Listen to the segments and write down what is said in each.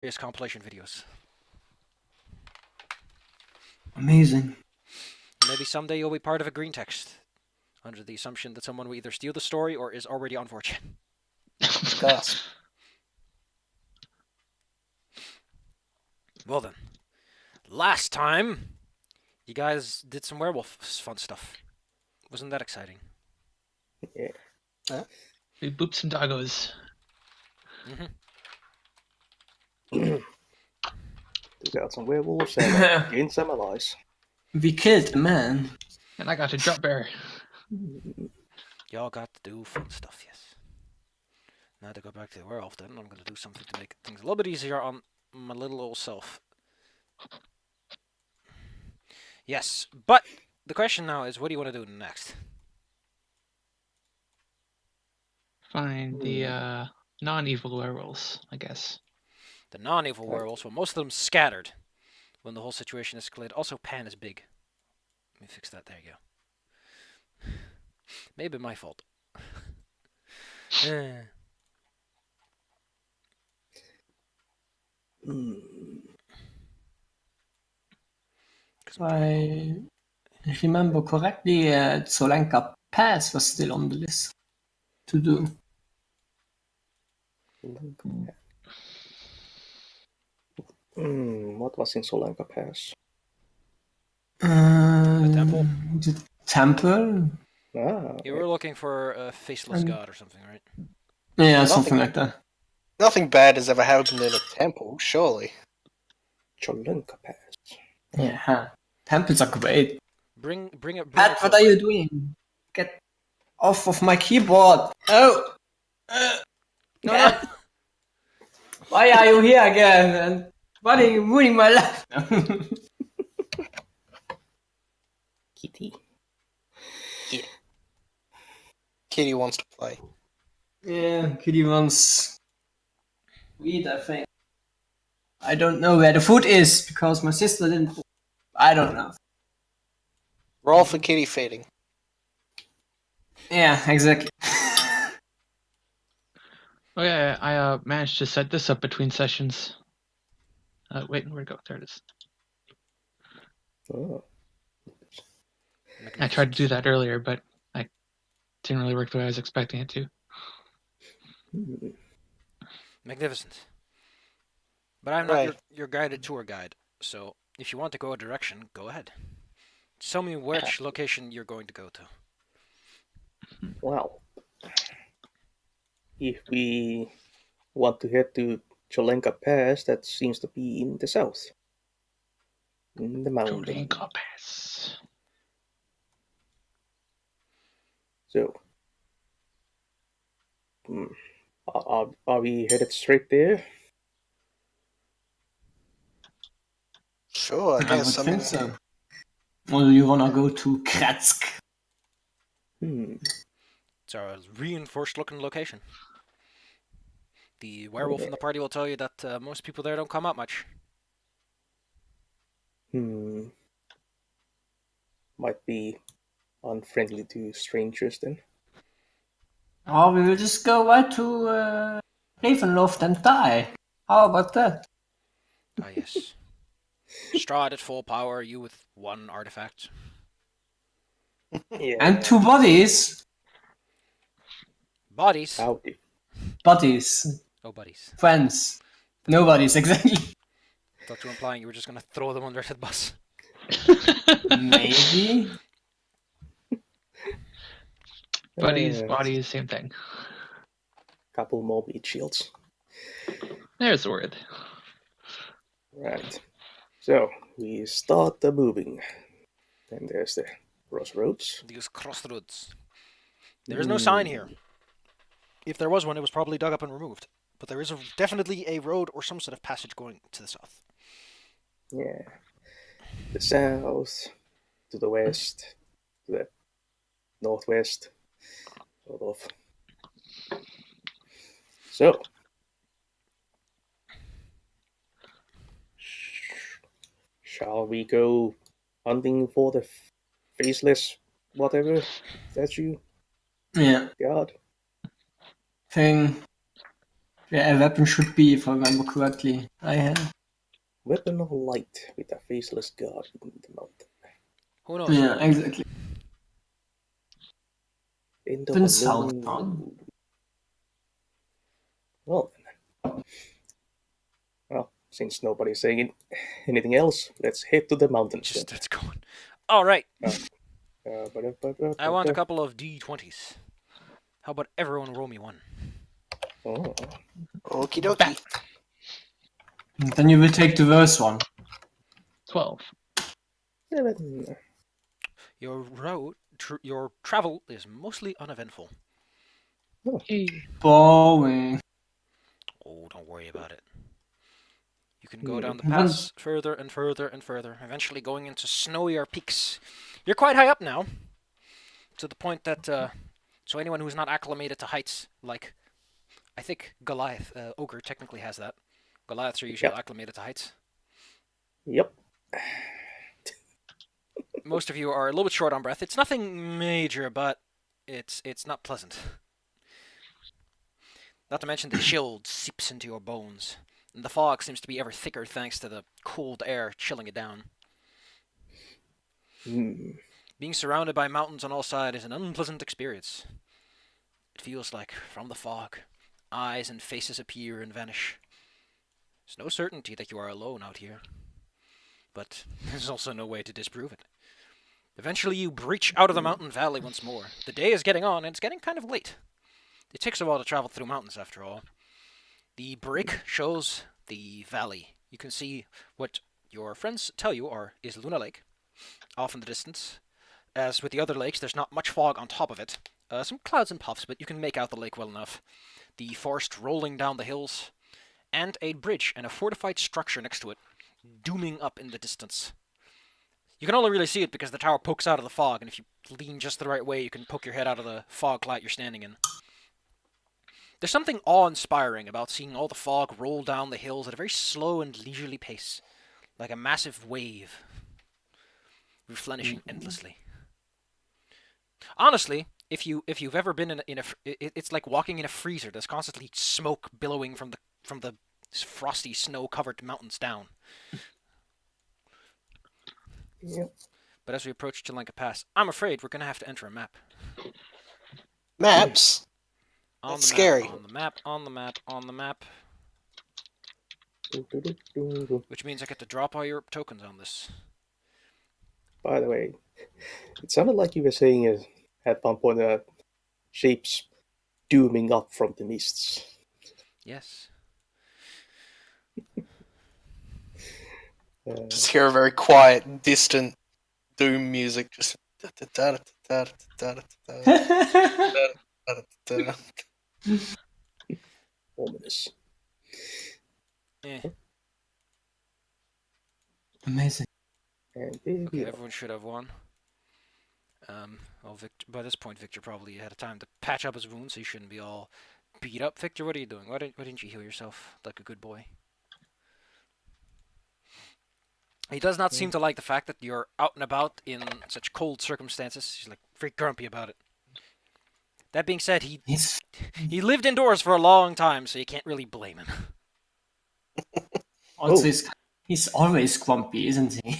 Various compilation videos. Amazing. Maybe someday you'll be part of a green text, under the assumption that someone will either steal the story or is already on 4chan. Gasp. Well then, last time you guys did some werewolf fun stuff. Wasn't that exciting? Yeah. We booped some doggos. Mm-hmm. Took out some werewolves and gained some allies. We killed a man. And I got to drop bear. Y'all got to do fun stuff, yes. Now to go back to the werewolf then, I'm gonna do something to make things a little bit easier on my little old self. Yes, but the question now is, what do you want to do next? Find the non-evil werewolves, I guess. The non-evil werewolves, well, most of them scattered when the whole situation escalated. Also, Pan is big. Let me fix that. There you go. Maybe my fault. If I remember correctly, Zolenka Pass was still on the list to do. What was in Solanka Pass? The temple? The temple? Ah, You were looking for a faceless god or something, right? Yeah, something like that. Nothing bad has ever happened in a temple, surely. Cholenka Pass. Yeah, temples are great. Bring it. Pat, what are you doing? Get off of my keyboard! Oh! No. Why are you here again? And why are you ruining my life? Kitty. Kitty wants to play. Yeah, Kitty wants weed, I think. I don't know where the food is because my sister didn't. I don't know. Roll for kitty feeding. Yeah, exactly. Oh yeah, I managed to set this up between sessions. Wait, where'd it go? There it is. Oh. I tried to do that earlier, but I didn't really work the way I was expecting it to. Magnificent. But I'm not your guided tour guide, so if you want to go a direction, go ahead. Tell me which location you're going to go to. Well, if we want to head to Cholenka Pass, that seems to be in the south. In the mountain. Cholenka Pass. So, are we headed straight there? Sure, I I guess. would think so. Or do you wanna go to Kratsk? It's a reinforced looking location. The werewolf in the party will tell you that most people there don't come out much. Might be unfriendly to strangers then. Or we will just go right to Ravenloft and die. How about that? Ah, yes. Strahd at full power, you with one artifact. Yeah. And 2 bodies. Bodies? Howdy. Buddies. Oh, buddies. Friends. Nobodies, exactly. I thought you were implying you were just gonna throw them under the bus. Maybe. Buddies, bodies, same thing. Couple more beat shields. There's the word. Right. So, we start the moving. Then there's the crossroads. These crossroads. There is no sign here. If there was one, it was probably dug up and removed. But there is definitely a road or some sort of passage going to the south. Yeah. The south, to the west, to the northwest, sort of. So, shall we go hunting for the faceless whatever statue? Yeah. God. Thing. Yeah, a weapon should be, if I remember correctly. I have. Weapon of light with a faceless god in the mountain. Who knows? Yeah, exactly. End of Then a south long on. road. Well, since nobody's saying anything else, let's head to the mountains. Just let's go. All right. then. I want a couple of D20s. How about everyone roll me one? Oh. Okie dokie. Then you will take the worst one. 12. 7. Your travel is mostly uneventful. Hey. Boring. Oh, don't worry about it. You can go down the pass further and further and further, eventually going into snowier peaks. You're quite high up now, to the point that, so anyone who's not acclimated to heights, like, I think Goliath, Ogre technically has that. Goliaths are usually acclimated to heights. Yep. Most of you are a little bit short on breath. It's nothing major, but it's not pleasant. Not to mention the chill seeps into your bones. And the fog seems to be ever thicker thanks to the cold air chilling it down. Being surrounded by mountains on all sides is an unpleasant experience. It feels like, from the fog, eyes and faces appear and vanish. There's no certainty that you are alone out here. But there's also no way to disprove it. Eventually you breach out of the mountain valley once more. The day is getting on, and it's getting kind of late. It takes a while to travel through mountains, after all. The brick shows the valley. You can see what your friends tell you is Luna Lake, off in the distance. As with the other lakes, there's not much fog on top of it. Some clouds and puffs, but you can make out the lake well enough. The forest rolling down the hills, and a bridge and a fortified structure next to it, dooming up in the distance. You can only really see it because the tower pokes out of the fog, and if you lean just the right way, you can poke your head out of the fog cloud you're standing in. There's something awe-inspiring about seeing all the fog roll down the hills at a very slow and leisurely pace, like a massive wave, replenishing endlessly. Honestly, if you've ever been it's like walking in a freezer. There's constantly smoke billowing from the frosty snow-covered mountains down. Yep. But as we approach Jalenka Pass, I'm afraid we're gonna have to enter a map. Maps? On That's the scary. map, on the map, on the map, on the map. Which means I get to drop all your tokens on this. By the way, it sounded like you were saying at one point shapes dooming up from the mists. Yes. Just hear a very quiet, distant doom music. Just. Ominous. Amazing. Okay, everyone should have one. Well, Victor, by this point, Victor probably had time to patch up his wounds, so he shouldn't be all beat up. Victor, what are you doing? Why didn't you heal yourself like a good boy? He does not seem to like the fact that you're out and about in such cold circumstances. He's like very grumpy about it. That being said, he lived indoors for a long time, so you can't really blame him. Also, he's always grumpy, isn't he?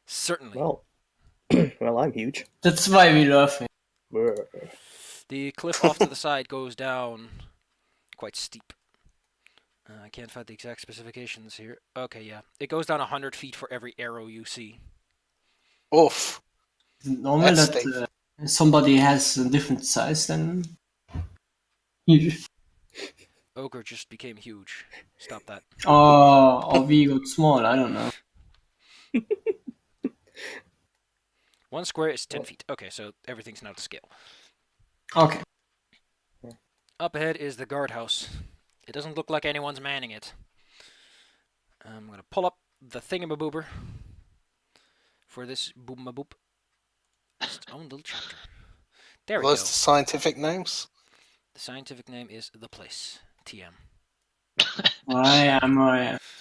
Certainly. Well, well, I'm huge. That's why we love him. The cliff off to the side goes down quite steep. I can't find the exact specifications here. Okay, yeah. It goes down 100 feet for every arrow you see. Oof. Is it normal That's that somebody has a different size than you? Ogre just became huge. Stop that. Or we got small, I don't know. 1 square is 10 feet. Okay, so everything's now to scale. Okay. Up ahead is the guardhouse. It doesn't look like anyone's manning it. I'm going to pull up the thingamaboober for this boop-ma-boop. Its own little chapter. There we go. Those the scientific names? The scientific name is The Place. TM. Why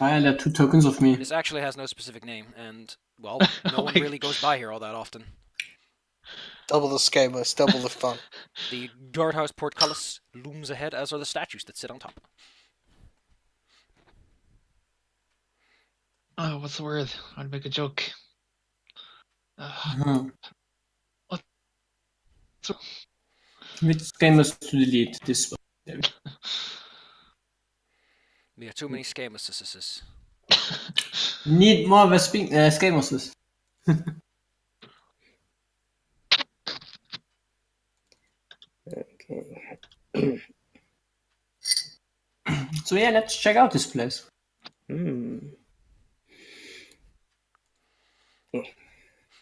are there 2 tokens of me? This actually has no specific name, and, well, no one really goes by here all that often. Double the scamus, double the fun. The guardhouse portcullis looms ahead, as are the statues that sit on top. Oh, what's the word? I'd make a joke. Hmm. What? Which scamus to delete this one? We have too many scamuses. Need more of a scamuses. Okay. So yeah, let's check out this place. Hmm.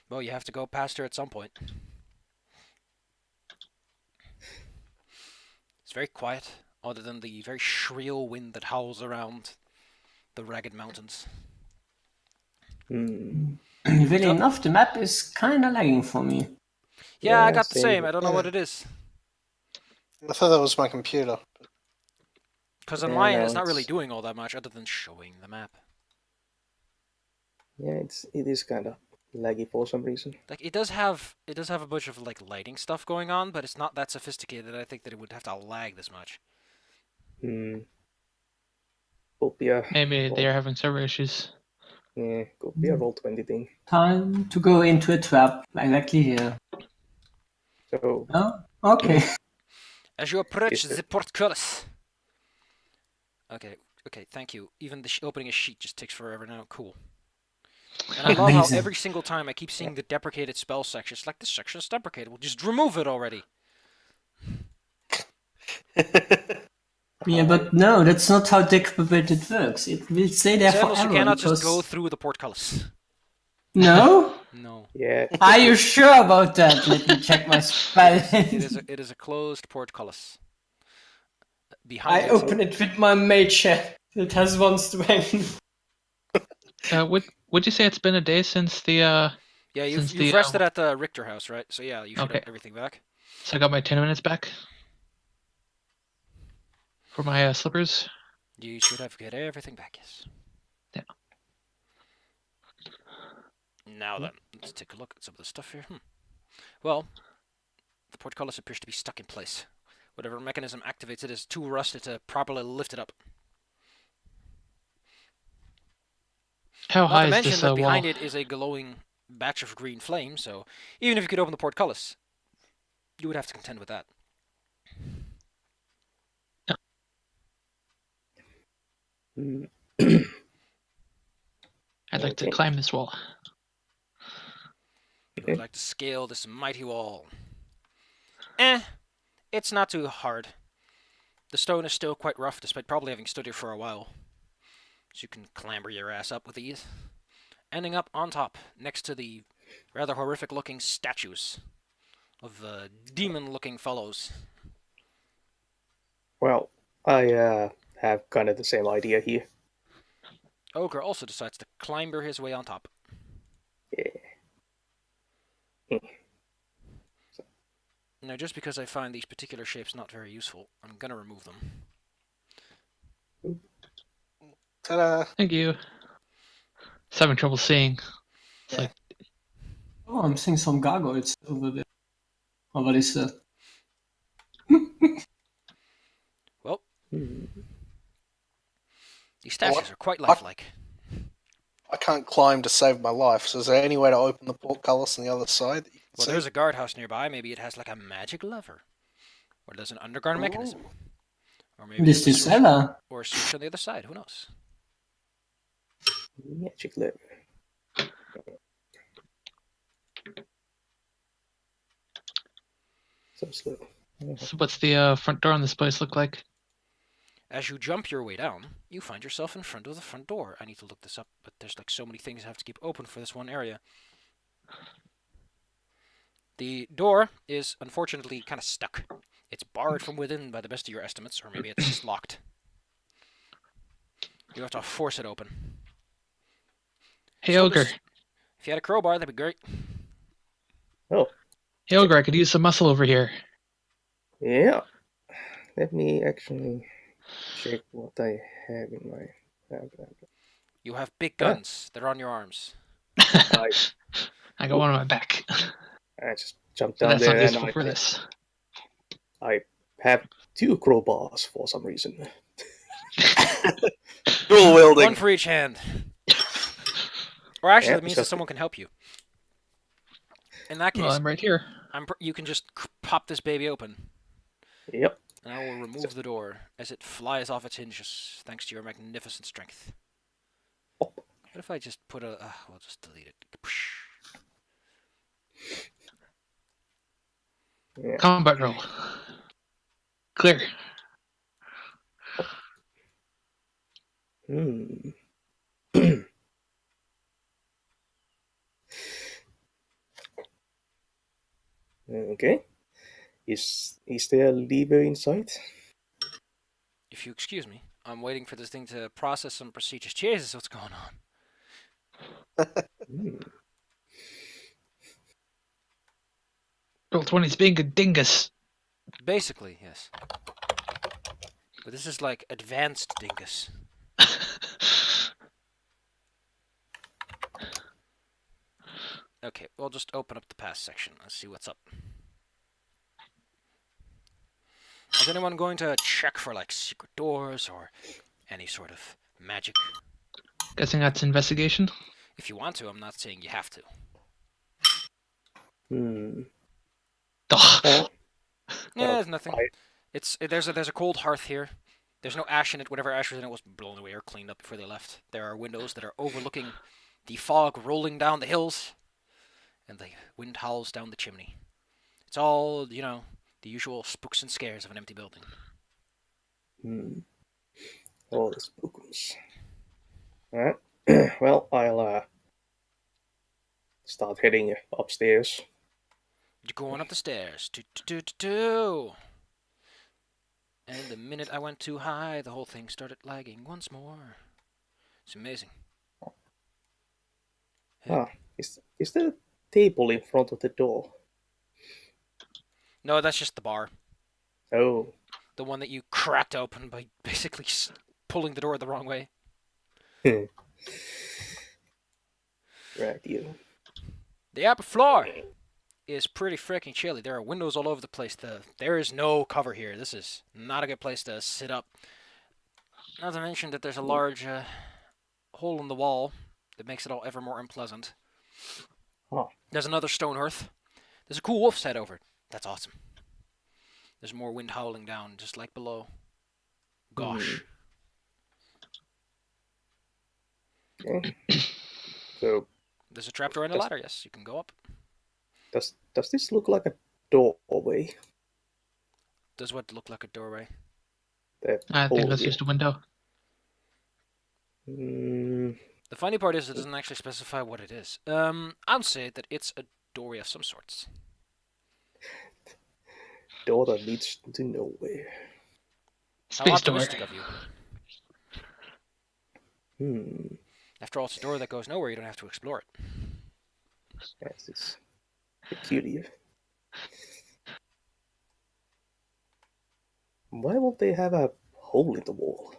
Well, you have to go past her at some point. It's very quiet, other than the very shrill wind that howls around the ragged mountains. Hmm. Really enough, the map is kinda lagging for me. Yeah, I Yeah, got the same same. here. I don't know what it is. I thought that was my computer. Because on Yeah, mine, no, it's not really it's- doing all that much other than showing the map. Yeah, it is kind of laggy for some reason. Like it does have a bunch of like lighting stuff going on, but it's not that sophisticated. I think that it would have to lag this much. Hmm. Could be a Maybe roll- they are having server issues. Yeah, could be a Roll20 thing. Time to go into a trap, exactly here. So Oh, okay. As you approach Is it- the portcullis. Okay, thank you. Even the opening a sheet just takes forever now. Cool. And I love how Amazing. every single time I keep seeing the deprecated spell section. It's like, this section is deprecated. Well, just remove it already. Yeah, but no, that's not how decorated works. It will stay there Samus, you forever cannot just because... go through the portcullis. No? No. yeah, Are you sure about that? Let me check my spell. It is a closed portcullis. Behind I it, open it with my mage hand. It has one strength. Would you say it's been a day since the yeah, since you've the, rested at the Richter house, right? So yeah, you should Okay. have everything back. so I got my 10 minutes back for my slippers? You should have get everything back, yes. Yeah. Now then, let's take a look at some of the stuff here. Well, the portcullis appears to be stuck in place. Whatever mechanism activates it is too rusted to properly lift it up. How Not high to is mention this that wall? behind it is a glowing batch of green flame, so even if you could open the portcullis, you would have to contend with that. Hmm. I'd like to Okay. climb this wall. You would like to scale this mighty wall. It's not too hard. The stone is still quite rough, despite probably having stood here for a while. So you can clamber your ass up with ease. Ending up on top, next to the rather horrific-looking statues of demon-looking fellows. Well, I have kind of the same idea here. Ogre also decides to climber his way on top. Yeah. Now, just because I find these particular shapes not very useful, I'm gonna remove them. Ta-da! Thank you. Just having trouble seeing. It's Yeah. like Oh, I'm seeing some gargoyles over there. Oh, what is that? Well, Hmm. these statues What? are quite lifelike. I can't climb to save my life, so is there any way to open the portcullis on the other side? That you can Well, see? there's a guardhouse nearby. Maybe it has like a magic lever. Or there's an underground mechanism. Or maybe This there's is a switch, Ella. or a switch on the other side. Who knows? Magic lever. So slow. So what's the front door on this place look like? As you jump your way down, you find yourself in front of the front door. I need to look this up, but there's like so many things I have to keep open for this one area. The door is unfortunately kind of stuck. It's barred from within by the best of your estimates, or maybe it's just locked. You have to force it open. Hey, So Ogre. this- If you had a crowbar, that'd be great. Oh, Hey, Ogre, I could use some muscle over here. yeah. Let me actually check what I have in my. You have big Yeah. guns. They're on your arms. I I got one on my back. I just jump So down that's not there and useful for this. I have 2 crowbars for some reason. Dual wielding. One for each hand. Or actually, Yeah, that means that just- someone can help you. In that Well, case, I'm right here. you can just pop this baby open, Yep. and I will remove the door as it flies off its hinges, thanks to your magnificent strength. Pop. What if I just put a... we'll just delete it. Yeah. Combat roll. Clear. Hmm. Okay. Is there a lever inside? If you excuse me, I'm waiting for this thing to process some procedures. Jesus, what's going on? Hmm. Roll 20's being a dingus. Basically, yes. But this is like advanced dingus. Okay, we'll just open up the past section and see what's up. Is anyone going to check for like secret doors or any sort of magic? Guessing that's investigation. If you want to, I'm not saying you have to. Hmm. Ugh. Well, Yeah, Well, there's nothing. There's a cold hearth here. There's no ash in it. Whatever ash was in it was blown away or cleaned up before they left. There are windows that are overlooking the fog rolling down the hills, and the wind howls down the chimney. It's all, you know, the usual spooks and scares of an empty building. all the spookums. Alright. Well, I'll start heading upstairs. You're going up the stairs. Do. And the minute I went too high, the whole thing started lagging once more. It's amazing. Ah, is there a table in front of the door? No, that's just the bar. Oh. The one that you cracked open by basically pulling the door the wrong way. Right, you. The upper floor is pretty freaking chilly. There are windows all over the place. There is no cover here. This is not a good place to sit up. Not to mention that there's a large hole in the wall that makes it all ever more unpleasant. Oh. There's another stone hearth. There's a cool wolf's head over it. That's awesome. There's more wind howling down, just like below. Gosh. Okay. So There's a trapdoor and a ladder, yes. You can go up. does this look like a doorway? Does what look like a doorway? That I think hole that's here? just a window. Mm, The funny part is it doesn't actually specify what it is. I'll say that it's a doorway of some sorts. door that leads to nowhere. How Space door. optimistic of you. Hmm. After all, it's a door that goes nowhere. You don't have to explore it. Yes, it's peculiar. Why won't they have a hole in the wall?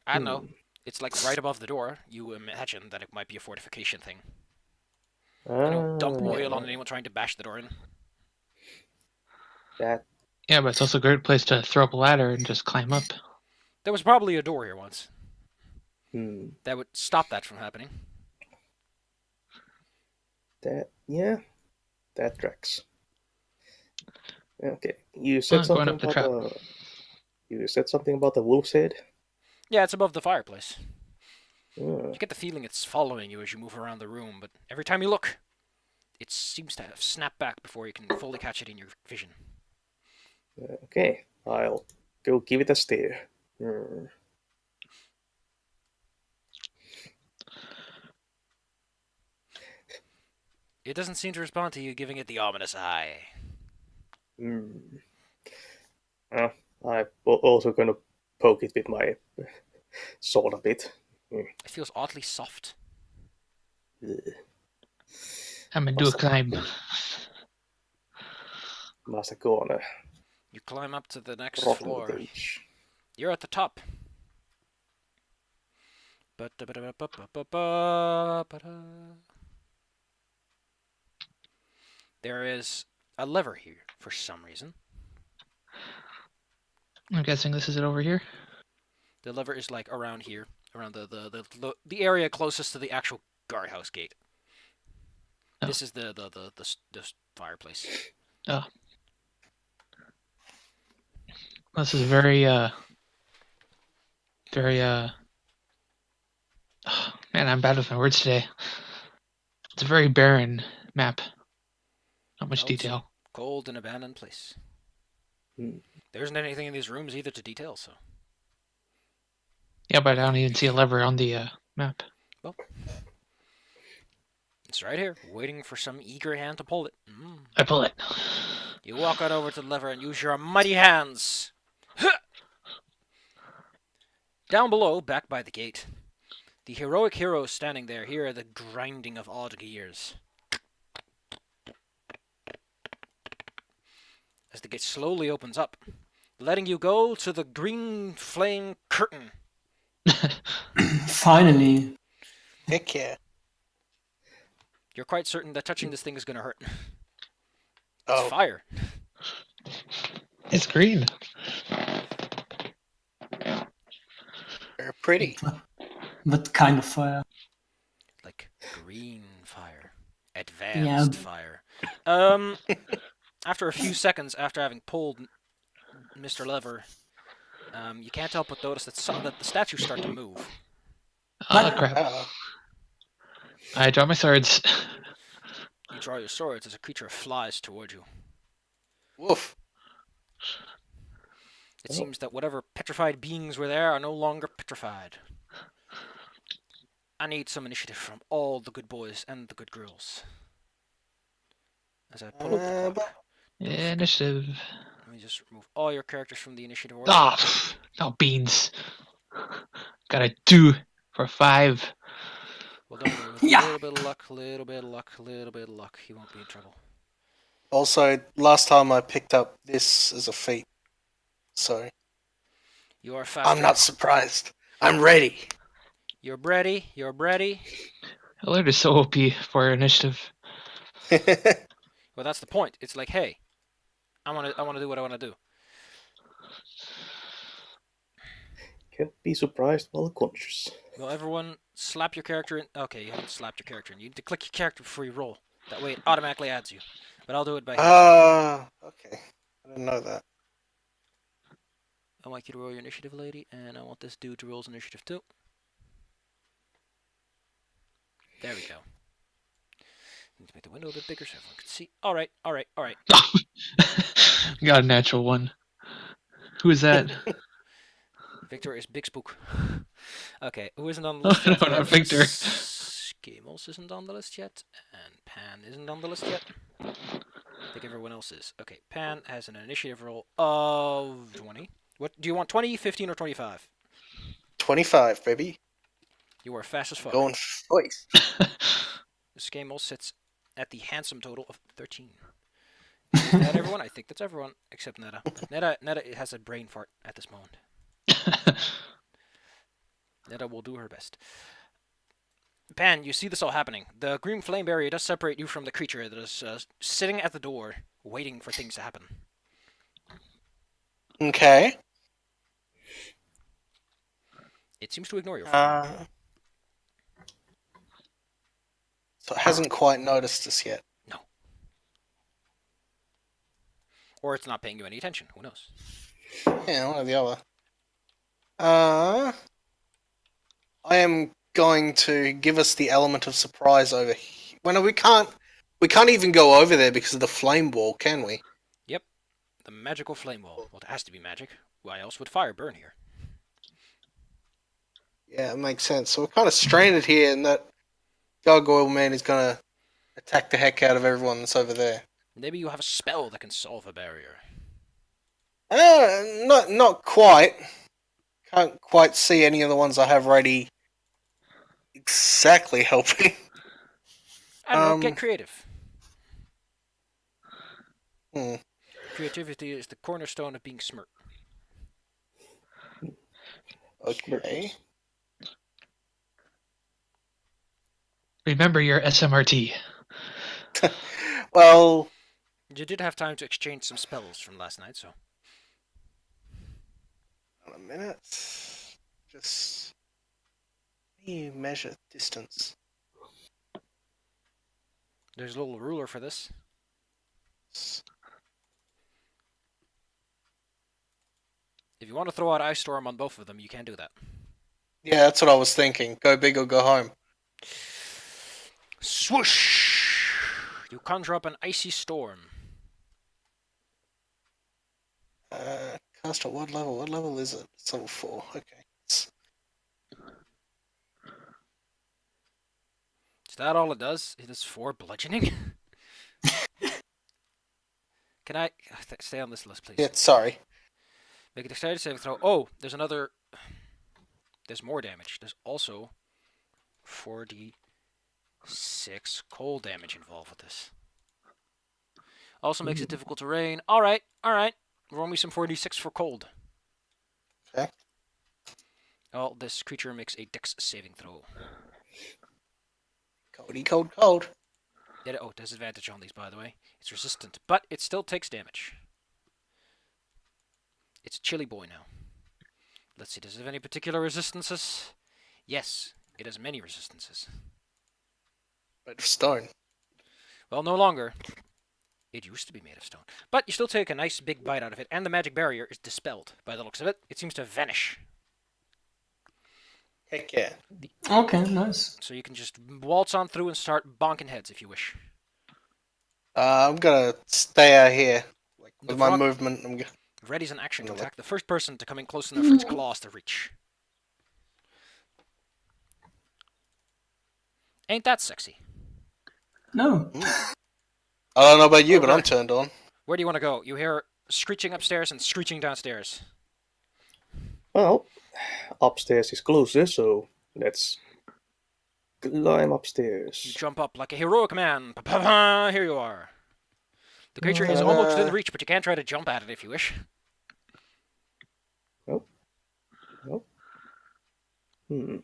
I don't know. It's like right above the door. You imagine that it might be a fortification thing. You know, dump oil on anyone trying to bash the door in. That. Yeah, but it's also a great place to throw up a ladder and just climb up. There was probably a door here once. Hmm. That would stop that from happening. That. Yeah. That tracks. Okay. You said Going something up the about trap. You said something about the wolf's head. Yeah, it's above the fireplace. Hmm. You get the feeling it's following you as you move around the room, but every time you look, it seems to have snapped back before you can fully catch it in your vision. Okay. I'll go give it a stare. Hmm. It doesn't seem to respond to you, giving it the ominous eye. Hmm. I'm also gonna poke it with my sword a bit. It feels oddly soft. Ugh. I'm gonna do a climb. Must have gone You climb up to the next rotten floor. with age. You're at the top. There is a lever here for some reason. I'm guessing this is it over here. The lever is like around here, around the area closest to the actual guardhouse gate. Oh. This is the fireplace. Oh. This is very oh, man, I'm bad with my words today. It's a very barren map. Not much Well, it's detail. Cold and abandoned place. Hmm. There isn't anything in these rooms either to detail, so. Yeah, but I don't even see a lever on the map. Well, it's right here, waiting for some eager hand to pull it. I pull it. You walk on over to the lever and use your mighty hands. Down below, back by the gate, the heroic heroes standing there hear the grinding of odd gears. As the gate slowly opens up, letting you go to the green flame curtain. Finally. Heck yeah. You're quite certain that touching this thing is going to hurt. It's Oh, fire. It's green. very pretty. What kind of fire? Like green fire. Advanced fire. After a few seconds after having pulled Mr. Lever, you can't help but notice that the statues start to move. Oh, crap. Uh, I draw my swords. You draw your swords as a creature flies toward you. woof. It seems that whatever petrified beings were there are no longer petrified. I need some initiative from all the good boys and the good girls. As I pull up the clock. Initiative. Let me just remove all your characters from the initiative order. Ah, no beans. Got a 2 for 5. Well done. With Yeah. a little bit of luck, little bit of luck, little bit of luck. He won't be in trouble. Also, last time I picked up this as a feat, so You are faster. I'm not surprised. I'm ready. You're ready. You're ready. Alert is so OP for initiative. Well, that's the point. It's like, hey, I want to do what I want to do. Can't be surprised while conscious. Well, everyone, slap your character in. Okay, you haven't slapped your character in. You need to click your character before you roll. That way, it automatically adds you. But I'll do it by hand. Okay. I didn't know that. I want you to roll your initiative, lady, and I want this dude to roll his initiative too. There we go. Need to make the window a bit bigger so everyone can see. All right, all right, all right. Got a natural 1. Who is that? Victor is Big Spook. Okay, who isn't on the list yet? No, not Victor. Skamos isn't on the list yet, and Pan isn't on the list yet. I think everyone else is. Okay, Pan has an initiative roll of 20. What do you want, 20, 15, or 25? 25, baby. You are fast as fuck. Going voice. Skamos sits at the handsome total of 13. Is that everyone? I think that's everyone, except Netta. Netta has a brain fart at this moment. Netta will do her best. Pan, you see this all happening. The green flame barrier does separate you from the creature that is sitting at the door, waiting for things to happen. Okay. It seems to ignore you. So it hasn't quite noticed us yet. No. Or it's not paying you any attention. Who knows? Yeah, one or the other. I am going to give us the element of surprise over here. Well, no, we can't even go over there because of the flame wall, can we? Yep. The magical flame wall. Well, it has to be magic. Why else would fire burn here? Yeah, it makes sense. So we're kind of stranded here, and that gargoyle man is going to attack the heck out of everyone that's over there. Maybe you have a spell that can solve a barrier. Not quite. Can't quite see any of the ones I have ready exactly helping. I don't know, get creative. Hmm. Creativity is the cornerstone of being smart. Okay. Remember your SMRT. Well, You did have time to exchange some spells from last night, so. On a minute. Just. How do you measure distance? There's a little ruler for this. If you want to throw out Ice Storm on both of them, you can do that. Yeah, that's what I was thinking. Go big or go home. Swoosh! You conjure up an icy storm. Cast at what level? What level is it? It's level 4. Okay. Is that all it does? It is 4 bludgeoning? Can I stay on this list, please? Yeah, sorry. Make a dexterity saving throw. Oh, there's another. There's more damage. There's also 4d6 cold damage involved with this. Also makes it difficult terrain. Alright. Roll me some 4d6 for cold. Okay. Well, this creature makes a dex saving throw. Coldy, cold. Yeah, oh, disadvantage on these, by the way. It's resistant, but it still takes damage. It's a chilly boy now. Let's see, does it have any particular resistances? Yes, it has many resistances. Made of stone. Well, no longer. It used to be made of stone. But you still take a nice big bite out of it, and the magic barrier is dispelled by the looks of it. It seems to vanish. Heck yeah. Okay, nice. So you can just waltz on through and start bonking heads if you wish. I'm gonna stay out here. Like, The with my frog- movement, I'm gonna... Ready's an action to No, attack the first person to come in close enough for its claws to reach. Ain't that sexy? No. I don't know about you, but Okay. I'm turned on. Where do you want to go? You hear screeching upstairs and screeching downstairs. Well, upstairs is closer, so let's climb You upstairs. jump up like a heroic man. Pa-pa-pa, here you are. The creature is almost within reach, but you can try to jump at it if you wish. Hmm.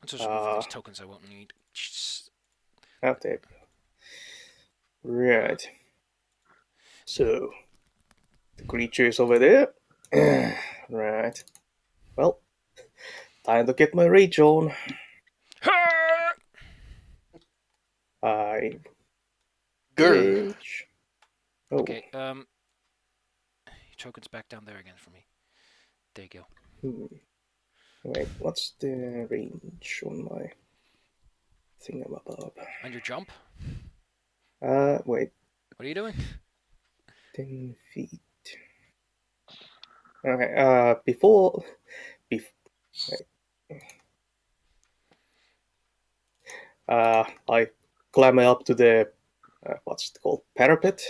Let's just remove these tokens I won't need. Oh, there we go. Right. So, the creature is over there. Right. Well, time to get my rage on. I Grr. rage. Oh, Okay, your token's back down there again for me. There you go. Wait, what's the range on my thingamabob? On your jump? Wait, What are you doing? 10 feet. Okay, before wait. I climb up to the, what's it called, parapet?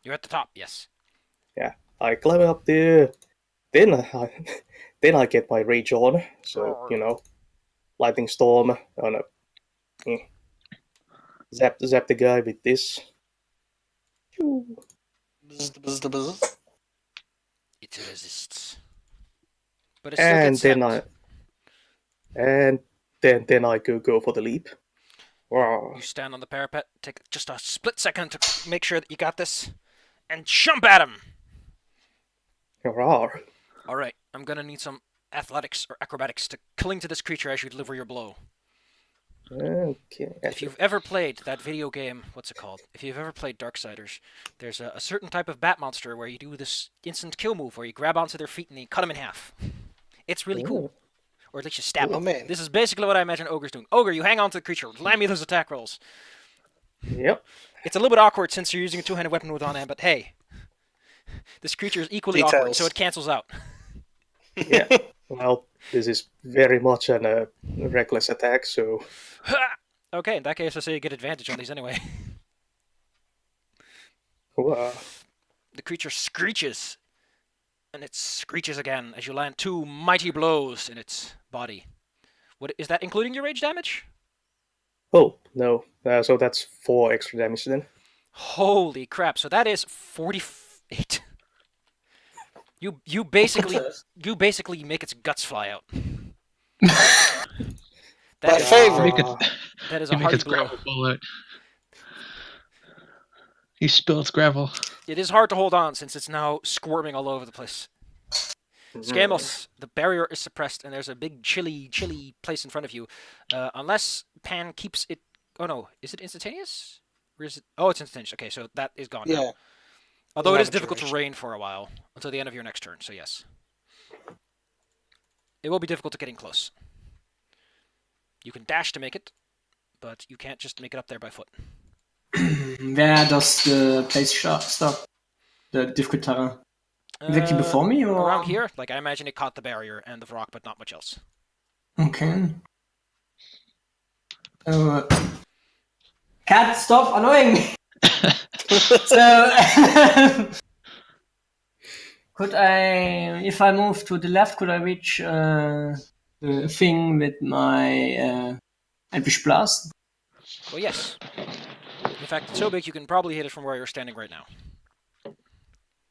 You're at the top, yes. Yeah, I climb up there, then I get my rage on, so, lightning storm, oh no, zap the guy with this. Bzz. It resists. But it still gets And then I go for the leap. Wow. You stand on the parapet, take just a split second to make sure that you got this, and jump at him! Rawr. Alright, I'm gonna need some athletics or acrobatics to cling to this creature as you deliver your blow. Okay. If you've ever played that video game, what's it called? If you've ever played Darksiders, there's a certain type of bat monster where you do this instant kill move where you grab onto their feet and you cut them in half. It's really cool. Or at least you stab Oh, them. man. This is basically what I imagine Ogre's doing. Ogre, you hang on to the creature, land me those attack rolls. Yep. It's a little bit awkward since you're using a two-handed weapon with one hand, but hey. This creature is equally awkward, Details. so it cancels out. Yeah. Well, this is very much a reckless attack, so Okay, in that case, I say you get advantage on these anyway. wow. The creature screeches, and it screeches again as you land 2 mighty blows in its body. What is that, including your rage damage? Oh no. So that's 4 extra damage then. Holy crap! So that is 48. You basically make its guts fly out. My is, favorite. Make it, that is you a make hearty its blow. gravel bullet. He spilled gravel. It is hard to hold on since it's now squirming all over the place. Scamos, the barrier is suppressed and there's a big chilly place in front of you. Unless Pan keeps it... Oh no, is it instantaneous? Or is it... Oh, it's instantaneous. Okay, so that is gone now. Yeah. Although it Doesn't is have a difficult to duration. rain for a while, until the end of your next turn, so yes. It will be difficult to get in close. You can dash to make it, but you can't just make it up there by foot. Where does the place stop? The difficult terrain? Exactly before me, or Around here? Like, I imagine it caught the barrier and the rock, but not much else. Okay. Cat, stop annoying me. So, could I, if I move to the left, could I reach the thing with my Elvish Blast? Well, yes. In fact, it's so big you can probably hit it from where you're standing right now.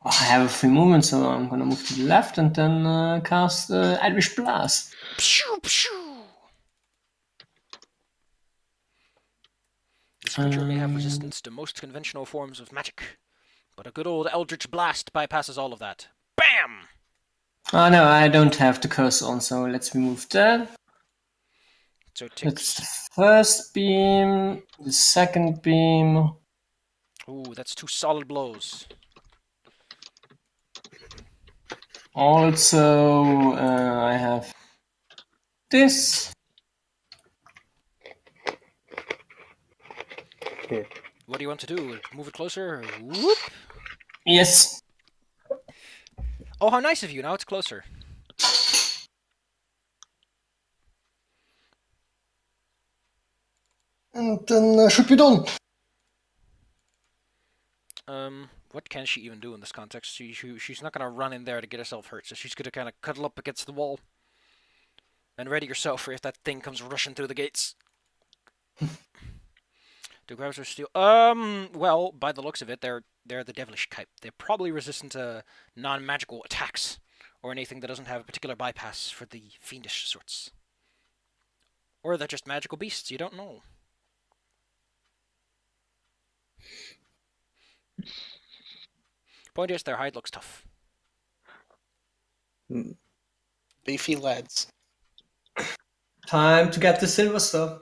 I have a free movement, so I'm gonna move to the left and then cast Elvish Blast. Pshoo, pshoo. This creature may have resistance to most conventional forms of magic, but a good old Eldritch Blast bypasses all of that. BAM! Oh no, I don't have the curse on, so let's remove that. So it That's takes... the first beam, the second beam. Ooh, that's 2 solid blows. Also, I have this. What do you want to do? Move it closer? Whoop! Yes. Oh, how nice of you. Now it's closer. And then should be done. What can she even do in this context? She's not going to run in there to get herself hurt, so she's going to kind of cuddle up against the wall. And ready yourself for if that thing comes rushing through the gates. Do grabs steel? Well, by the looks of it, they're the devilish type. They're probably resistant to non-magical attacks, or anything that doesn't have a particular bypass for the fiendish sorts. Or they're just magical beasts, you don't know. Point is, their hide looks tough. Beefy lads. Time to get the silver stuff.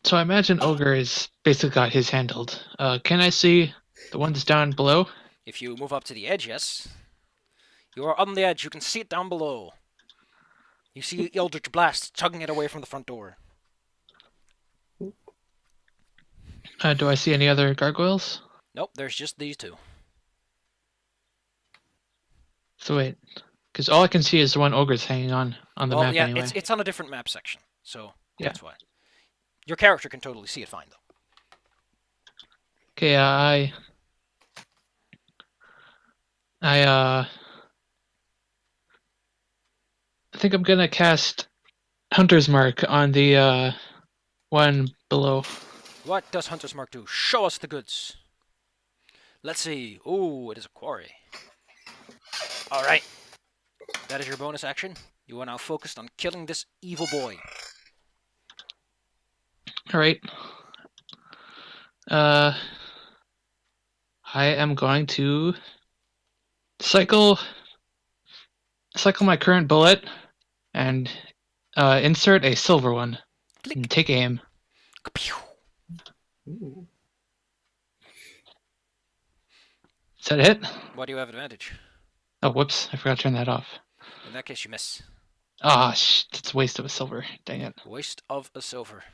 So I imagine Ogre is basically got his handled. Can I see the ones down below? If you move up to the edge, yes. You are on the edge, you can see it down below. You see Eldritch Blast chugging it away from the front door. Do I see any other gargoyles? Nope, there's just these 2. So wait, because all I can see is the one Ogre's hanging on the Well, map yeah, anyway. it's on a different map section, so Yeah. that's why. Your character can totally see it fine, though. Okay, I think I'm gonna cast Hunter's Mark on the one below. What does Hunter's Mark do? Show us the goods. Let's see. Ooh, it is a quarry. Alright. That is your bonus action. You are now focused on killing this evil boy. Alright. I am going to cycle my current bullet and insert a silver one. Click. And take aim. Kapew. Is that it? Why do you have advantage? Oh, whoops. I forgot to turn that off. In that case, you miss. Ah, that's a waste of a silver. Dang it. Waste of a silver.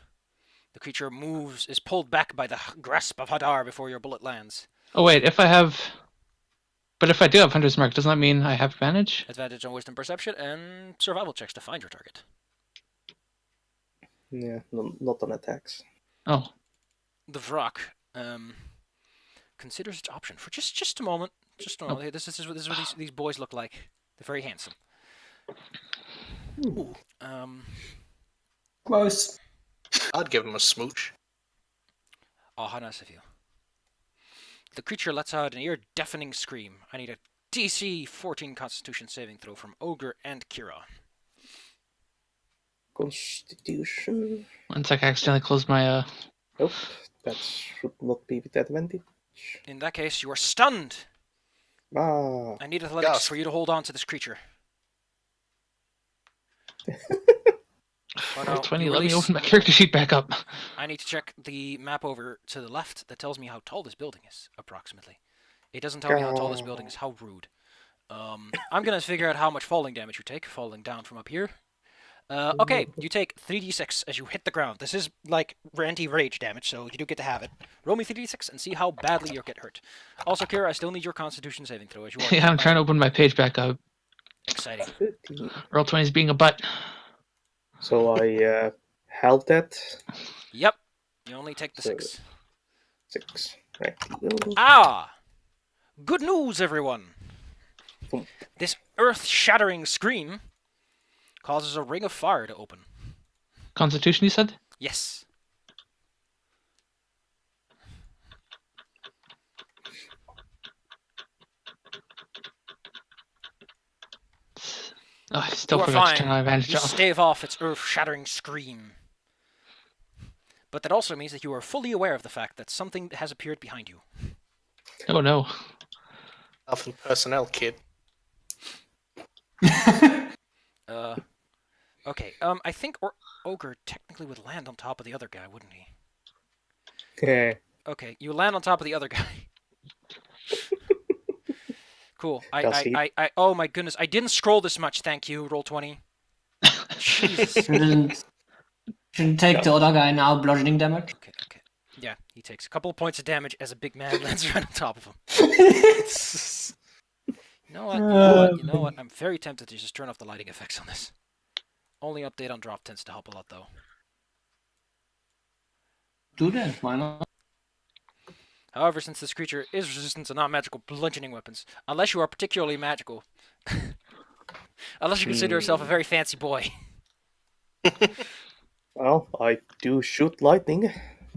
The creature moves, is pulled back by the grasp of Hadar before your bullet lands. Oh, wait. If I do have Hunter's Mark, doesn't that mean I have advantage? Advantage on Wisdom Perception and survival checks to find your target. Yeah, not on attacks. Oh. The Vrock considers its option for just a moment. Just a moment. Hey, this is what these boys look like. They're very handsome. Ooh. Close. I'd give him a smooch. Oh, how nice of you. The creature lets out an ear-deafening scream. I need a DC 14 Constitution saving throw from Ogre and Kira. Constitution. One sec, I accidentally closed my Nope, that should not be with advantage. In that case, you are stunned. Ah, I need athletics Gasp. for you to hold on to this creature. Oh Roll no, 20, you let me release. open my character sheet back up. I need to check the map over to the left that tells me how tall this building is, approximately. It doesn't tell me how tall this building is. How rude. I'm gonna figure out how much falling damage you take, falling down from up here. Okay, you take 3d6 as you hit the ground. This is like anti-rage damage, so you do get to have it. Roll me 3d6 and see how badly you get hurt. Also, Kira, I still need your Constitution saving throw as you are. Yeah, I'm trying to open my page back up. Exciting. 13. Roll 20 is being a butt. So I held that. Yep. You only take the So- 6. 6. Right. Ah! Good news, everyone! Boom. This earth-shattering scream causes a ring of fire to open. Constitution, you said? Yes. Oh, I still You are forgot to fine. turn my advantage You off. stave off its earth-shattering scream. But that also means that you are fully aware of the fact that something has appeared behind you. Oh no. Nothing personnel, kid. Okay, I think Ogre technically would land on top of the other guy, wouldn't he? Yeah. Okay, you land on top of the other guy. Cool. Does he? Oh my goodness, I didn't scroll this much, thank you, roll 20. Jesus. Shouldn't take the other guy now bludgeoning damage. Okay. Yeah, he takes a couple of points of damage as a big man lands right on top of him. You know what? I'm very tempted to just turn off the lighting effects on this. Only update on drop tends to help a lot, though. Do that, why not? However, since this creature is resistant to non-magical bludgeoning weapons, unless you are particularly magical, unless you consider yourself a very fancy boy. Well, I do shoot lightning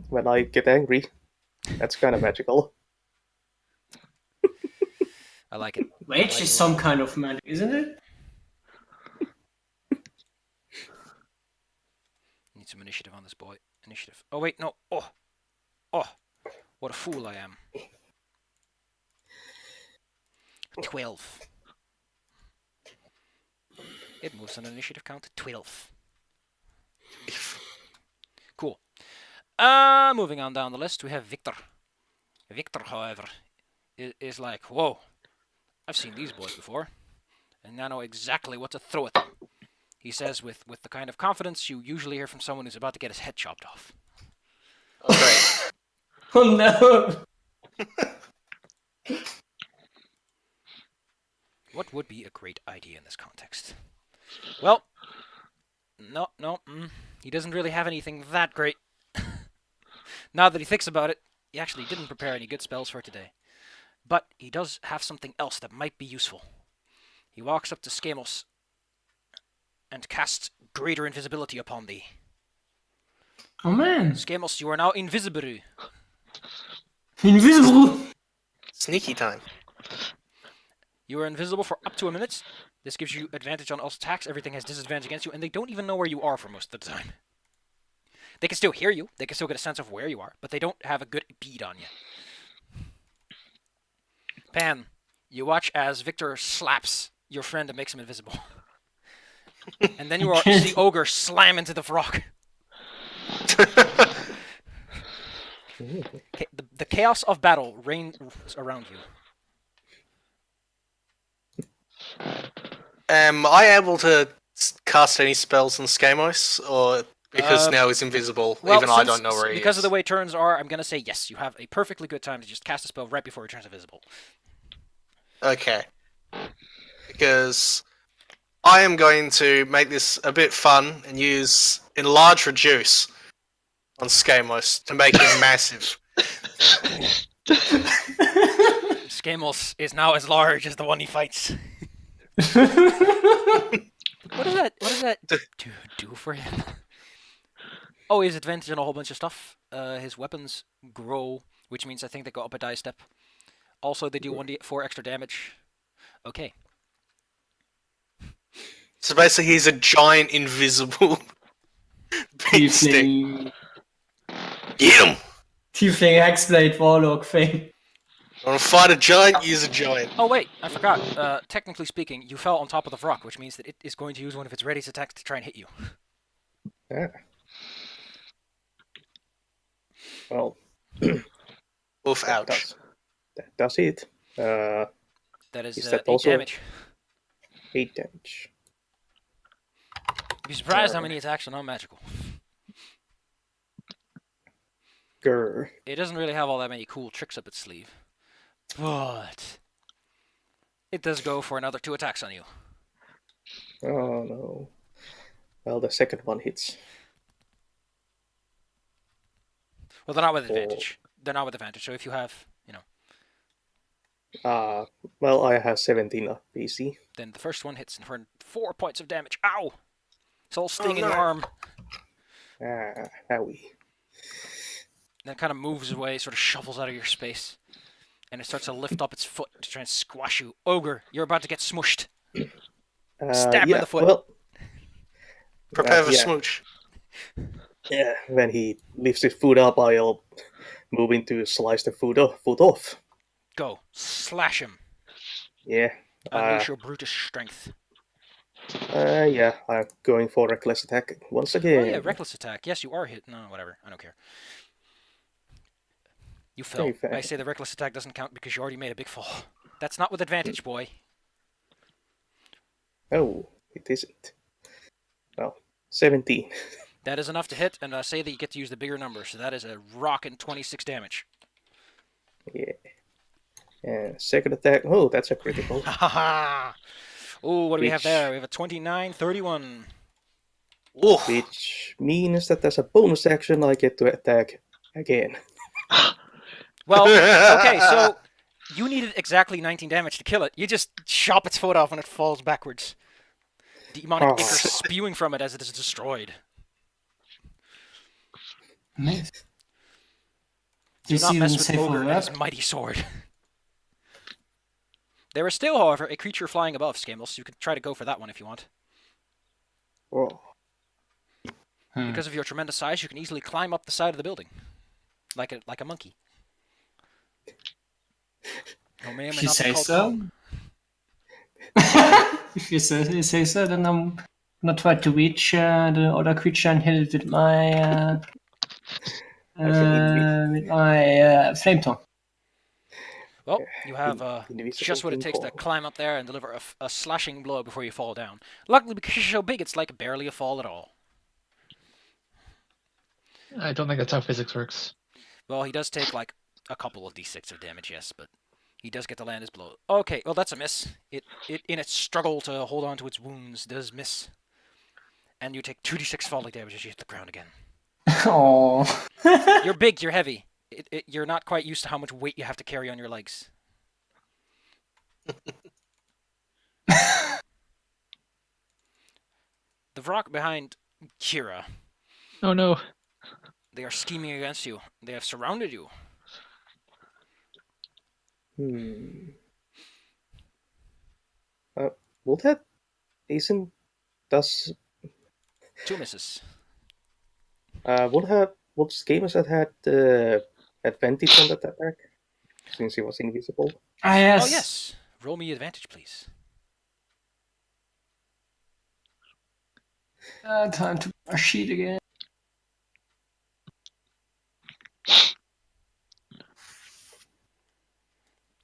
when I get angry. That's kind of magical. I like it. Rage is some kind of magic, isn't it? Need some initiative on this boy. Initiative. Oh wait, no. Oh, what a fool I am. 12. It moves on an initiative count to 12. Cool. Moving on down the list, we have Victor. Victor, however, is like, whoa, I've seen these boys before, and now know exactly what to throw at them. He says with the kind of confidence you usually hear from someone who's about to get his head chopped off. Oh, great. Oh no! What would be a great idea in this context? Well, no, he doesn't really have anything that great. Now that he thinks about it, he actually didn't prepare any good spells for today. But he does have something else that might be useful. He walks up to Skamos and casts greater invisibility upon thee. Oh man! Skamos, you are now invisible. Invisible! Sneaky time. You are invisible for up to a minute. This gives you advantage on all attacks. Everything has disadvantage against you, and they don't even know where you are for most of the time. They can still hear you. They can still get a sense of where you are, but they don't have a good bead on you. Pan, you watch as Victor slaps your friend and makes him invisible. And then you are the ogre slam into the frog. The chaos of battle reigns around you. Am I able to cast any spells on Skamos, or because now he's invisible, even I don't know where he is? Because of the way turns are, I'm going to say yes. You have a perfectly good time to just cast a spell right before he turns invisible. Okay. Because I am going to make this a bit fun and use Enlarge Reduce on Skamos to make him massive. Skamos is now as large as the one he fights. What does that do for him? Oh, he has advantage on a whole bunch of stuff. His weapons grow, which means I think they go up a die step. Also, they do 1d4 extra damage. Okay. So basically, he's a giant invisible beat stick. Tiefling. Get him! Tiefling, Hexblade, Warlock thing. Want to fight a giant? Use a giant. Oh wait, I forgot. Technically speaking, you fell on top of the rock, which means that it is going to use one of its ready attacks to try and hit you. Yeah. Well, Oof, ouch. that does it. That is Is that 8 also- damage. 8 damage. You'd be surprised how many attacks are non-magical. Grr. It doesn't really have all that many cool tricks up its sleeve. But it does go for another 2 attacks on you. Oh no. Well, the second one hits. Well, they're not with advantage. They're not with advantage, so if you have, Well, I have 17 of PC. then the first one hits for 4 points of damage. Ow! It's all sting in no. your arm. Howie. Then it kind of moves away, sort of shuffles out of your space. And it starts to lift up its foot to try and squash you. Ogre, you're about to get smushed. Stab yeah, in the foot. Well, Prepare for yeah. smooch. Yeah, when he lifts his foot up, I'll move in to slice the foot off. Go. Slash him. Yeah. Unleash your brutish strength. Yeah, I'm going for reckless attack once again. Oh yeah, reckless attack. Yes, you are hit. No, whatever. I don't care. You fell. Very fair. I say the reckless attack doesn't count because you already made a big fall. That's not with advantage, boy. Oh, it isn't. Well, 17. That is enough to hit, and say that you get to use the bigger number, so that is a rockin' 26 damage. Yeah. And second attack. Oh, that's a critical. Ha ha ha! Oh, what do we have Which- there? We have a 29, 31. Oof. Which means that as a bonus action, I get to attack again. Well, okay, so you needed exactly 19 damage to kill it. You just chop its foot off and it falls backwards. Demonic Oh. ichor spewing from it as it is destroyed. Nice. Do You not see mess them with say for Ogre and his that? mighty sword. There is still, however, a creature flying above Scammel, so you could try to go for that one if you want. Oh. Because of your tremendous size, you can easily climb up the side of the building. Like a monkey. Or may or may If you not be say called so. Kong. If you say so, then I'm gonna try to reach the other creature and hit it with my flame tongue. Well, you have Invisible just what it King takes to Kong. climb up there and deliver a slashing blow before you fall down. Luckily, because you're so big, it's like barely a fall at all. I don't think that's how physics works. Well, he does take like a couple of d6 of damage, yes, but he does get to land his blow. Okay, well that's a miss. It in its struggle to hold on to its wounds does miss, and you take 2d6 falling damage as you hit the ground again. Oh. You're big, you're heavy. You're not quite used to how much weight you have to carry on your legs. The rock behind Kira. Oh no. They are scheming against you. They have surrounded you. Will that isn't does 2 misses. would Scamus have had advantage on that attack since he was invisible? Ah, yes. Oh yes. Roll me advantage, please. Time to a sheet again.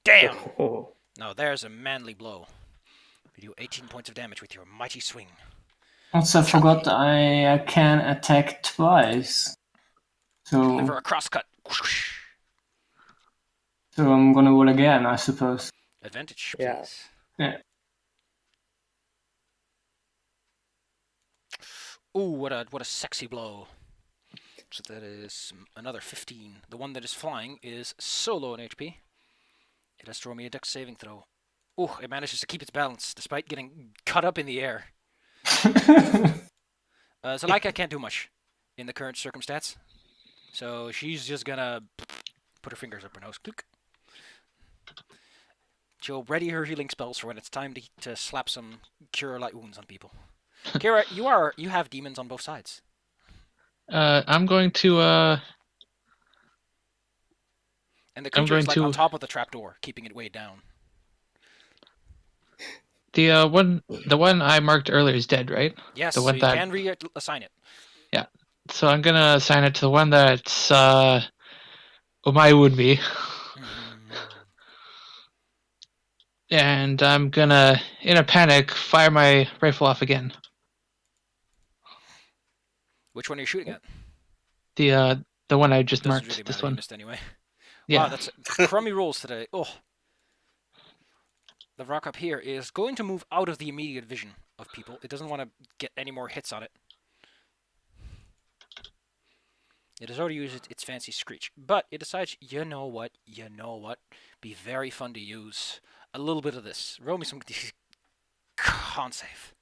Damn! Oh, Now there's a manly blow. You do 18 points of damage with your mighty swing. Also, I forgot I can attack twice. Deliver So, a crosscut. so I'm gonna roll again, I suppose. Advantage, Yeah. please. Yeah. Ooh, what a sexy blow. So that is another 15. The one that is flying is so low in HP. It has to roll me a dex saving throw. Ooh, it manages to keep its balance despite getting cut up in the air. Zuleika can't do much in the current circumstance. So she's just gonna put her fingers up her nose. Click. She'll ready her healing spells for when it's time to slap some cure light wounds on people. Kira, you have demons on both sides. I'm going to And the I'm creature is going like on to top of the trapdoor, keeping it weighed down. the one I marked earlier is dead, right? Yes, The so one you that can reassign it. yeah. So I'm gonna assign it to the one that's Umai would be, and I'm gonna, in a panic, fire my rifle off again. Which one are you shooting at? The one I just Doesn't marked. really This matter. You one. missed anyway. Yeah. Wow, that's crummy rolls today. Oh. The rock up here is going to move out of the immediate vision of people. It doesn't want to get any more hits on it. It has already used its fancy screech, but it decides, you know what, be very fun to use. A little bit of this. Roll me some con save.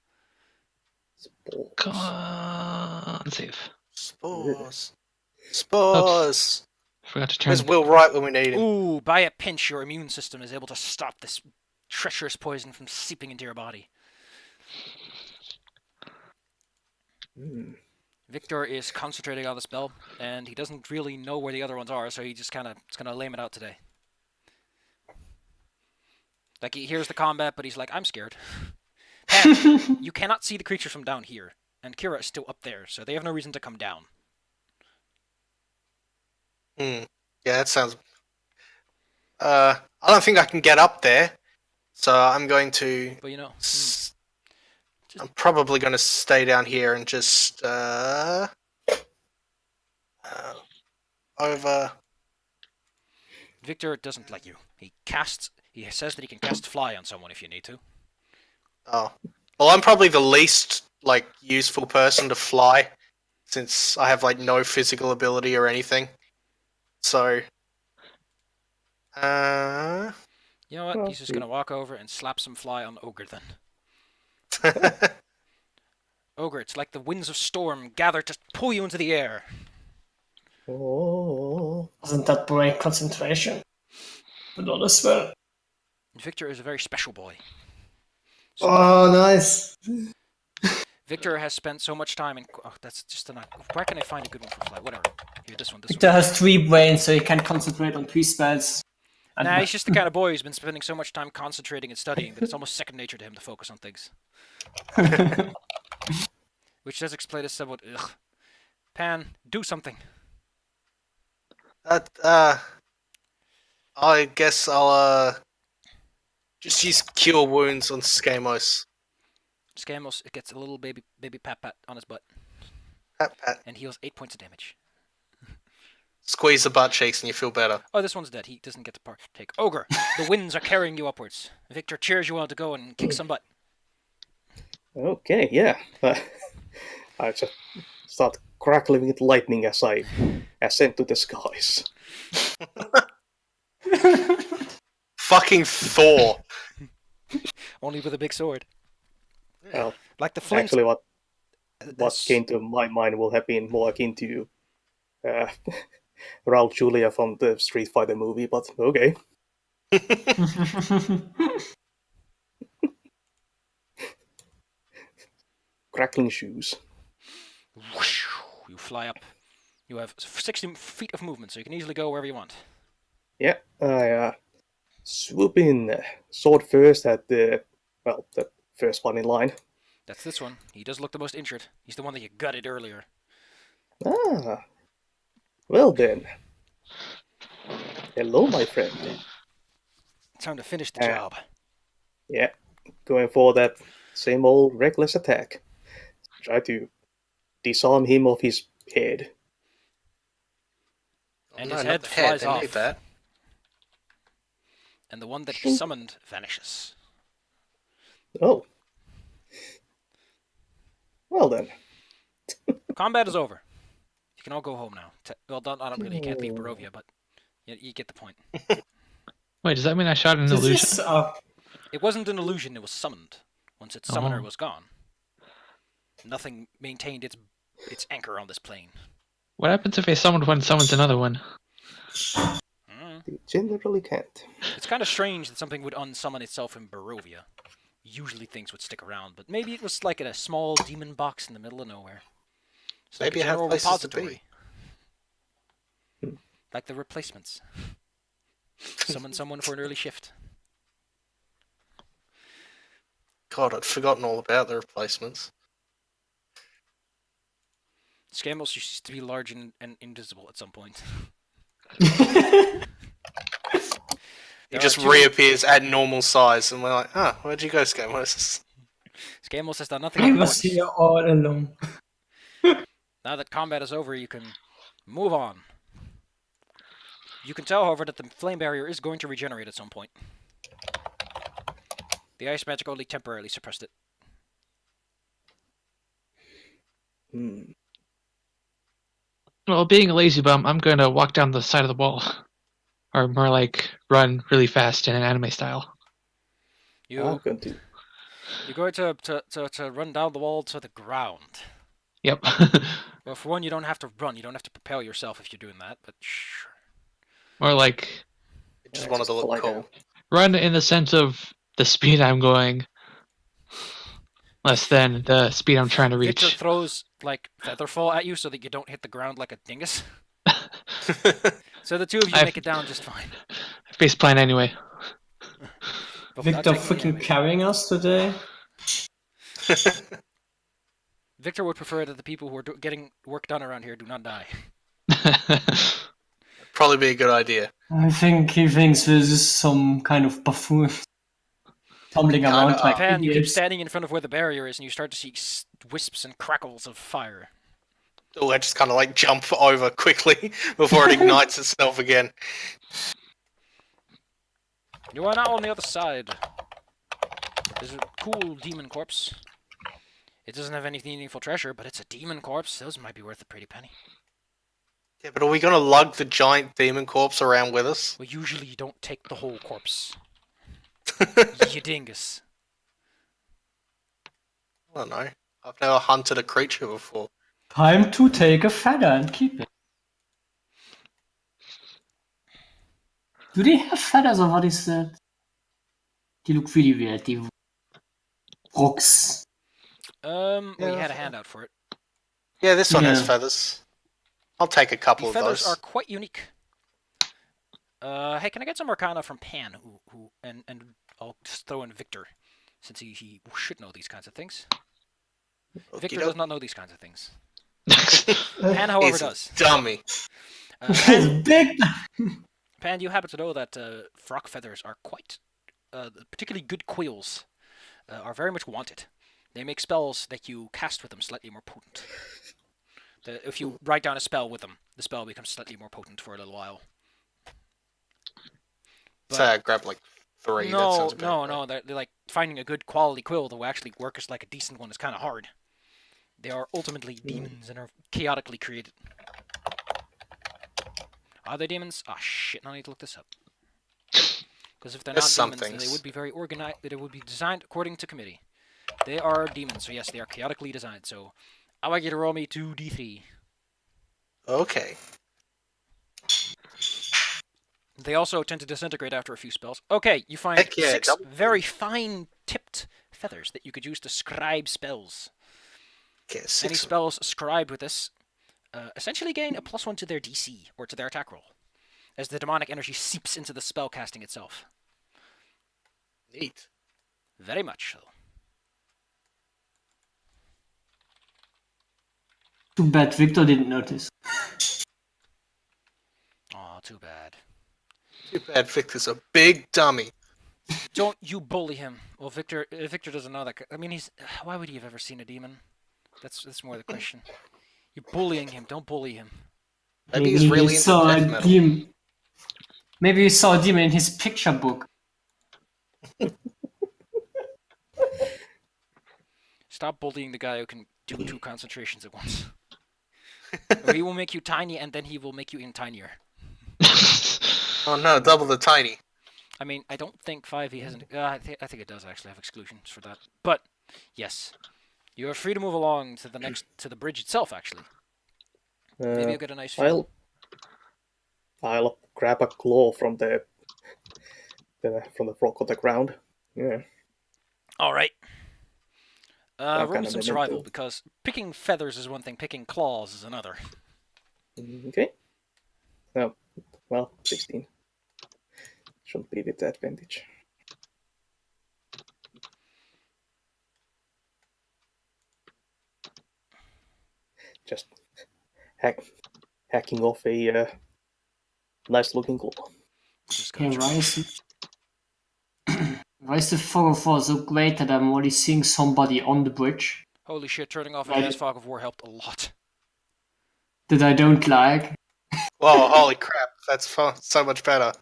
Con save. Spores. Oops. Spores. Forgot to turn. Where's Will right when we need him? Ooh, by a pinch, your immune system is able to stop this treacherous poison from seeping into your body. Victor is concentrating on the spell, and he doesn't really know where the other ones are, so he just kind of is going to lame it out today. Like, he hears the combat, but he's like, I'm scared. Pan, you cannot see the creature from down here, and Kira is still up there, so they have no reason to come down. Yeah, that sounds... I don't think I can get up there, so I'm going to... But, you know, I'm probably going to stay down here and just... over... Victor doesn't like you. He says that he can cast Fly on someone if you need to. Oh. Well, I'm probably the least, like, useful person to fly, since I have, like, no physical ability or anything. So... You know what? Well, He's just going to walk over and slap some Fly on Ogre then. Ogre, it's like the winds of storm gather to pull you into the air. Oh. Doesn't that break concentration? But not as well. Victor is a very special boy. Oh, nice. Victor has spent so much time in... Oh, that's just enough. Where can I find a good one for Fly? Whatever. Here, this one. Victor has 3 brains, so he can concentrate on 3 spells. And Nah, he's just the kind of boy who's been spending so much time concentrating and studying that it's almost second nature to him to focus on things. Which does explain us somewhat. Ugh. Pan, do something. I guess I'll, just use Cure Wounds on Skamos. Scamos, it gets a little baby pat on his butt Pat, pat. and heals 8 points of damage. Squeeze the butt cheeks and you feel better. Oh, this one's dead. He doesn't get to partake. Ogre, the winds are carrying you upwards. Victor cheers you on to go and kick some butt. Okay, yeah. I just start crackling with lightning as I ascend to the skies. Fucking Thor. Only with a big sword. Well, Like the flames. actually, what That's- came to my mind will have been more akin to Raul Julia from the Street Fighter movie, but okay. Crackling shoes. Whoosh, you fly up. You have 60 feet of movement, so you can easily go wherever you want. Yeah, I swoop in sword first at the first one in line. That's this one. He does look the most injured. He's the one that you gutted earlier. Ah, well then. Hello, my friend. Time to finish the job. Yeah, going for that same old reckless attack. Try to disarm him of his head. And No, his not head the flies They need off. that. And the one that he summoned vanishes. Oh. Well then. Combat is over. You can all go home now. Well, not really. You can't leave Barovia, but you get the point. Wait, does that mean I shot an This illusion? is, It wasn't an illusion, it was summoned. Once its summoner Oh. was gone. Nothing maintained its anchor on this plane. What happens if I summoned one summons another one? They generally can't. It's kind of strange that something would unsummon itself in Barovia. Usually things would stick around, but maybe it was like in a small demon box in the middle of nowhere. It's like Maybe a it had general places to be. repository. Like the replacements. Summon someone for an early shift. God, I'd forgotten all about the replacements. Scamos used to be large and invisible at some point. He There just are two- reappears at normal size, and we're like, where'd you go, Scamos? Scamos has done nothing of I was importance. here all alone. Now that combat is over, you can move on. You can tell, however, that the flame barrier is going to regenerate at some point. The ice magic only temporarily suppressed it. Hmm. Well, being a lazy bum, I'm going to walk down the side of the wall. Or more like run really fast in an anime style. I'm going to. You're going to run down the wall to the ground. Yep. Well, for one, you don't have to run. You don't have to propel yourself if you're doing that, but sure. More like Just wanted to look lie cool. down. run in the sense of the speed I'm going, less than the speed I'm trying to Victor reach. throws, like, featherfall at you so that you don't hit the ground like a dingus. So the two of you I've- make it down just fine. Face plan anyway. But without Victor taking any freaking damage. carrying us today. Victor would prefer that the people who are getting work done around here do not die. Probably be a good idea. I think he thinks this is some kind of buffoon. Tumbling Kinda around like Pan, you keep idiots. standing in front of where the barrier is, and you start to see wisps and crackles of fire. Oh, I just kind of like jump over quickly before it ignites itself again. You are now on the other side. There's a cool demon corpse. It doesn't have any meaningful treasure, but it's a demon corpse. Those might be worth a pretty penny. Yeah, but are we gonna lug the giant demon corpse around with us? Well, usually you don't take the whole corpse. You dingus. I don't know. I've never hunted a creature before. Time to take a feather and keep it. Do they have feathers or what is that? They look really weird. The rocks. We Yeah, had a handout for it. Yeah, this one has Yeah. feathers. I'll take a couple The of feathers those. are quite unique. Hey, can I get some Arcana from Pan? And I'll just throw in Victor, since he should know these kinds of things. Victor does not know these kinds of things. Pan, however, He's a does. dummy. It's Pan, big. Pan, you happen to know that frog feathers are quite, particularly good quills, are very much wanted. They make spells that you cast with them slightly more potent. If you write down a spell with them, the spell becomes slightly more potent for a little while. Say I grab like 3. that No, sounds about no, right. no. They're like finding a good quality quill that will actually work as like a decent one is kind of hard. They are ultimately demons and are chaotically created. Are they demons? Ah, shit! Now I need to look this up. Because if they're There's not some demons, then they things. would be very organized. They would be designed according to committee. They are demons, so yes, they are chaotically designed. So I want you to roll me 2d3. Okay. They also tend to disintegrate after a few spells. Okay, you find Heck yeah, 6 double- very fine-tipped feathers that you could use to scribe spells. Okay, Any 6. spells scribed with this essentially gain a +1 to their DC, or to their attack roll, as the demonic energy seeps into the spell casting itself. Neat. Very much so. Too bad Victor didn't notice. Aw, too bad. Too bad Victor's a big dummy. Don't you bully him. Well, Victor doesn't know that. I mean, why would he have ever seen a demon? That's more the question. You're bullying him. Don't bully him. Maybe he's really he into saw death a metal. demon. Maybe he saw a demon in his picture book. Stop bullying the guy who can do 2 concentrations at once. Or he will make you tiny, and then he will make you even tinier. Oh no, double the tiny. I mean, I don't think 5e has an... I think it does actually have exclusions for that. But, yes. You are free to move along to to the bridge itself, actually. Maybe you'll get a nice view. I'll grab a claw from the rock on the ground. Yeah. Alright. I'll Roll me kinda some mimic survival, too. because picking feathers is one thing, picking claws is another. Okay. Oh, well, 16. Shouldn't be with advantage. Just hacking off a nice looking claw. Just Okay, gotcha. why is the fog of war so great that I'm already seeing somebody on the bridge Holy shit, turning off Right. Advanced Fog of War helped a lot. that I don't like? Whoa, holy crap. That's so much better.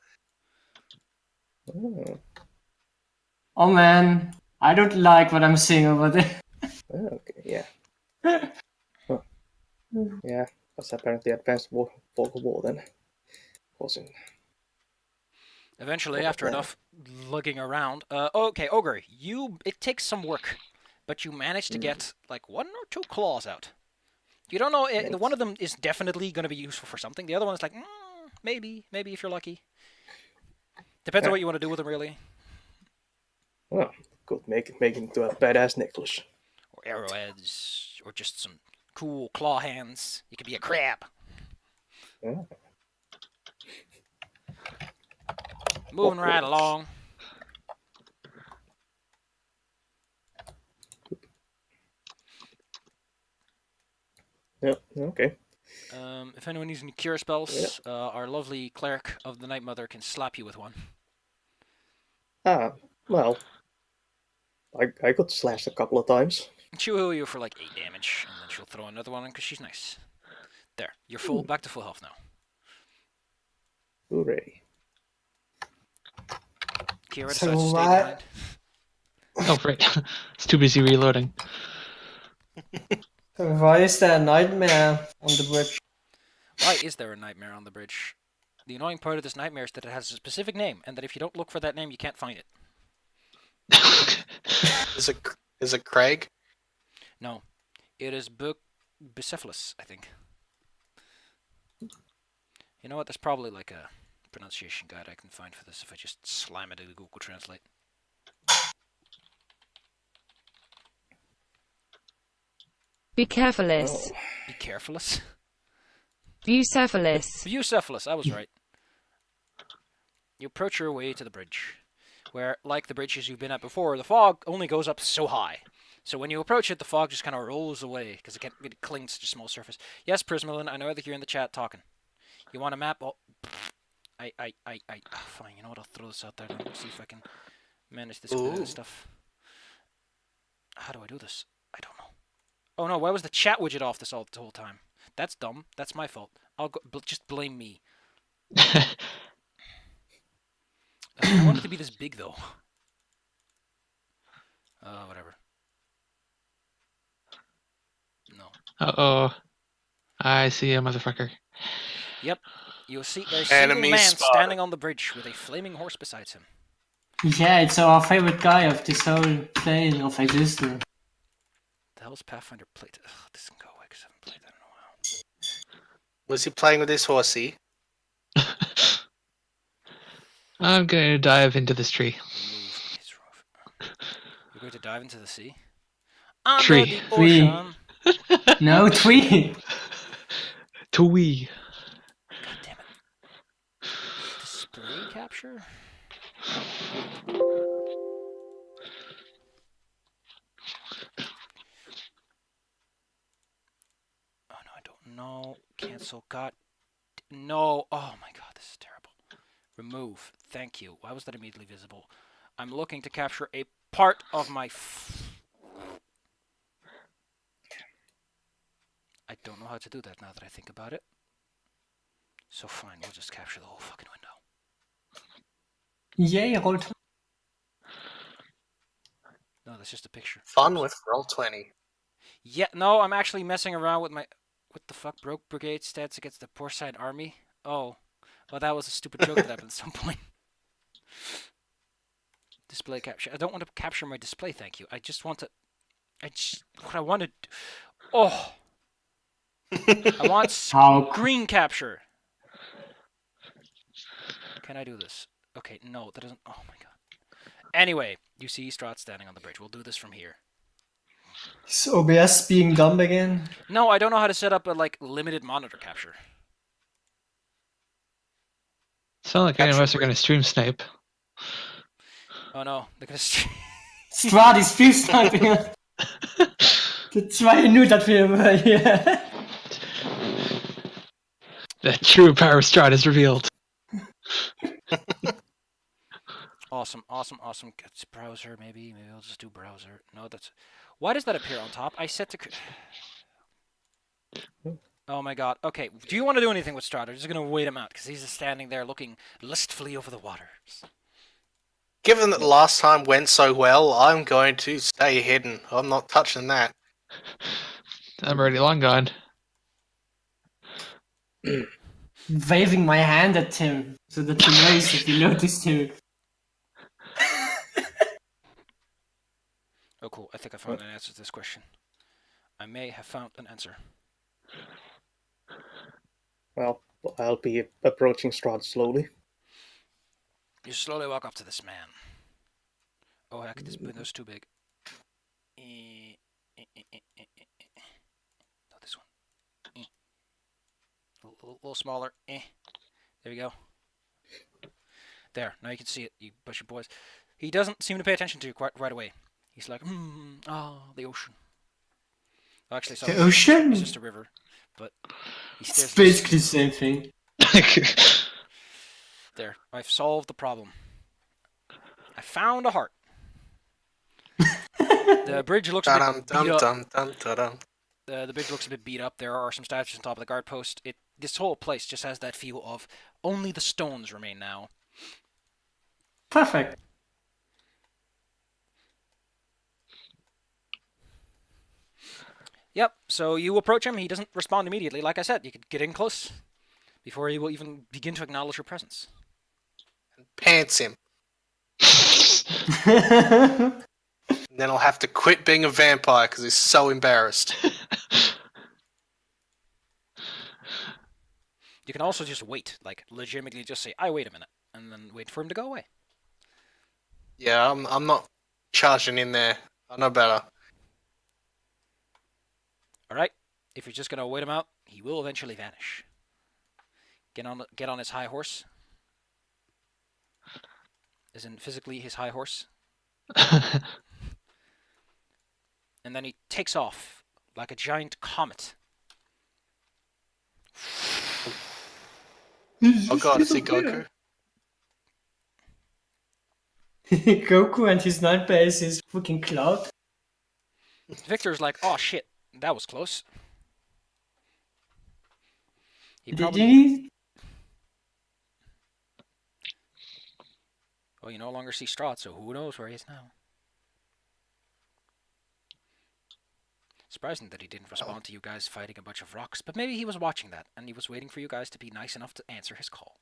Oh, Oh man, I don't like what I'm seeing over there. okay, yeah. Yeah, that's apparently advanced fog of war then. Causing. Eventually, What after the- enough lugging around, okay, Ogre, it takes some work, but you manage to get like 1 or 2 claws out. You don't know, the one of them is definitely going to be useful for something. The other one is like, maybe if you're lucky. Depends on what you want to do with them, really. Well, could make it into a badass necklace. Or arrowheads, or just some cool claw hands. You could be a crab. Yeah. Moving right along. Yeah, okay. If anyone needs any cure spells, our lovely cleric of the Night Mother can slap you with one. Well, I got slashed a couple of times. She'll heal you for like 8 damage, and then she'll throw another one in because she's nice. There, you're full, back to full health now. Hooray. Kira So decides to stay why- behind. Oh, right. It's too busy reloading. So why is there a nightmare on the bridge? Why is there a nightmare on the bridge? The annoying part of this nightmare is that it has a specific name, and that if you don't look for that name, you can't find it. Is it Craig? No. It is Bucephalus, I think. You know what? There's probably like a pronunciation guide I can find for this if I just slam it into Google Translate. Bucephalus. Be carefulous. Bucephalus. Bucephalus, I was right. You approach your way to the bridge, where, like the bridges you've been at before, the fog only goes up so high. So when you approach it, the fog just kind of rolls away, because it clings to a small surface. Yes, Prismalin, I know that you're in the chat talking. You want a map? Oh, fine, you know what, I'll throw this out there, let me see if I can manage this stuff. How do I do this? I don't know. Oh no, why was the chat widget off the whole time? That's dumb. That's my fault. I'll go. Just blame me. I want it to be this big though. Whatever. No. Uh-oh. I see a motherfucker. Yep. You'll see a single Enemy man spotted. standing on the bridge with a flaming horse beside him. Yeah, it's our favorite guy of this whole plane of existence. The hell's Pathfinder played? Ugh, this can go away because I haven't played that in a while. Was he playing with his horsey? I'm going to dive into this tree. Remove his roof. You're going to dive into the sea? Under Tree. the ocean. No, tweet. Twee. God damn it. Display capture? Oh no, I don't know. Cancel. God. No. Oh my god, this is terrible. Remove. Thank you. Why was that immediately visible? I'm looking to capture a part of my... I don't know how to do that now that I think about it. So fine, we'll just capture the whole fucking window. Yay, roll. No, that's just a picture. Fun with Roll20. Yeah, no, I'm actually messing around with my... What the fuck? Broke Brigade stats against the Porcine Army? Oh. Well, that was a stupid joke that happened at some point. Display capture. I don't want to capture my display, thank you. I just want to... What I want to... Oh! I want How green capture! Can I do this? Okay, no, that doesn't... Oh my god. Anyway, you see Strahd standing on the bridge. We'll do this from here. is OBS being dumb again? No, I don't know how to set up a, limited monitor capture. It's not like any of Actual us are going to stream snipe. Oh no, they're gonna. Strahd is stream sniping us. That's why I knew that we were here. The true power of Strahd is revealed. Awesome. It's browser, maybe I'll just do browser. No, that's. Why does that appear on top? I set to. Oh my god. Okay, do you want to do anything with Strahd? I'm just gonna wait him out because he's just standing there looking lustfully over the waters. Given that the last time went so well, I'm going to stay hidden. I'm not touching that. I'm already long gone. Waving my hand at him so that he knows that you noticed him. Oh cool, I think I found an answer to this question. I may have found an answer. Well, I'll be approaching Strahd slowly. You slowly walk up to this man. Oh heck, this window's too big. No, this one. A little smaller. There we go. There, now you can see it, you bushy boys. He doesn't seem to pay attention to you quite right away. He's like, the ocean. Well, actually, sorry, The ocean? it's just a river. But he stares. It's basically the same thing. There, I've solved the problem. I found a heart. The bridge looks a bit beat up. The bridge looks a bit beat up. There are some statues on top of the guard post. This whole place just has that feel of only the stones remain now. Perfect. Yep, so you approach him. He doesn't respond immediately. Like I said, you could get in close before he will even begin to acknowledge your presence. Pants him. And then I'll have to quit being a vampire because he's so embarrassed. You can also just wait, like legitimately just say, "I wait a minute," and then wait for him to go away. Yeah, I'm not charging in there. I know better. All right. If you're just gonna wait him out, he will eventually vanish. Get on his high horse. As in physically his high horse. And then he takes off like a giant comet. Oh god, is he Goku? Goku and his 9 base is fucking cloud. Victor's like, "Oh shit, that was close." He Did probably. he? Well, you no longer see Strahd, so who knows where he is now. Surprising that he didn't respond to you guys fighting a bunch of rocks, but maybe he was watching that, and he was waiting for you guys to be nice enough to answer his call.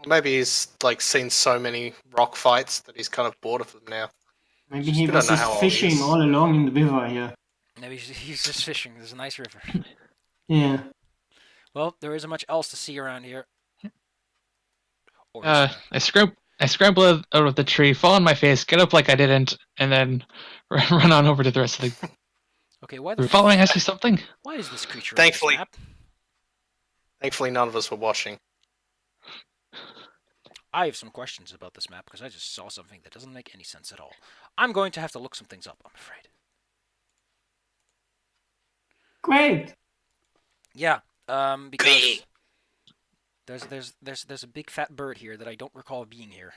Maybe he's like seen so many rock fights that he's kind of bored of them now. Maybe he We was don't know just how old he fishing is. all along in the river here. Maybe he's just fishing. There's a nice river. Yeah. Well, there isn't much else to see around here. Or is there? I scramble out of the tree, fall on my face, get up like I didn't, and then run on over to the rest of the. Okay, why Are we following us or something? why is this creature Thankfully. on this map? Thankfully, none of us were watching. I have some questions about this map because I just saw something that doesn't make any sense at all. I'm going to have to look some things up, I'm afraid. Great. Yeah, because there's a big fat bird here that I don't recall being here.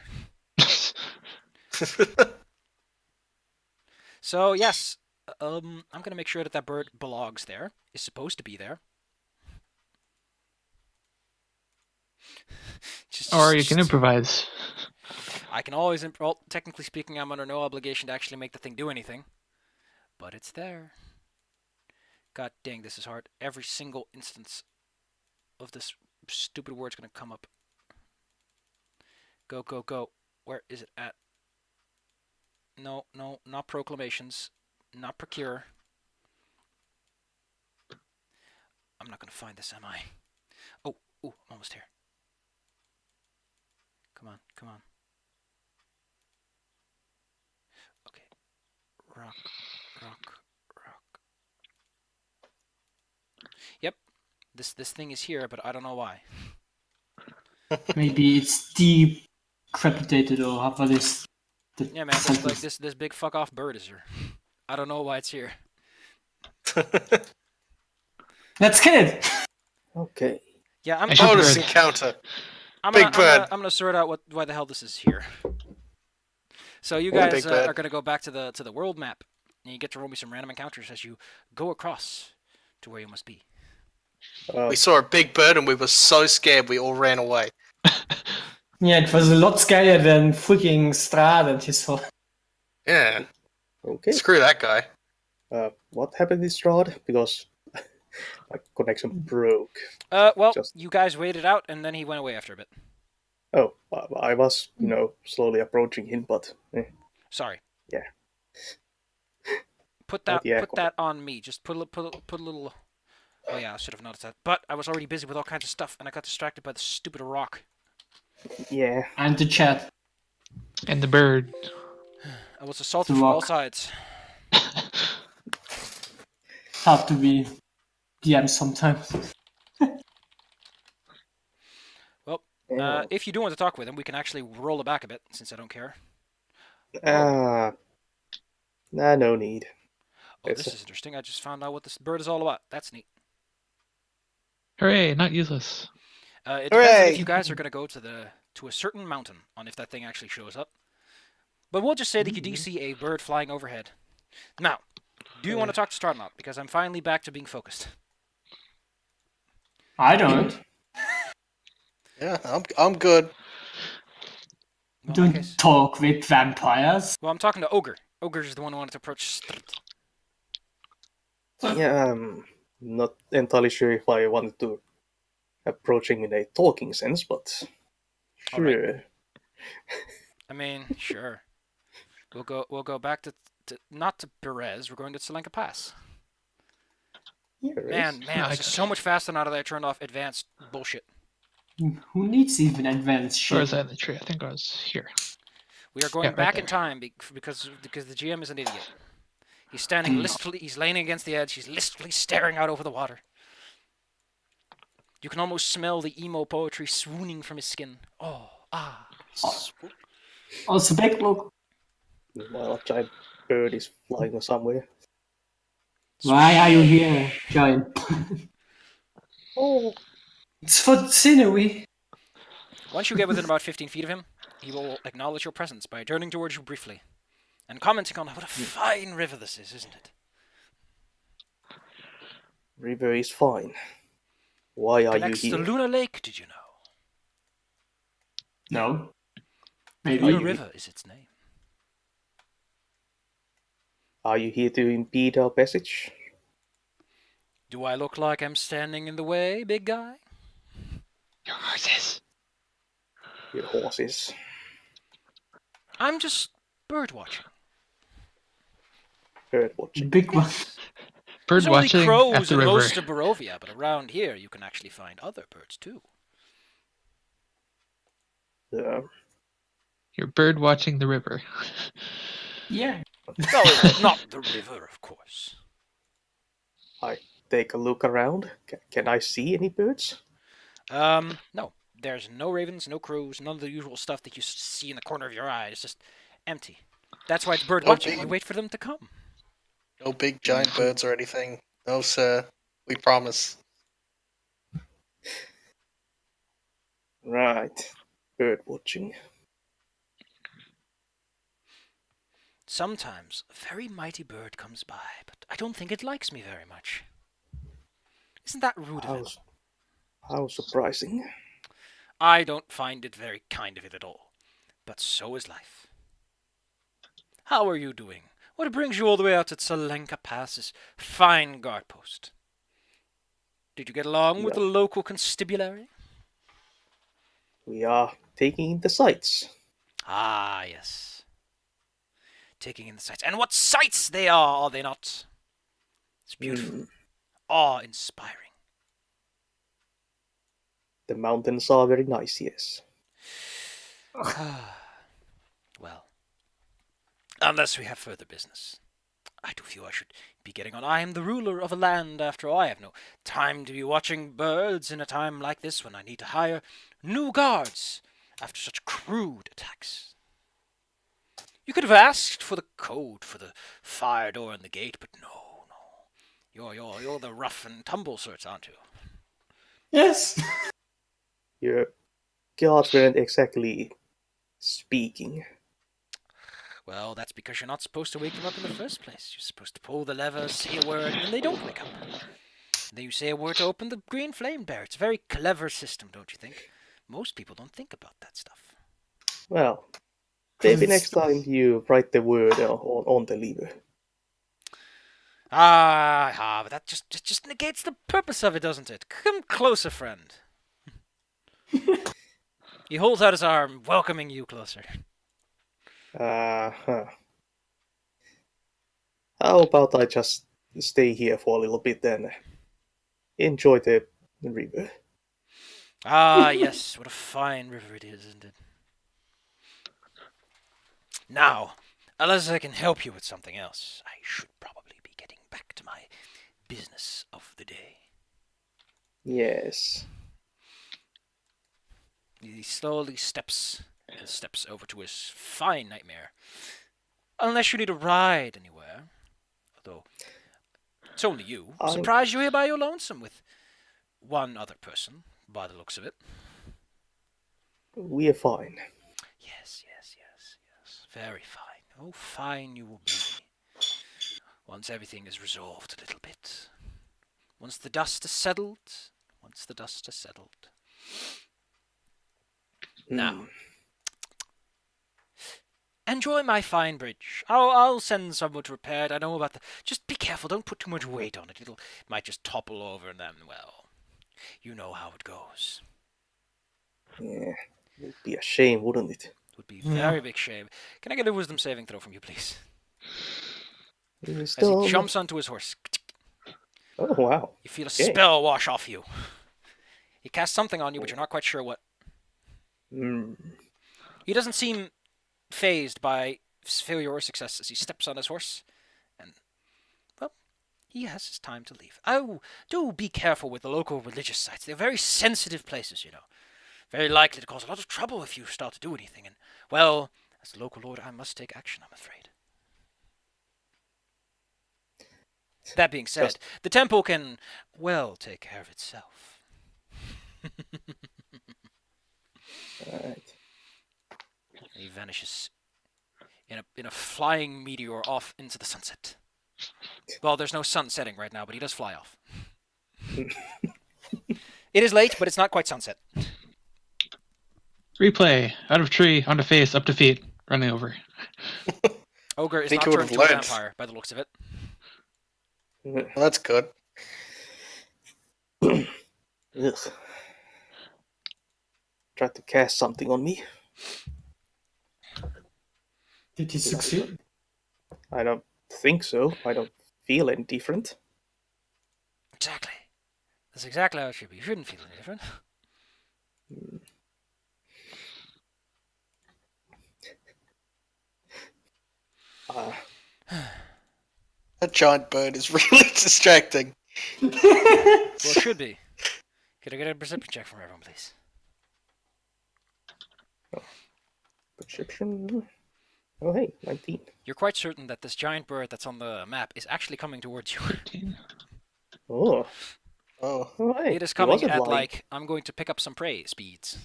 So yes, I'm gonna make sure that that bird belongs there. Is supposed to be there. Or you can improvise. I can always well, technically speaking, I'm under no obligation to actually make the thing do anything, but it's there. God dang, this is hard. Every single instance of this stupid word's gonna come up. Go, go, go. Where is it at? No, no, not proclamations. Not procure. I'm not gonna find this, am I? Oh, ooh, I'm almost here. Come on, come on. Okay. Rock, rock, rock. Yep. This thing is here, but I don't know why. Maybe it's decrepitated or what is the Yeah, man, this like this big fuck off bird is here. I don't know why it's here. Let's kill it! Okay. Yeah, I should Bonus bird. encounter. I'm Big bird. I'm gonna sort out why the hell this is here. So you What a guys big bird. are gonna go back to the world map, and you get to roll me some random encounters as you go across to where you must be. We saw a big bird and we were so scared we all ran away. Yeah, it was a lot scarier than freaking Strahd and his whole... Yeah. Okay. Screw that guy. What happened with Strahd? Because my connection broke. Well, Just- you guys waited out, and then he went away after a bit. Oh, I was, slowly approaching him, but Sorry. Yeah. Put But that yeah, put that on me. Just put a little. Oh yeah, I should have noticed that. But I was already busy with all kinds of stuff, and I got distracted by the stupid rock. yeah. And the chat. And the bird. I was assaulted The from all rock. sides. Hard to be DM sometimes. Well, Yeah. if you do want to talk with him, we can actually roll it back a bit, since I don't care. No need. Oh, It's this is interesting. I just found out what this bird is all about. That's neat. Hooray, not useless. It depends on Hooray! if you guys are going to go to a certain mountain, on if that thing actually shows up. But we'll just say that you do see a bird flying overhead. Now, do you want to talk to Strahd or not? Because I'm finally back to being focused. I don't. Yeah, I'm good. Well, in Don't that case- talk with vampires. well, I'm talking to Ogre. Ogre is the one who wanted to approach Strahd. Yeah, not entirely sure if I wanted to approach him in a talking sense, but All right. sure. I mean, sure. We'll go back to not to Perez. We're going to Selenka Pass. Yes. Man, I this is so much faster now that I turned off advanced bullshit. Who needs even advanced Where was shit? I in the tree? I think I was here. We are going Yeah, right back in there. time because the GM is an idiot. He's standing No. listfully. He's leaning against the edge. He's listfully staring out over the water. You can almost smell the emo poetry swooning from his skin. Oh, ah. Also, back look. While a giant bird is flying somewhere. Why are you here, giant? Oh. It's for scenery. Once you get within about 15 feet of him, he will acknowledge your presence by turning towards you briefly and commenting on what a fine river this is, isn't it? River is fine. Why are you Connects to here? Luna Lake, did you know? No. Are Luna Maybe. you- River is its name. Are you here to impede our passage? Do I look like I'm standing in the way, big guy? Your horses. Your horses. I'm just bird watching. Bird watching. Big one. Bird There's only watching crows at the in river. most of Barovia, but around here you can actually find other birds too. You're bird watching the river. Yeah. No, not the river, of course. Take a look around. Can I see any birds? No. There's no ravens, no crows, none of the usual stuff that you see in the corner of your eye. It's just empty. That's why it's bird watching. Okay. You wait for them to come. No big giant birds or anything. No, sir. We promise. Right. Bird watching. Sometimes a very mighty bird comes by, but I don't think it likes me very much. Isn't that rude of it? How surprising. I don't find it very kind of it at all. But so is life. How are you doing? What brings you all the way out to Tsalenka Pass's fine guard post? Did you get along with the local constabulary? We are taking in the sights. Ah, yes. Taking in the sights. And what sights they are they not? It's beautiful. Awe-inspiring. The mountains are very nice, yes. Well, unless we have further business. I do feel I should be getting on. I am the ruler of a land, after all. I have no time to be watching birds in a time like this when I need to hire new guards after such crude attacks. You could have asked for the code for the fire door and the gate, but no. You're the rough and tumble sorts, aren't you? Yes. Your guards weren't exactly speaking. Well, that's because you're not supposed to wake them up in the first place. You're supposed to pull the lever, say a word, and then they don't wake up. And then you say a word to open the green flame bearer. It's a very clever system, don't you think? Most people don't think about that stuff. Well, maybe next time you write the word on the lever. But that just negates the purpose of it, doesn't it? Come closer, friend. He holds out his arm, welcoming you closer. How about I just stay here for a little bit and enjoy the river? Yes, what a fine river it is, isn't it? Now, unless I can help you with something else, I should probably be getting back to my business of the day. Yes. He slowly steps over to his fine nightmare. Unless you need a ride anywhere. Although, it's only you. Surprised you're here by your lonesome with one other person, by the looks of it. We are fine. Yes. Very fine. Oh, fine you will be. Once everything is resolved a little bit. Once the dust is settled. Now, enjoy my fine bridge. I'll send someone to repair it. I know about the... Just be careful. Don't put too much weight on it. It might just topple over and then, well, you know how it goes. Yeah, it would be a shame, wouldn't it? It would be a very big shame. Can I get a wisdom saving throw from you, please? As he jumps onto his horse. Oh, wow. You feel a spell wash off you. He casts something on you, but you're not quite sure what. He doesn't seem phased by failure or success as he steps on his horse. And, well, he has his time to leave. Oh, do be careful with the local religious sites. They're very sensitive places, you know. Very likely to cause a lot of trouble if you start to do anything. And, well, as the local lord, I must take action, I'm afraid. That being said, the temple can, well, take care of itself. Alright. He vanishes in a flying meteor off into the sunset. Well, there's no sun setting right now, but he does fly off. It is late, but it's not quite sunset. Replay. Out of tree, onto face, up to feet, running over. Ogre is Think not you turned would've into a learned. vampire, by the looks of it. Well, that's good. Ugh. Tried to cast something on me. Did he succeed? I don't think so. I don't feel any different. Exactly. That's exactly how it should be. You shouldn't feel any different. That giant bird is really distracting. Well, it should be. Could I get a perception check from everyone, please? Perception. Oh, hey, 19. You're quite certain that this giant bird that's on the map is actually coming towards you. 13. Oh. Oh, Oh, hey. It is he coming wasn't at, lying. like, I'm going to pick up some prey speeds.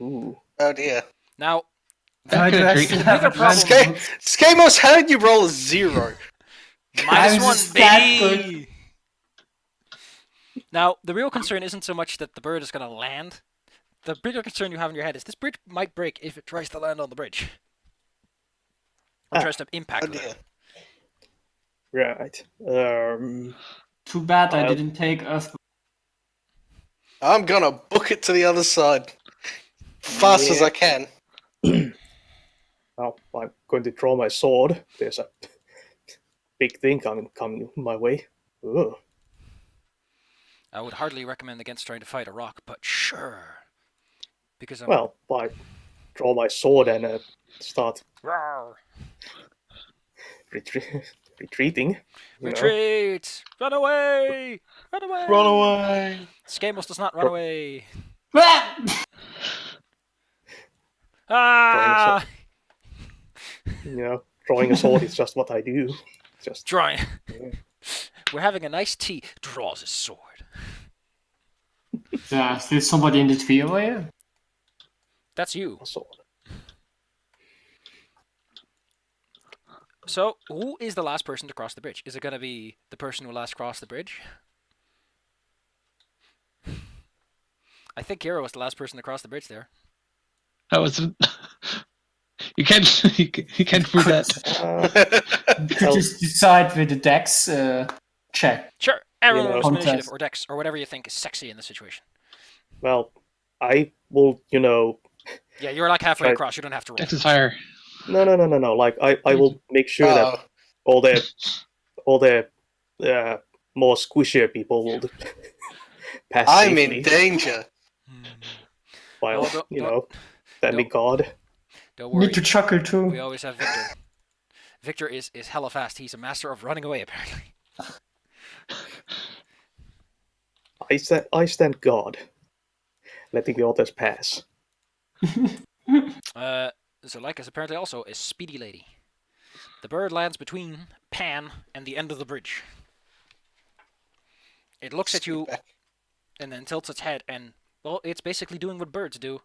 Ooh. oh dear. Now, I do could actually agree. have Bigger problem. advantage. Skamos, how did you roll a 0? minus I'm one, just that baby! Now, the real concern isn't so much that the bird is going to land. The bigger concern you have in your head is this bridge might break if it tries to land on the bridge. Or tries to impact Oh with dear. it. Right. Too bad I Well- didn't take Earth. I'm gonna book it to the other side. Fast as Yeah. I can. Well, I'm going to draw my sword. There's a big thing coming my way. Ugh. I would hardly recommend against trying to fight a rock, but sure. Because I'm... Well, I draw my sword and start Rawr. retreating. You know. Retreat! Run away! Run away! Run away! Skamos does not run away. Ah! Ah! You know, drawing a sword is just what I do. Just Drawing. Yeah. We're having a nice tea. Draws his sword. Yeah, there's somebody in the tree over here. That's you. a sword. So, who is the last person to cross the bridge? Is it going to be the person who last crossed the bridge? I think Kira was the last person to cross the bridge there. That was. You can't. You can't prove that. You could just decide with the dex check. Sure, arrows, know- initiative, Contest. or dex, or whatever you think is sexy in this situation. Well, I will, Yeah, you're like halfway Right. across. You don't have to roll. Dex is higher. no. Like I will make sure that Oh, all the more squishier people will pass I'm safely. in danger. While Oh, thank God. Don't worry. Need to chuckle too. We always have Victor. Victor is hella fast. He's a master of running away, apparently. I stand guard, letting the others pass. Zuleika is apparently also a speedy lady. The bird lands between Pan and the end of the bridge. It looks at you and then tilts its head, and, well, it's basically doing what birds do.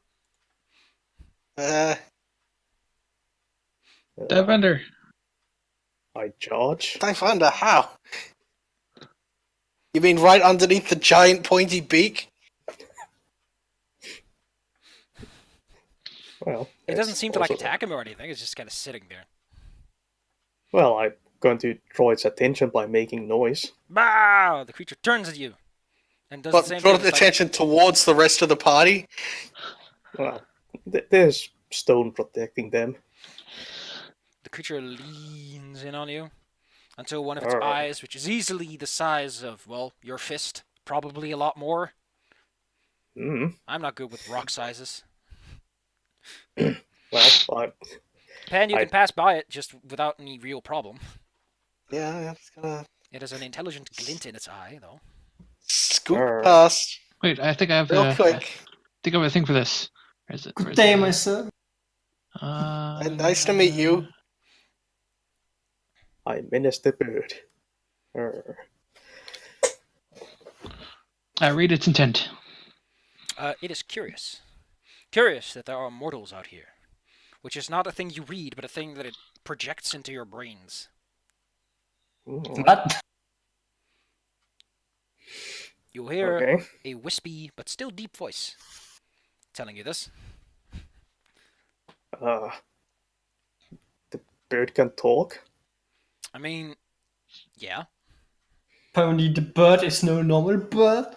Devender. I charge. I wonder how. You mean right underneath the giant pointy beak? Well, It doesn't it's seem to like also- attack him or anything. It's just kind of sitting there. Well, I'm going to draw its attention by making noise. Bah! The creature turns at you and does But the same draw thing. the It's like- attention towards the rest of the party? Well, there's stone protecting them. The creature leans in on you until one of its Arr. eyes, which is easily the size of, well, your fist, probably a lot more. Mm. I'm not good with rock sizes. Well, Pan, you can pass by it just without any real problem. Yeah, I'm just gonna It has an intelligent glint in its eye, though. scoop Arr. past Wait, I think I have. real I quick. think I have a thing for this. Where is it? Good day, my son. Nice to meet you. I menace the bird. Arr. I read its intent. It is curious. Curious that there are mortals out here. Which is not a thing you read, but a thing that it projects into your brains. Mm. What? You'll hear Okay. a wispy but still deep voice telling you this. The bird can talk. I mean, yeah. Apparently the bird is no normal bird.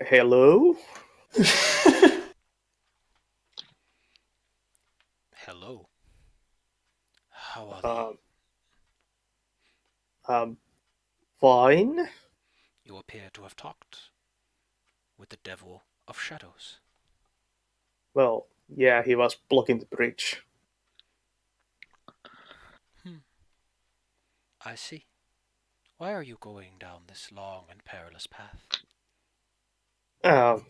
Hello? Hello. How are they? Fine. You appear to have talked with the devil of shadows. Well, yeah, he was blocking the bridge. I see. Why are you going down this long and perilous path?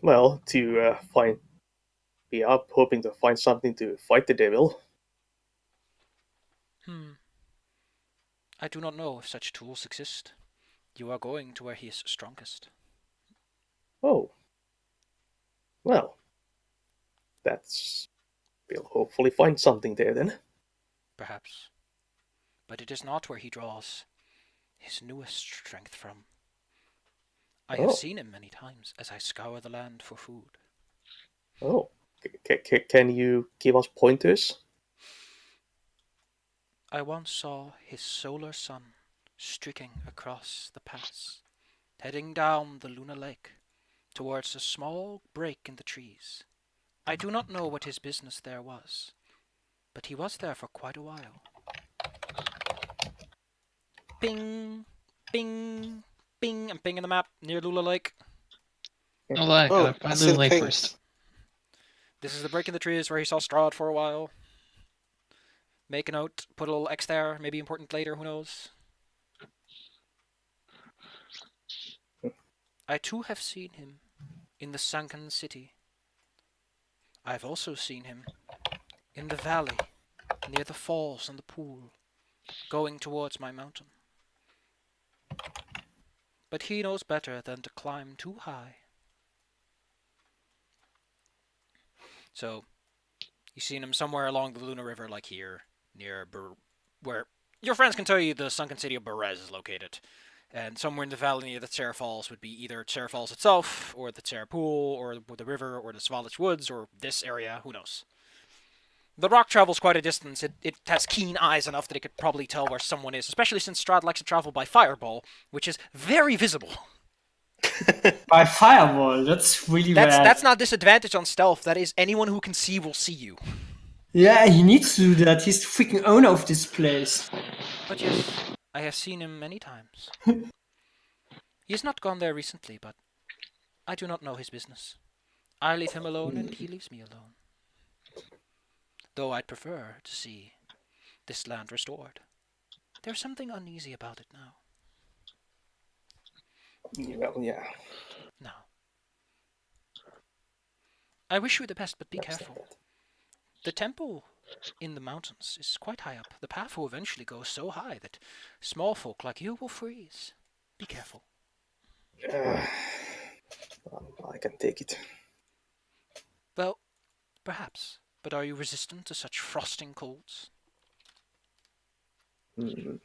Well, to be up, hoping to find something to fight the devil. I do not know if such tools exist. You are going to where he is strongest. Oh. Well, we'll hopefully find something there then. Perhaps. But it is not where he draws his newest strength from. I have Oh. seen him many times as I scour the land for food. Oh. Can you give us pointers? I once saw his solar sun streaking across the pass, heading down the lunar lake towards a small break in the trees. I do not know what his business there was, but he was there for quite a while. Bing, bing, bing. I'm pinging the map near Lula Lake. Oh, I Oh, gotta I find see Little the Lake pings. first. This is the break in the trees where he saw Strahd for a while. Make a note, put a little X there, maybe important later, who knows? I too have seen him in the sunken city. I've also seen him in the valley, near the falls and the pool, going towards my mountain. But he knows better than to climb too high. So, you've seen him somewhere along the Luna River, like here, near where your friends can tell you the sunken city of Berez is located. And somewhere in the valley near the Tsar Falls would be either Tsar Falls itself, or the Tsar Pool, or the river, or the Svalich Woods, or this area, who knows. The rock travels quite a distance. It has keen eyes enough that it could probably tell where someone is, especially since Strahd likes to travel by fireball, which is very visible. By fireball, that's really bad. That's not disadvantage on stealth, that is anyone who can see will see you. Yeah, he needs to do that. He's the freaking owner of this place. But yes, I have seen him many times. He has not gone there recently, but I do not know his business. I leave him alone and he leaves me alone. Though I'd prefer to see this land restored. There's something uneasy about it now. Well, yeah. Now, I wish you the best, but be That's careful. not The temple in the mountains is quite high up. The path will eventually go so high that small folk like you will freeze. Be careful. bad. I can take it. Well, perhaps. But are you resistant to such frosting colds? Hmm.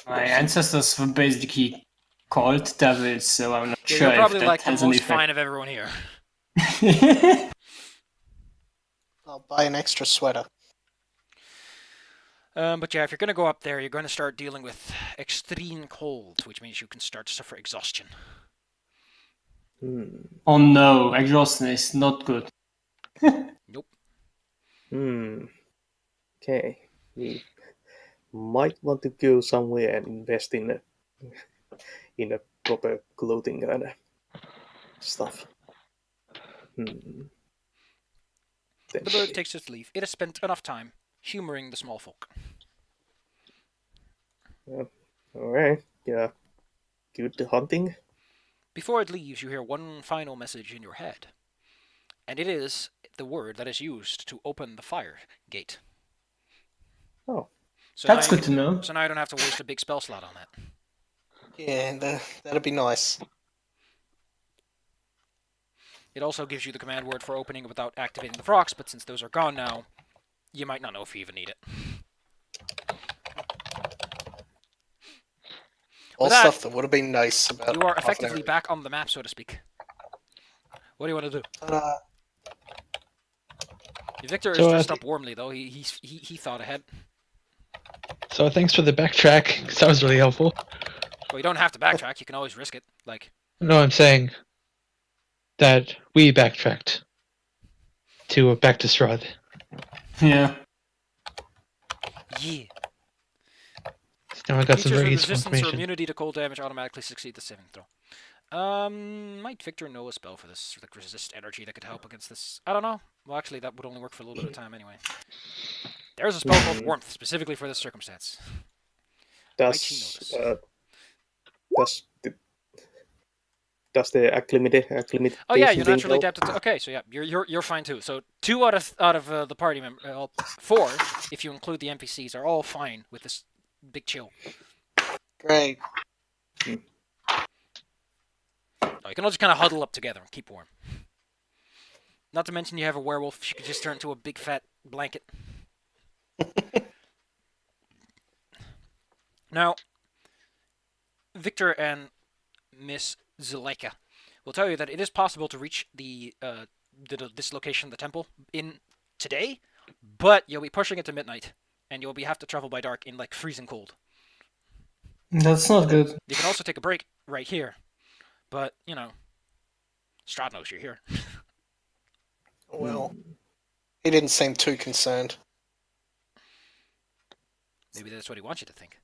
My ancestors were basically called devils, so I'm not Yeah, sure you're probably if that like the has an most fine of everyone here. effect. I'll buy an extra sweater. But yeah, if you're going to go up there, you're going to start dealing with extreme cold, which means you can start to suffer exhaustion. Hmm. Oh no, exhaustion is not good. Nope. Hmm. Okay. We might want to go somewhere and invest in a proper clothing kind of stuff. Hmm. The bird takes its leave. It has spent enough time humoring the small folk. Alright. Yeah. Good hunting. Before it leaves, you hear one final message in your head. And it is the word that is used to open the fire gate. Oh. So That's now good to know. So now I don't have to waste a big spell slot on that. Yeah, that'd be nice. It also gives you the command word for opening without activating the frogs, but since those are gone now, you might not know if you even need it. All With that, stuff that would have been nice about. You are half an effectively hour back on the map, so to speak. What do you want to do? ago. Victor is So, dressed up warmly, though. He thought ahead. So thanks for the backtrack, 'cause that was really helpful. Well, you don't have to backtrack. You can always risk it. Like, No, I'm saying that we backtracked to back to Strahd. Yeah. yeah. So now I got Creatures some with very useful resistance or information. immunity to cold damage automatically succeed the saving throw. Might Victor know a spell for this? Like resist energy that could help against this? I don't know. Well, actually, that would only work for a little bit of time anyway. There's a spell called Warmth, specifically for this circumstance. Might he Does notice? does the acclimatation Oh yeah, thing you're naturally help? adapted to. Okay, so yeah, you're fine too. So 2 out of the party member, 4, if you include the NPCs, are all fine with this big chill. Great. You can all just kind of huddle up together and keep warm. Not to mention you have a werewolf. She could just turn into a big fat blanket. Now, Victor and Miss Zuleika will tell you that it is possible to reach this location, the temple, in today, but you'll be pushing it to midnight, and you'll have to travel by dark in like freezing cold. That's not good. You can also take a break right here, but you know, Strahd knows you're here. Well, he didn't seem too concerned. Maybe that's what he wants you to think.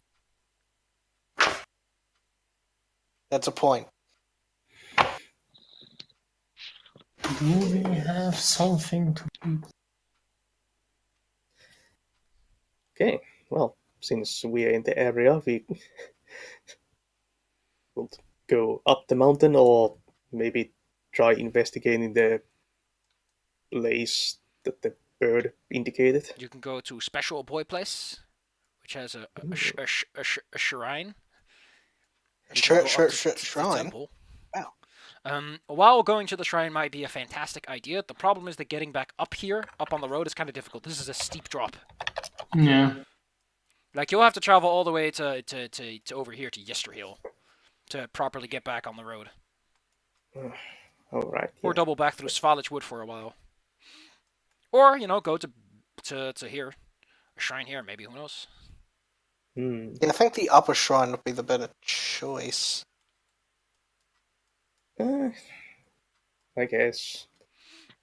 That's a point. Do we have something to eat? Okay, well, since we are in the area, we will go up the mountain or maybe try investigating the place that the bird indicated. You can go to Special Boy Place, which has a shrine. You can go up to the Shrine. temple. Wow. While going to the shrine might be a fantastic idea, the problem is that getting back up here, up on the road, is kind of difficult. This is a steep drop. Yeah. Like, you'll have to travel all the way to over here to Yesterhill to properly get back on the road. All right. Or double back through Svalich Wood for a while. Or, go to here. A shrine here, maybe, who knows? Yeah, I think the upper shrine would be the better choice. I guess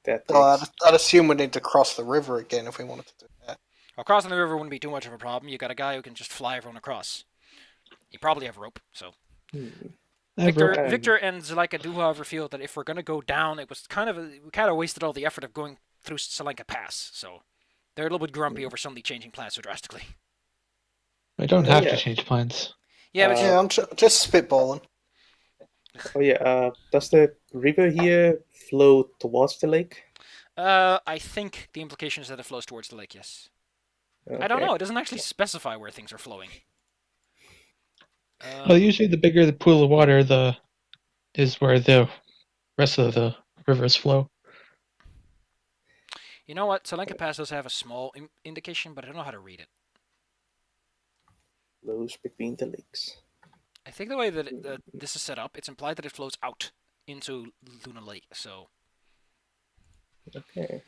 that So takes... I'd assume we'd need to cross the river again if we wanted to do that. Well, crossing the river wouldn't be too much of a problem. You got a guy who can just fly everyone across. You probably have rope, so... Victor and Zelenka do, however, feel that if we're going to go down, it was we kind of wasted all the effort of going through Zelenka Pass, so they're a little bit grumpy over suddenly changing plans so drastically. I don't have to change plans. Yeah, but Yeah, I'm just spitballing. Oh yeah, does the river here flow towards the lake? I think the implication is that it flows towards the lake, yes. Okay. I don't know, it doesn't actually specify where things are flowing. Well, usually the bigger the pool of water, is where the rest of the rivers flow. You know what? Zelenka Pass does have a small indication, but I don't know how to read it. Flows between the lakes. I think the way that this is set up, it's implied that it flows out into Luna Lake, so... Okay.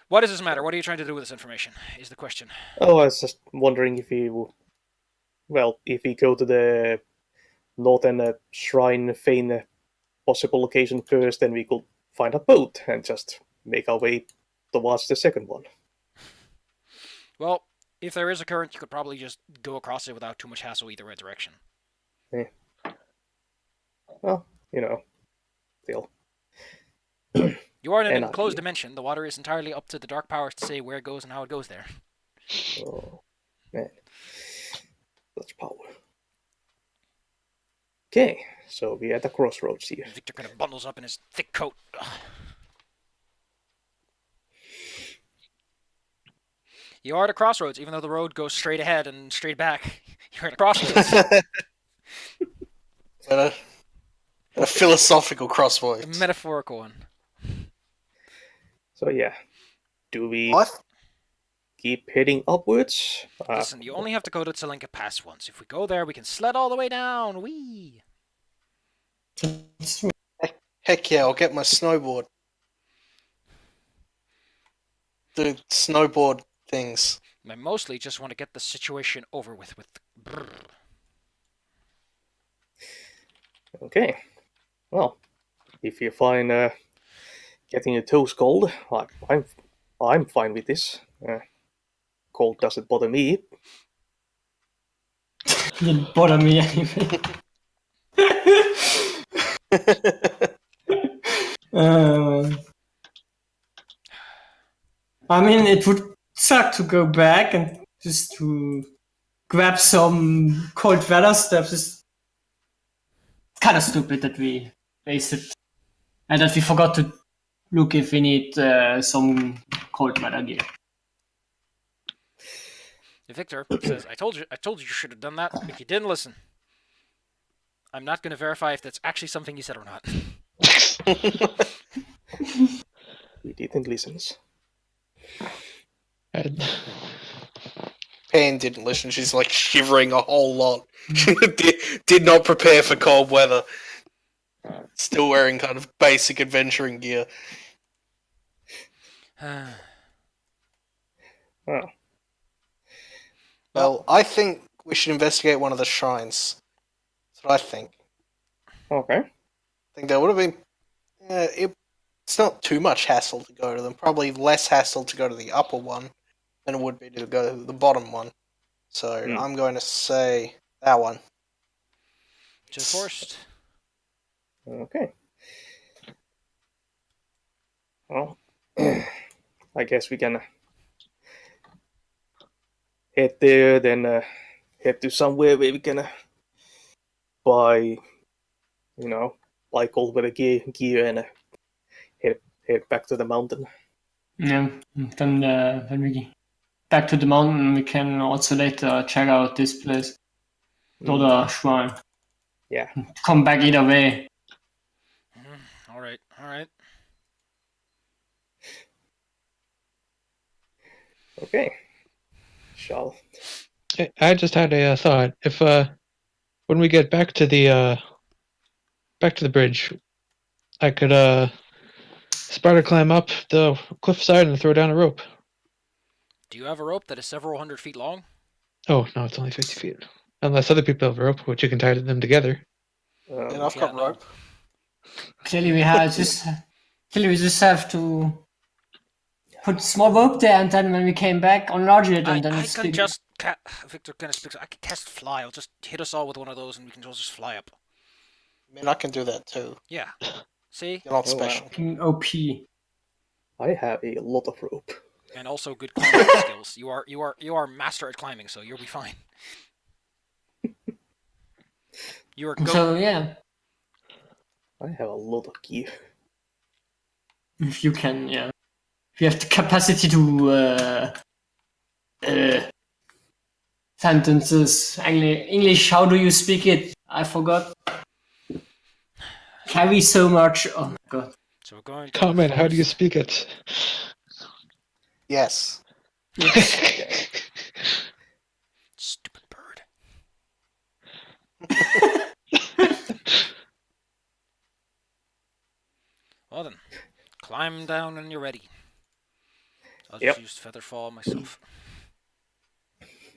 What does this matter? What are you trying to do with this information, is the question. Oh, I was just wondering if we will... Well, if we go to the northern shrine feign possible location first, then we could find a boat and just make our way towards the second one. Well, if there is a current, you could probably just go across it without too much hassle either direction. Well, still. You are in an enclosed dimension. The water is entirely up to the Dark Powers to say where it goes and how it goes there. Oh, man. Such power. Okay, so we're at the crossroads here. Victor kind of bundles up in his thick coat. Ugh. You are at a crossroads, even though the road goes straight ahead and straight back. You're at a crossroads. a philosophical crossroads. A metaphorical one. So yeah, do we keep heading upwards? Listen, you only have to go to Zelenka Pass once. If we go there, we can sled all the way down. Whee! Heck yeah, I'll get my snowboard. Do snowboard things. I mostly just want to get the situation over with. Brrr. Okay. Well, if you find getting your toes cold, I'm fine with this. Cold doesn't bother me. Didn't bother me anyway. I mean, it would suck to go back and just to grab some cold weather stuff. It's kind of stupid that we wasted and that we forgot to look if we need some cold weather gear. Victor says, I told you you should have done that, but you didn't listen. I'm not going to verify if that's actually something you said or not. We didn't listen. Pan didn't listen. She's like shivering a whole lot. did not prepare for cold weather. Still wearing kind of basic adventuring gear. Oh. Well, I think we should investigate one of the shrines. That's what I think. Okay. I think that would have been... it's not too much hassle to go to them. Probably less hassle to go to the upper one than it would be to go to the bottom one. So I'm going to say that one. To the forest. Okay. Well, I guess we can head there, then head to somewhere where we can buy, buy cold weather gear and head back to the mountain. Yeah. Then when we back to the mountain, we can also later check out this place, the shrine. Yeah. Come back either way. All right. Okay. Shall. I just had a thought. If when we get back to the bridge, I could spider climb up the cliffside and throw down a rope. Do you have a rope that is several hundred feet long? Oh no, it's only 50 feet. Unless other people have a rope, which you can tie them together. And I've got no. rope. Clearly we just have to put small rope there, and then when we came back, enlarge it, and then I it's can big. just Victor kind of speaks. I can cast fly. I'll just hit us all with one of those, and we can all just fly up. I mean, I can do that too. Yeah. See, You're not Oh, wow. special. OP. I have a lot of rope. and also good climbing skills. You are master at climbing, so you'll be fine. You are So yeah, I have a lot of gear. if you can, yeah, if you have the capacity to sentences. English. How do you speak it? I forgot. Carry so much. Oh my god. So we're going to Comment, how do you speak it? Yes. Stupid bird. Well then, climb down when you're ready. I'll just Yep. use feather fall myself.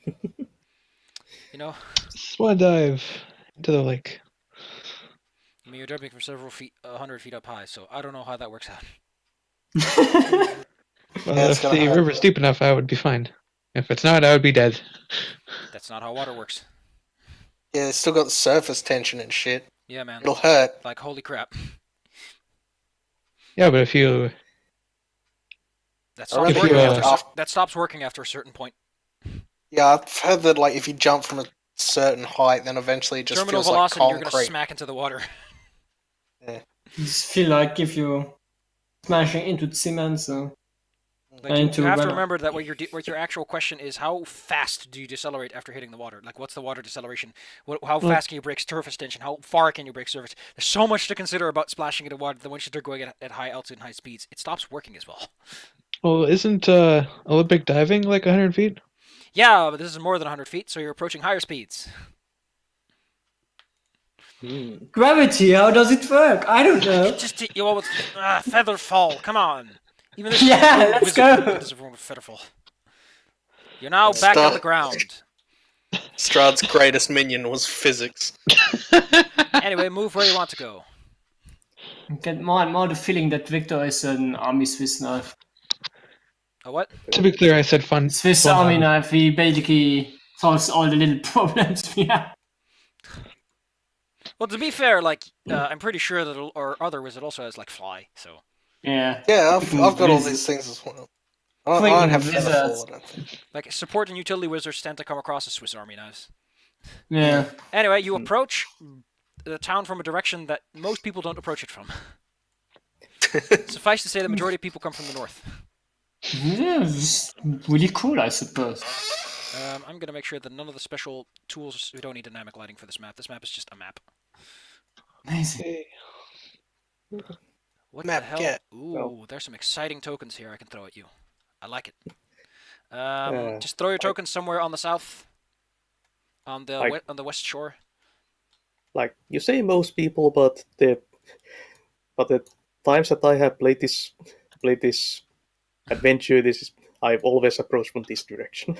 You know, Swan dive into the lake. I mean, you're jumping from several feet, 100 feet up high, so I don't know how that works out. Well, Yeah, it's if gonna the hurt. river's deep enough, I would be fine. If it's not, I would be dead. That's not how water works. Yeah, it's still got the surface tension and shit. Yeah, man. It'll hurt. Like, holy crap. Yeah, but if you... That I stops, remember working you, after, uh, that stops working after a certain point. Yeah, I've heard that like if you jump from a certain height, then eventually it just Terminal feels like velocity, you're going to concrete. smack into the water. Just feel like if you smashing into cement, so Like, you into have to weather. remember that what your actual question is, how fast do you decelerate after hitting the water? Like, what's the water deceleration? How fast can you break surface tension? How far can you break surface? There's so much to consider about splashing into water that once you're going at high altitude and high speeds, it stops working as well. Well, isn't Olympic diving like 100 feet? Yeah, but this is more than 100 feet, so you're approaching higher speeds. Gravity, how does it work? I don't know. Just hit you all with feather fall. Come on. Even this Yeah, rogue let's wizard go. does everyone with feather fall. You're now back on Stop. the ground. Strahd's greatest minion was physics. Anyway, move where you want to go. Get more and more the feeling that Victor is an army Swiss knife. A what? To be clear, I said fun. Swiss fun army dive. knife, he basically solves all the little problems we have. Well, to be fair, like I'm pretty sure that our other wizard also has like fly. So Yeah. Yeah, I've got all Wizard. these things as well. I don't have Freaking feather wizards. fall, I don't think. like support and utility wizards tend to come across as Swiss Army knives. Yeah. Anyway, you approach the town from a direction that most people don't approach it from. Suffice to say, the majority of people come from the north. Yeah, it's really cool, I suppose. I'm gonna make sure that none of the special tools. We don't need dynamic lighting for this map. This map is just a map. Amazing. What Map the hell? get. Ooh, there's some exciting tokens here I can throw at you. I like it. Just throw your tokens somewhere on the south, on the on the west shore. Like you say, most people, but the times that I have played this adventure, I've always approached from this direction.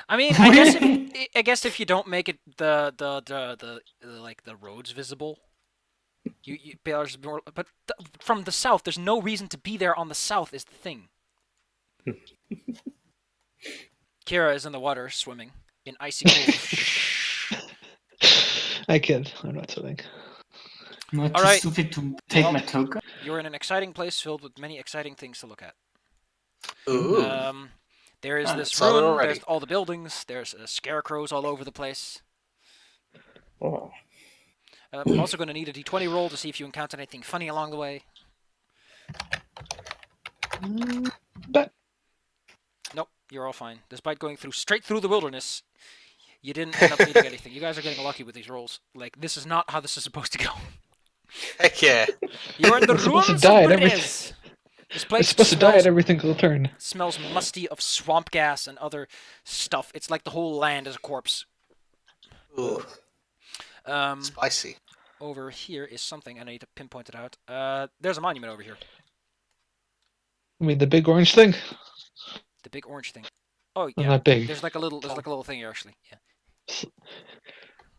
I mean, I guess if you don't make it the like the roads visible, you there's more. But from the south, there's no reason to be there on the south. Is the thing. Kira is in the water swimming in icy cold. I kid. I'm not swimming. Not too Alright. stupid to take Well- my token. You're in an exciting place filled with many exciting things to look at. Ooh. There is this Saw it ruin. already. There's all the buildings. There's scarecrows all over the place. Oh. I'm also going to need a d20 roll to see if you encounter anything funny along the way. But Nope, you're all fine. Despite going straight through the wilderness, you didn't end up needing anything. You guys are getting lucky with these rolls. Like, this is not how this is supposed to go. Heck yeah. You're in the We're supposed to ruins die of at every- Brunez. This we're place supposed to die smells, at every single turn. smells musty of swamp gas and other stuff. It's like the whole land is a corpse. Ooh, spicy. Over here is something, and I need to pinpoint it out. There's a monument over here. I mean, the big orange thing. The big orange thing. Oh Well, yeah. not big. There's like a little thing here actually. Yeah.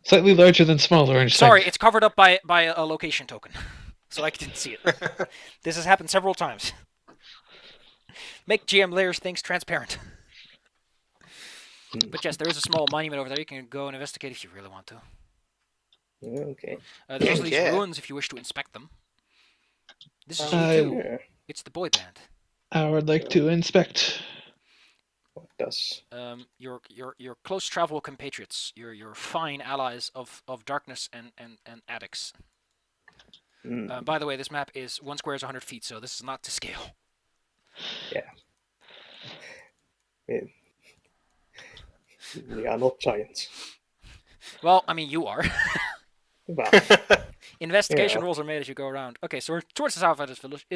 Slightly larger than small orange Sorry, thing. it's covered up by a location token, so I didn't see it. This has happened several times. Make GM layers things transparent. But yes, there is a small monument over there. You can go and investigate if you really want to. Okay. There's also these Yeah. ruins if you wish to inspect them. This is I- you too. Yeah. It's the boy band. I would like to inspect. What does? Your close travel compatriots, your fine allies of darkness and addicts. Mm, By the way, this map is 1 square is 100 feet, so this is not to scale. we are not giants. Well, I mean, you are. Well, Investigation Yeah. rolls are made as you go around. Okay, so we're towards the south of this village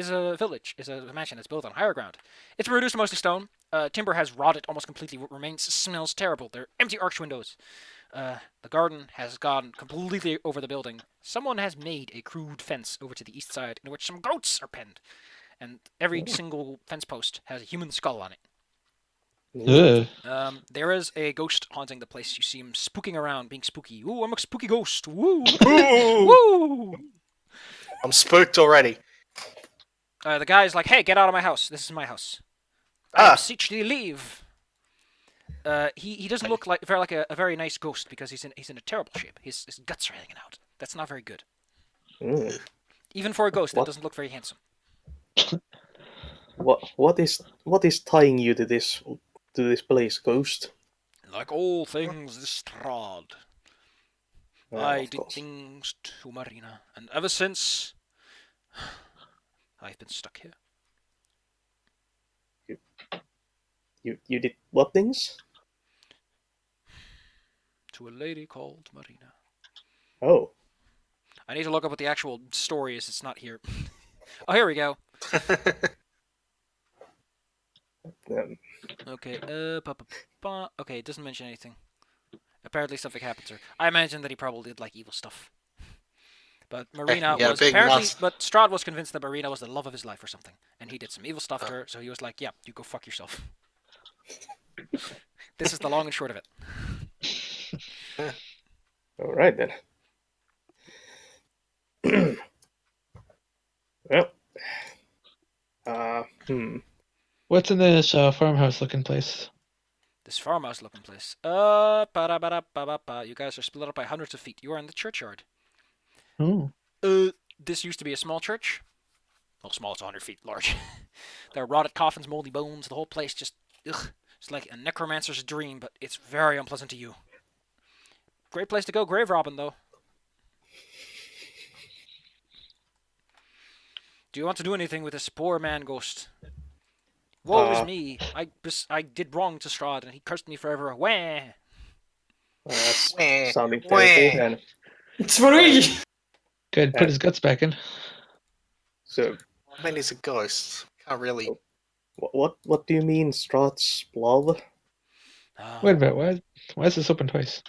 is a mansion that's built on higher ground. It's been reduced to mostly stone. Timber has rotted almost completely. What remains smells terrible. There are empty arch windows. The garden has gone completely over the building. Someone has made a crude fence over to the east side in which some goats are penned. And every single fence post has a human skull on it. Ugh. There is a ghost haunting the place. You see him spooking around, being spooky. Ooh, I'm a spooky ghost. Woo! Ooh, Woo! I'm spooked already. The guy's like, "Hey, get out of my house. This is my house. I Ah. beseech thee, leave." He doesn't look like a very nice ghost because he's in a terrible shape. His guts are hanging out. That's not very good. mm. Even for a ghost, that What? doesn't look very handsome. What is tying you to this place, Ghost? Like all things, this Strahd. Ah, I of did course. things to Marina, and ever since, I've been stuck here. You did what things? To a lady called Marina. Oh, I need to look up what the actual story is. It's not here. Oh, here we go. um, Okay, okay, it doesn't mention anything. Apparently something happened to her. I imagine that he probably did, like, evil stuff. But Marina Yeah, was big apparently... nuts. But Strahd was convinced that Marina was the love of his life or something. And he did some evil stuff to her, so he was like, yeah, you go fuck yourself. This is the long and short of it. all right then. Well, What's in this farmhouse-looking place? This farmhouse-looking place. Ba-da-ba-da-ba-ba-ba. You guys are split up by hundreds of feet. You are in the churchyard. Oh, This used to be a small church. Well, small, it's 100 feet large. There are rotted coffins, moldy bones. The whole place just, ugh. It's like a necromancer's dream, but it's very unpleasant to you. Great place to go grave robbing, though. Do you want to do anything with this poor man ghost? Woe is me. I did wrong to Strahd, and he cursed me forever. Wah! that's Wah, sounding wah. terrible. And It's free! good. Put his guts back in. so, I mean, he's a ghost. Can't really. what do you mean, Strahd's love? Wait a minute. Why is this open twice?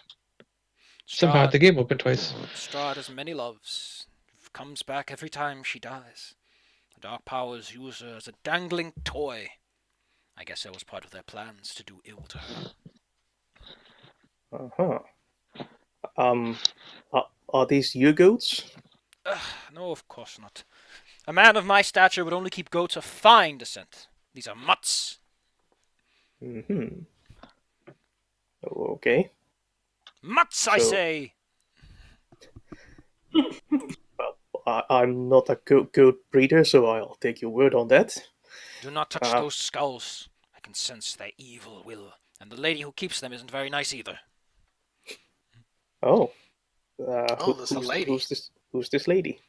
Somehow the game opened twice. Strahd has many loves. Comes back every time she dies. The Dark Powers use her as a dangling toy. I guess that was part of their plans to do ill to her. Are these you goats? No, of course not. A man of my stature would only keep goats of fine descent. These are mutts. Mm-hmm. Okay. Mutts, I So- say! I'm not a goat breeder, so I'll take your word on that. Do not touch Ah. those skulls. I can sense their evil will. And the lady who keeps them isn't very nice either. Oh. There's a lady. Who's this lady?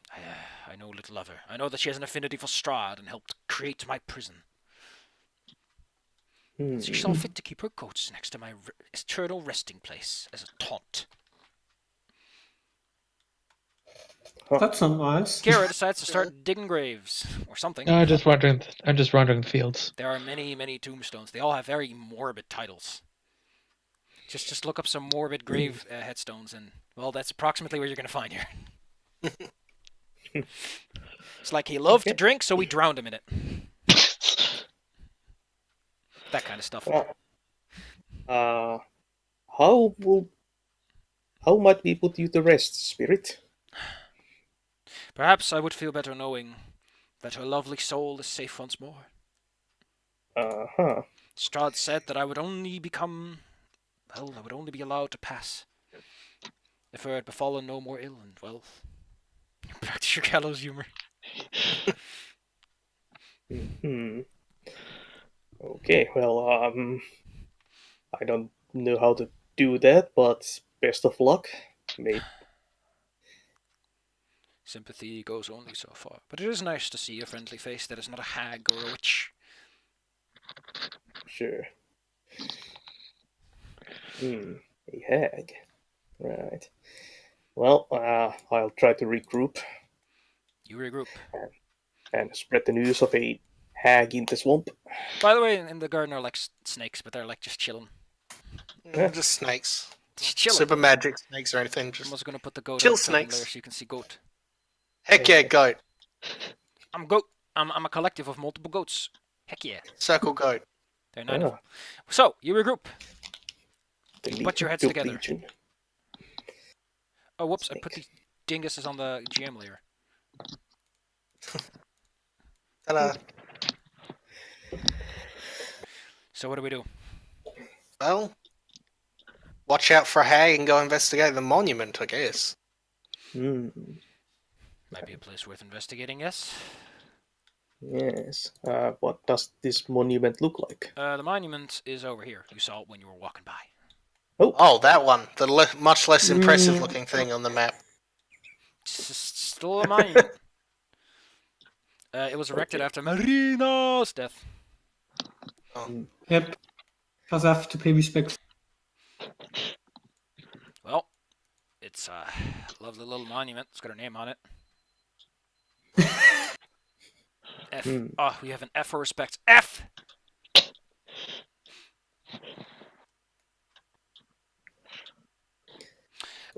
I know little of her. I know that she has an affinity for Strahd and helped create my prison. She saw fit to keep her goats next to my eternal resting place as a taunt. That's not nice. Kira decides to start digging graves, or something. No, I'm just wandering the fields. There are many, many tombstones. They all have very morbid titles. Just look up some morbid grave headstones, and, well, that's approximately where you're going to find here. It's like he loved to drink, so we drowned him in it. That kind of stuff. How might we put you to rest, spirit? Perhaps I would feel better knowing that her lovely soul is safe once more. Strahd said that I would only be allowed to pass if her had befallen no more ill, and, well, practice your gallows humor. Okay, well, I don't know how to do that, but best of luck. Maybe. Sympathy goes only so far, but it is nice to see a friendly face that is not a hag or a witch. Sure. A hag. Right. Well, I'll try to regroup You regroup. and spread the news of a hag in the swamp. By the way, in the garden are like snakes, but they're like just chilling. Just snakes. Just chilling. Super magic snakes or anything. I'm Just also gonna put the goat chill out there snakes. so you can see goat. heck yeah, goat. I'm goat. I'm a collective of multiple goats. Heck yeah. Circle goat. They're 9 of them. So, you regroup. The You put your heads Goat together. Legion. Oh, whoops, I put the dinguses on the GM layer. Ta-da. So what do we do? Well, watch out for a hag and go investigate the monument, I guess. Might be a place worth investigating, yes? Yes. What does this monument look like? The monument is over here. You saw it when you were walking by. Oh, that one. The much less impressive looking thing on the map. It's still a monument. It was erected after Marina's death. Yep. Because I have to pay respect. Well, it's a lovely little monument. It's got her name on it. F. Oh, we have an F for respect. F!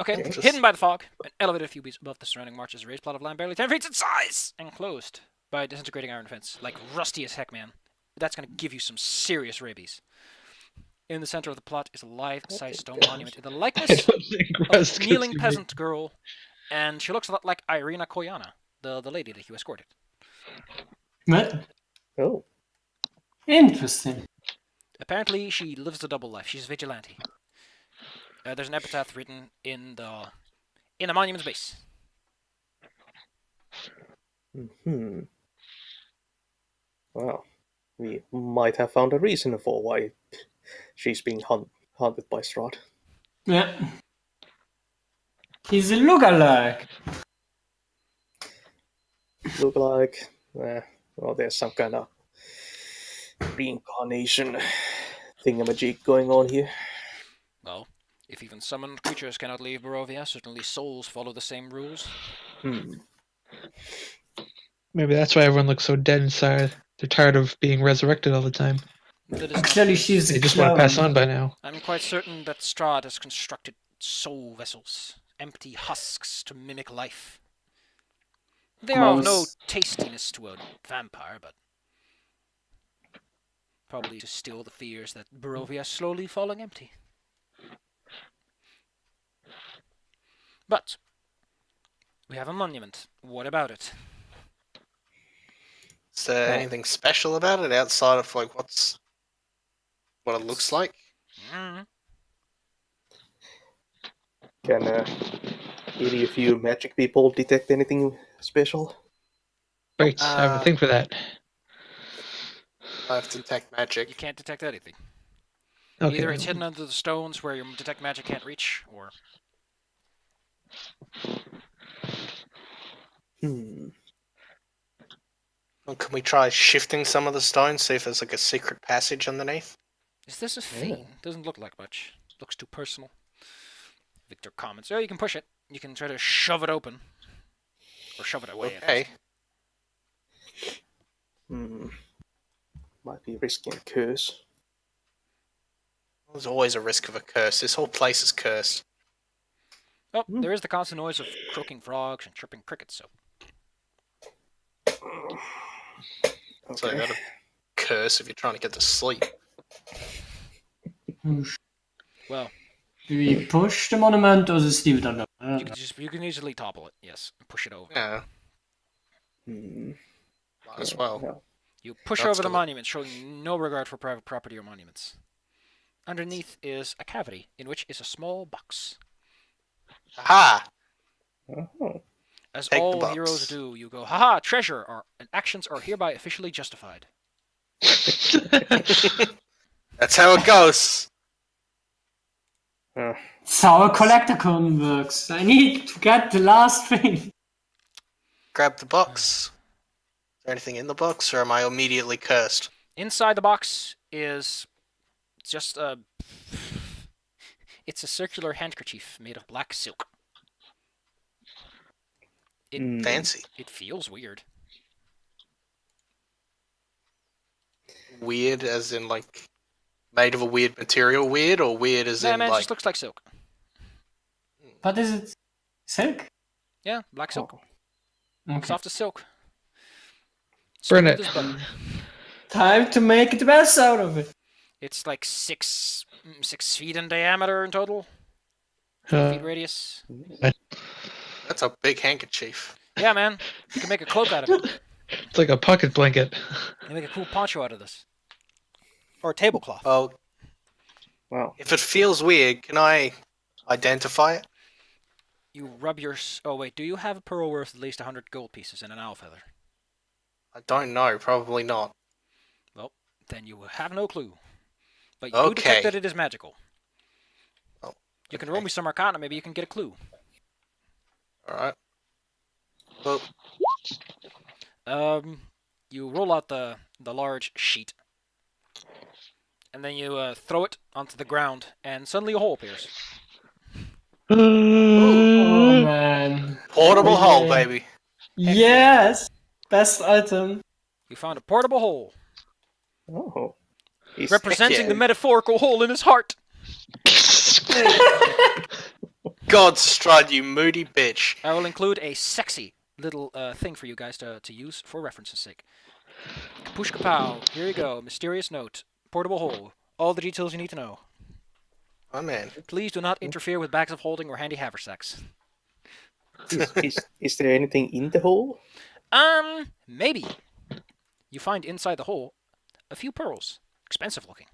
Okay, hidden by the fog, an elevated a few feet above the surrounding marshes, a raised plot of land barely 10 feet in size, enclosed by a disintegrating iron fence, like rusty as heck, man. That's gonna give you some serious rabies. In the center of the plot is a life-size stone monument in the I likeness don't think of Rust a gets kneeling to be- peasant girl, and she looks a lot like Irina Koyana, the lady that you escorted. What? Oh. Interesting. Apparently, she lives a double life. She's a vigilante. There's an epitaph written in the monument's base. Well, we might have found a reason for why she's being hunted by Strahd. Yeah. He's a lookalike. Look like, well, there's some kind of reincarnation thingamajig going on here. Well, if even summoned creatures cannot leave Barovia, certainly souls follow the same rules. Maybe that's why everyone looks so dead inside. They're tired of being resurrected all the time. That is not Actually, true. she's They just want to pass on by now. I'm quite certain that Strahd has constructed soul vessels, empty husks to mimic life. They are of no Gross. tastiness to a vampire, but probably to still the fears that Barovia is slowly falling empty. But we have a monument. What about it? Is there anything special about it outside of like what it looks like? Can any of you magic people detect anything special? Right, I have a thing for that. I have to detect magic. You can't detect anything. Okay. Either it's hidden under the stones where your detect magic can't reach, or Well, can we try shifting some of the stones, see if there's like a secret passage underneath? is this a feat? Doesn't look like much. Looks too personal. Victor comments. Oh, you can push it. You can try to shove it open. Or shove it away. Okay. Might be risking a curse. There's always a risk of a curse. This whole place is cursed. Oh, there is the constant noise of croaking frogs and chirping crickets, so. So you got a curse if you're trying to get to sleep. Well, Do we push the monument or just leave it alone? you can easily topple it, yes, and push it over. Yeah. Might as well. No. You push That's over the good. monument, showing no regard for private property or monuments. Underneath is a cavity, in which is a small box. Aha! Oh. As Take the all box. heroes do, you go, haha, treasure, and actions are hereby officially justified. That's how it goes. That's how a collecticon works. I need to get the last thing. Grab the box. Is there anything in the box, or am I immediately cursed? Inside the box is just a... It's a circular handkerchief made of black silk. Fancy. It feels weird. Weird as in, like, made of a weird material weird, or weird as Nah, in, man, it like... just looks like silk. What is it? Silk? Yeah, black silk. Okay. Soft as silk. Burn Smooth it. as butter. Time to make the best out of it. It's like 6 feet in diameter in total. 8 Uh, feet radius. That's a big handkerchief. Yeah, man. You can make a cloak out of it. it's like a pocket blanket. You can make a cool poncho out of this. Or a tablecloth. Oh, Wow. if it feels weird, can I identify it? You rub your... Oh, wait. Do you have a pearl worth at least 100 gold pieces and an owl feather? I don't know. Probably not. Well, then you have no clue. But you do detect Okay. that it is magical. Oh, You can roll me some arcana. Maybe you can get a clue. Alright. Well, You roll out the large sheet. And then you throw it onto the ground. And suddenly a hole appears. Oh man. portable Oh, hole, yeah. baby. Yes! Best item. You found a portable hole. Oh. He's Representing yeah. the metaphorical hole in his heart. God, Strahd, you moody bitch. I will include a sexy little thing for you guys to use for reference's sake. Kapush kapow. Here you go. Mysterious note. Portable hole. All the details you need to know. My man. Please do not interfere with bags of holding or handy haversacks. is there anything in the hole? Maybe. You find inside the hole a few pearls. Expensive looking.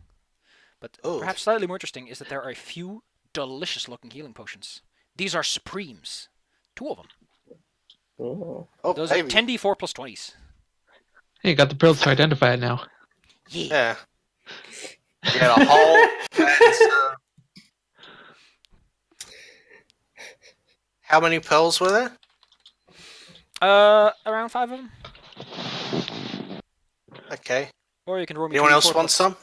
But Oh. perhaps slightly more interesting is that there are a few delicious looking healing potions. These are Supremes. 2 of them. Oh. Oh, Those baby. are 10d4 plus 20s. Hey, you got the pearls to identify it now. Yeah. Yeah. You got a hole. And, how many pearls were there? Around 5 of them. Okay. Or you can roll me Anyone 2d4 else want plus- some?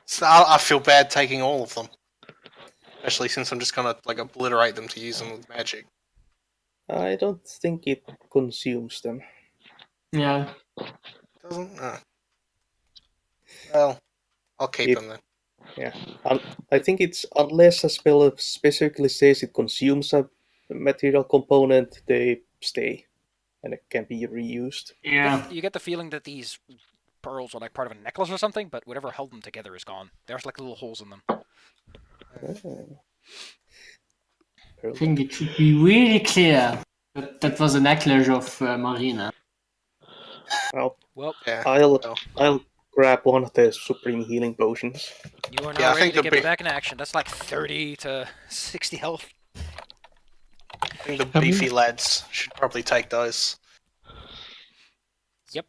So I feel bad taking all of them. Especially since I'm just gonna like obliterate them to use them with magic. I don't think it consumes them. Yeah. Doesn't? Well, I'll keep It- them then. Yeah. I think it's unless a spell specifically says it consumes a material component, they stay. And it can be reused. Yeah. You get the feeling that these pearls are like part of a necklace or something, but whatever held them together is gone. There's like little holes in them. I think it should be really clear that that was a necklace of Marina. Well, Yeah. I'll grab one of the supreme healing potions. you are Yeah, now I ready think to the get big- back in action. That's like 30 to 60 health. I think the How many- beefy lads should probably take those. Yep.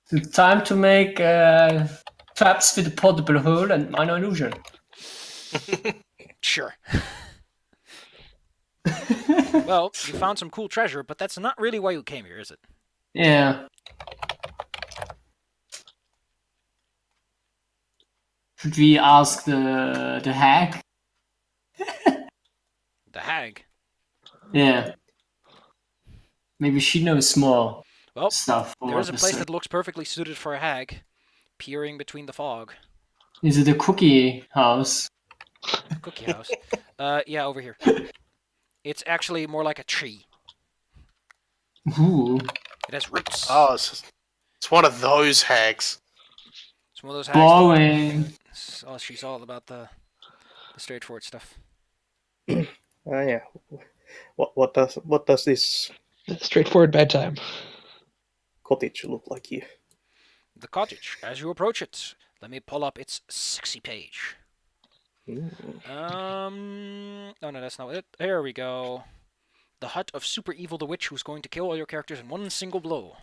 So time to make traps with a portable hole and minor illusion. Sure. Well, you found some cool treasure, but that's not really why you came here, is it? Yeah. Should we ask the hag? The hag. Yeah. Maybe she knows more Well, stuff. there is a place that that looks perfectly suited for a hag, peering between the fog. is it a cookie house? Cookie house. Yeah, over here. It's actually more like a tree. Ooh. It has roots. Oh, it's one of those hags. It's one of those hags. Boring. Oh, she's all about the straightforward stuff. Yeah. What does this Straightforward bad time. cottage look like here? The cottage. As you approach it, let me pull up its sexy page. Oh no, that's not it. There we go. The hut of super evil the witch who's going to kill all your characters in one single blow.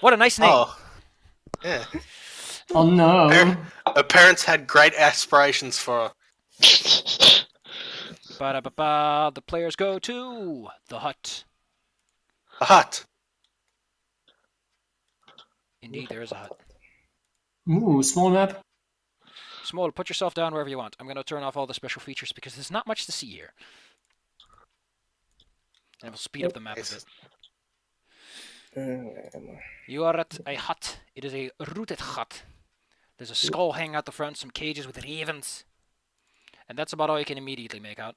What a nice name. Oh, yeah. Oh no. Her parents had great aspirations for her. Ba-da-ba-ba. The players go to the hut. A hut. Indeed, there is a hut. Ooh, small map. Small, put yourself down wherever you want. I'm going to turn off all the special features because there's not much to see here. And we'll speed up the map a bit. You are at a hut. It is a rooted hut. There's a skull hanging out the front, some cages with ravens. And that's about all you can immediately make out.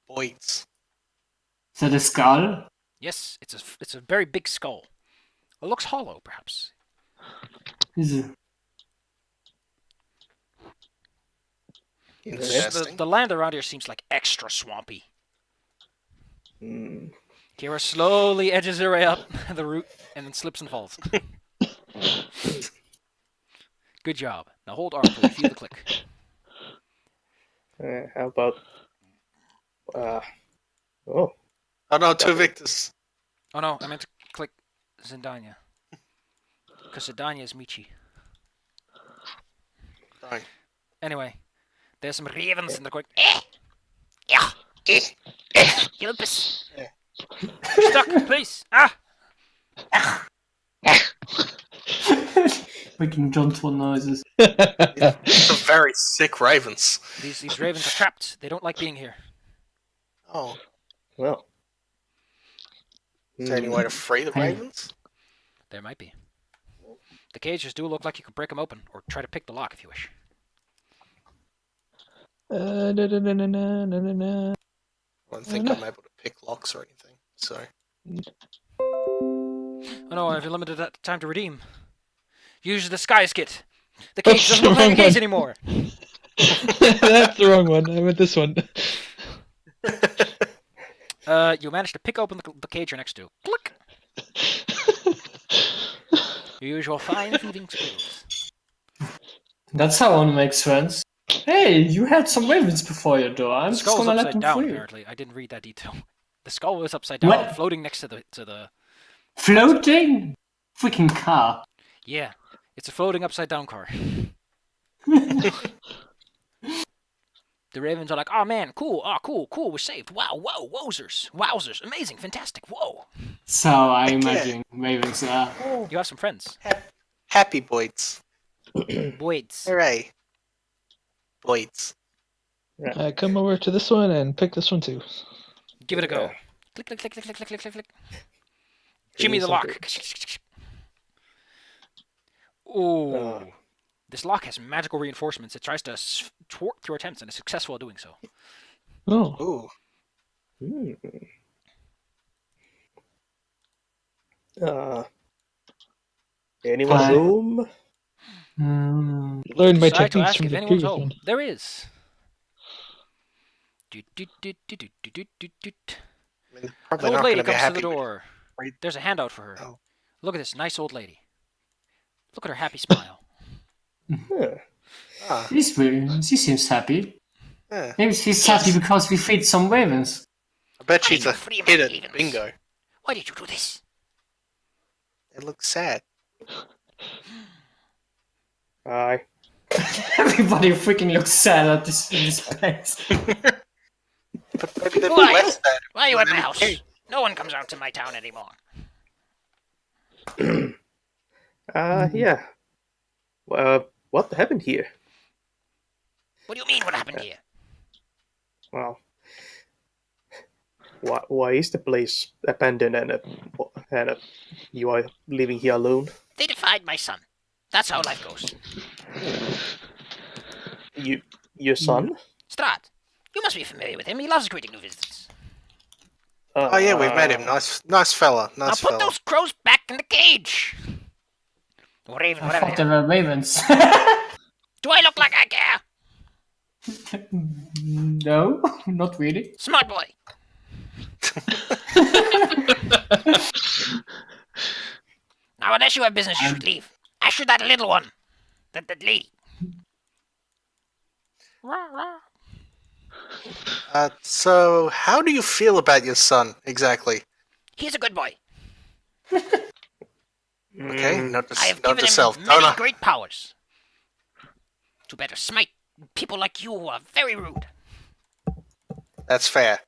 Boys. Is that a skull? Yes, it's a very big skull. It looks hollow, perhaps. Is it? Interesting. The land around here seems like extra swampy. Hmm. Kira slowly edges her way up the root and then slips and falls. Good job. Now hold R to feel the click. How about? Oh, Oh no, two victors. Oh no, I meant to click Zendanya. Because Zendanya is Michi. Sorry. Anyway, there's some ravens and they're going, yeah, help us. Yeah. We're stuck, please. Ah! Freaking John Swan noises. These are very sick ravens. These ravens are trapped. They don't like being here. Oh, well. is there any way to free the Hey. ravens? There might be. The cages do look like you could break them open, or try to pick the lock if you wish. I don't think I'm able to pick locks or anything. So Oh no, I have a limited time to redeem. Use the sky skit. The cage doesn't look like a cage anymore. That's the wrong one. I meant this one. You managed to pick open the cage you're next to. Click. Your usual fine thieving skills. That's how one makes friends. Hey, you had some ravens before your door. I'm The just skull was gonna let upside them down. free. Apparently, I didn't read that detail. The skull was upside down, What? floating next to the. Floating? Freaking car. Yeah, it's a floating upside down car. The ravens are like, oh man, cool, cool, we're saved. Wow, whoa, wowzers, amazing, fantastic, whoa. So I imagine ravens are. You have some friends. happy boys. Boys. Hooray. Boys. Come over to this one and pick this one too. Give it a go. Click, click, click, click, click, click, click, click. Jimmy the lock. Ooh. This lock has magical reinforcements. It tries to thwart through attempts and is successful at doing so. Oh. Ooh. Anyone Hi. home? Learn my Decide to techniques ask from if the anyone's previous home. one. There is. I mean, probably An old not lady going to be comes to happy. the door. Right. There's a handout for her. Oh. Look at this nice old lady. Look at her happy smile. Huh. Ah, She seems happy. Yeah. Maybe she's happy because we feed some ravens. I bet she's Why a you free hit my at ravens? bingo. Why did you do this? It looks sad. Aye. Everybody freaking looks sad at this place. But maybe they'd be Who are you? less sad. Why are you when at my they house? came. No one comes out to my town anymore. Yeah. What happened here? What do you mean? What happened here? Well, why is the place abandoned and you are living here alone? They defied my son. That's how life goes. Your son? Strahd, you must be familiar with him. He loves greeting new visitors. Oh yeah, we've met him. Nice fella. Now Nice put fella. those crows back in the cage. Or Raven, I whatever. thought they they are. were ravens. Do I look like I care? No, not really. Smart boy. Now, unless you have business, you should leave. As should that little one. That lady. Rah, rah. So, how do you feel about your son exactly? He's a good boy. Okay, note I have to given self. him Don't many I? great powers. To better smite people like you who are very rude. That's fair.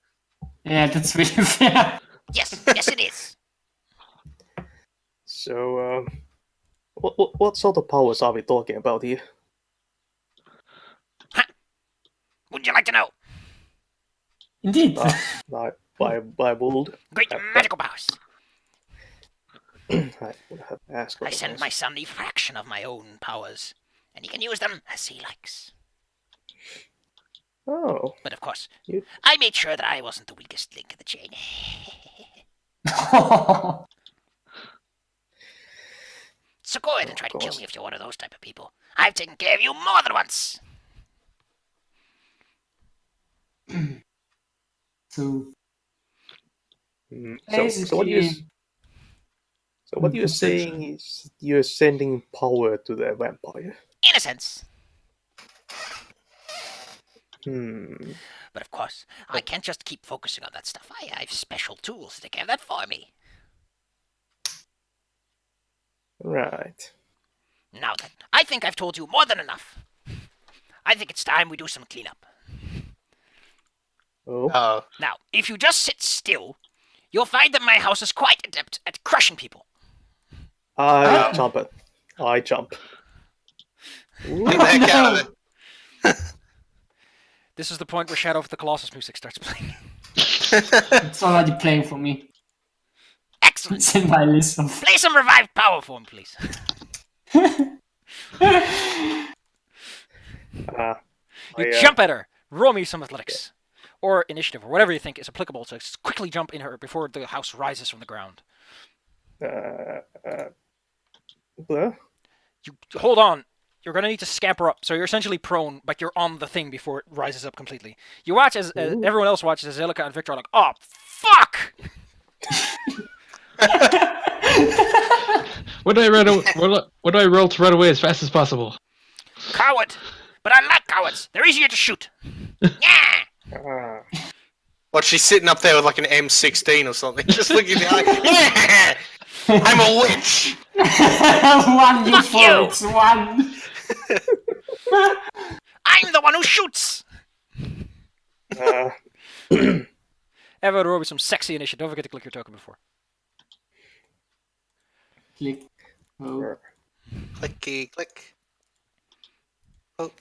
Yeah, that's really fair. Yes, yes it is. So, what sort of powers are we talking about here? Would you like to know? Indeed. I would. Great magical powers. I would have asked. I send my son a fraction of my own powers, and he can use them as he likes. Oh, But of course, You- I made sure that I wasn't the weakest link in the chain. So go ahead and try to kill course. me if you're one of those type of people. I've taken care of you more than once. So so what you basically, so what you're Perception. saying is you're sending power to the vampire. In a sense. But of course, I can't just keep focusing on that stuff. I have special tools to take care of that for me. Right. Now then, I think I've told you more than enough. I think it's time we do some cleanup. Oh. Oh, Now, if you just sit still, you'll find that my house is quite adept at crushing people. I jump it. I jump. leave the heck out of it. This is the point where Shadow of the Colossus music starts playing. it's already playing for me. Excellent. It's in my list of. Play some revived power for him, please. You jump at her. Roll me some athletics. Or initiative, or whatever you think is applicable to quickly jump in her before the house rises from the ground. Well, You hold on. You're going to need to scamper up. So you're essentially prone, but you're on the thing before it rises up completely. You watch as everyone else watches as Zelica and Victor are like, oh, fuck! What do I roll to run away as fast as possible? Coward! But I like cowards. They're easier to shoot. Yeah! What, she's sitting up there with like an M16 or something, just looking in the eye. Yeah! I'm a witch! One, you Fuck you! folks, one. I'm the one who shoots! Ever roll me some sexy initiative. Don't forget to click your token before. Click. Oh. Clicky, click.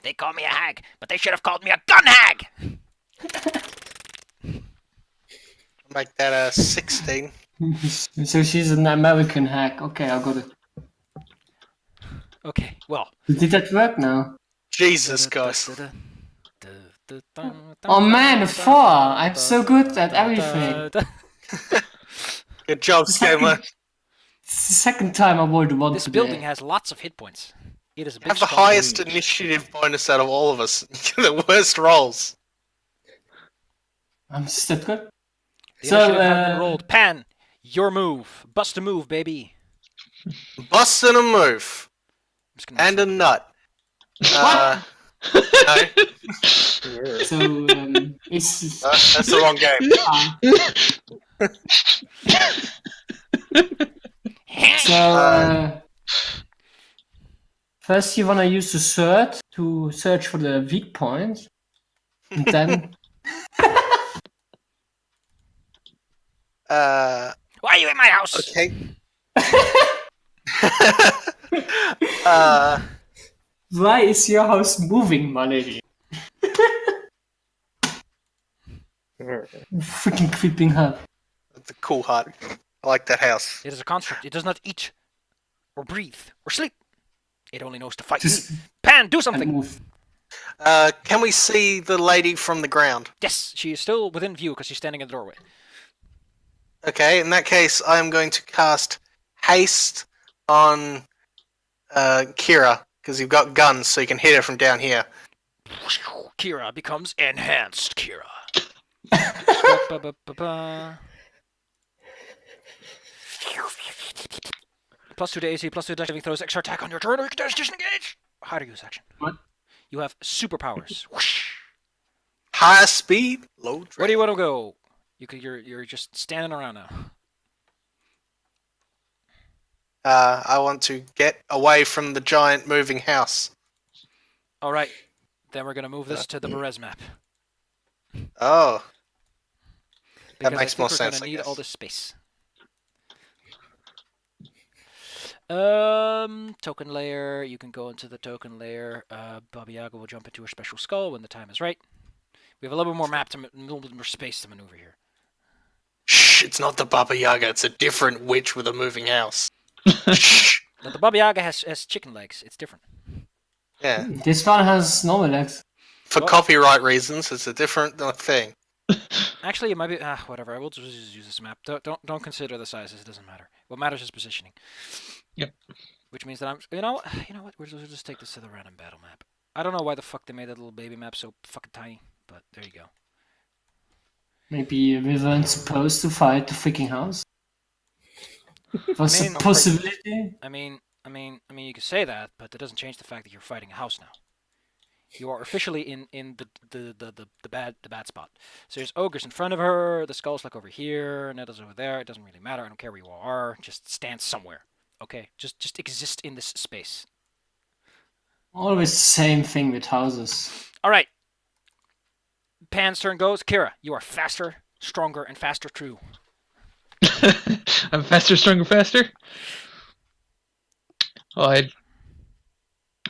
They call me a hag, but they should have called me a gun hag! Make that a 16. So she's an American hack. Okay, I got it. Okay, well. Did that work now? Jesus Christ. Oh man, a 4! I'm so good at everything. Good job, Scammer. It's the second time I rolled a 1 This today. building has lots of hit points. It is a big Have the stone highest building. initiative bonus out of all of us. the worst rolls. I'm just that good. The So, initiative has been rolled. Pan, your move. Bust a move, baby. Bust and a move. I'm just gonna And a nut. No, So it's that's the wrong game. so first you wanna use the sword to search for the weak point, and then Uh, Why are you in my house? okay. uh, why is your house moving, Malady? Freaking creeping hut. it's a cool hut. I like that house. It is a construct. It does not eat, or breathe, or sleep. It only knows to fight. Just Pan, do and something! move. Can we see the lady from the ground? Yes, she is still within view because she's standing in the doorway. Okay, in that case, I am going to cast haste on Kira because you've got guns, so you can hit her from down here. Kira becomes enhanced Kira. Ba-ba-ba-ba. Plus 2 to AC, plus 2 to saving throws, extra attack on your turn, or you can disengage! How do you use action? What? You have superpowers. Whoosh. High speed, low drag. Where do you want to go? You're just standing around now. I want to get away from the giant moving house. All right, then we're gonna move this to the Perez map. Oh, Because makes I think more we're sense, gonna I need guess. all this space. Token layer. You can go into the token layer. Baba Yaga will jump into her special skull when the time is right. We have a little bit more map to, a little bit more space to maneuver here. shh! It's not the Baba Yaga. It's a different witch with a moving house. Shh. But the Baba Yaga has chicken legs. It's different. Yeah, This one has normal legs. for Well- copyright reasons, it's a different thing. Actually, it might be. Whatever. I will just use this map. Don't consider the sizes. It doesn't matter. What matters is positioning. Yep. Which means that I'm. You know what? We'll just take this to the random battle map. I don't know why the fuck they made that little baby map so fucking tiny, but there you go. Maybe we weren't supposed to fight the freaking house. Was I mean- a possibility. I mean, you could say that, but that doesn't change the fact that you're fighting a house now. You are officially in the bad spot. So there's ogres in front of her, the skull's like over here, Nettle's over there. It doesn't really matter. I don't care where you are. Just stand somewhere. Okay? Just exist in this space. Always the same thing with houses. All right. Pan's turn goes. Kira, you are faster, stronger, and faster true. I'm faster, stronger, faster. Oh,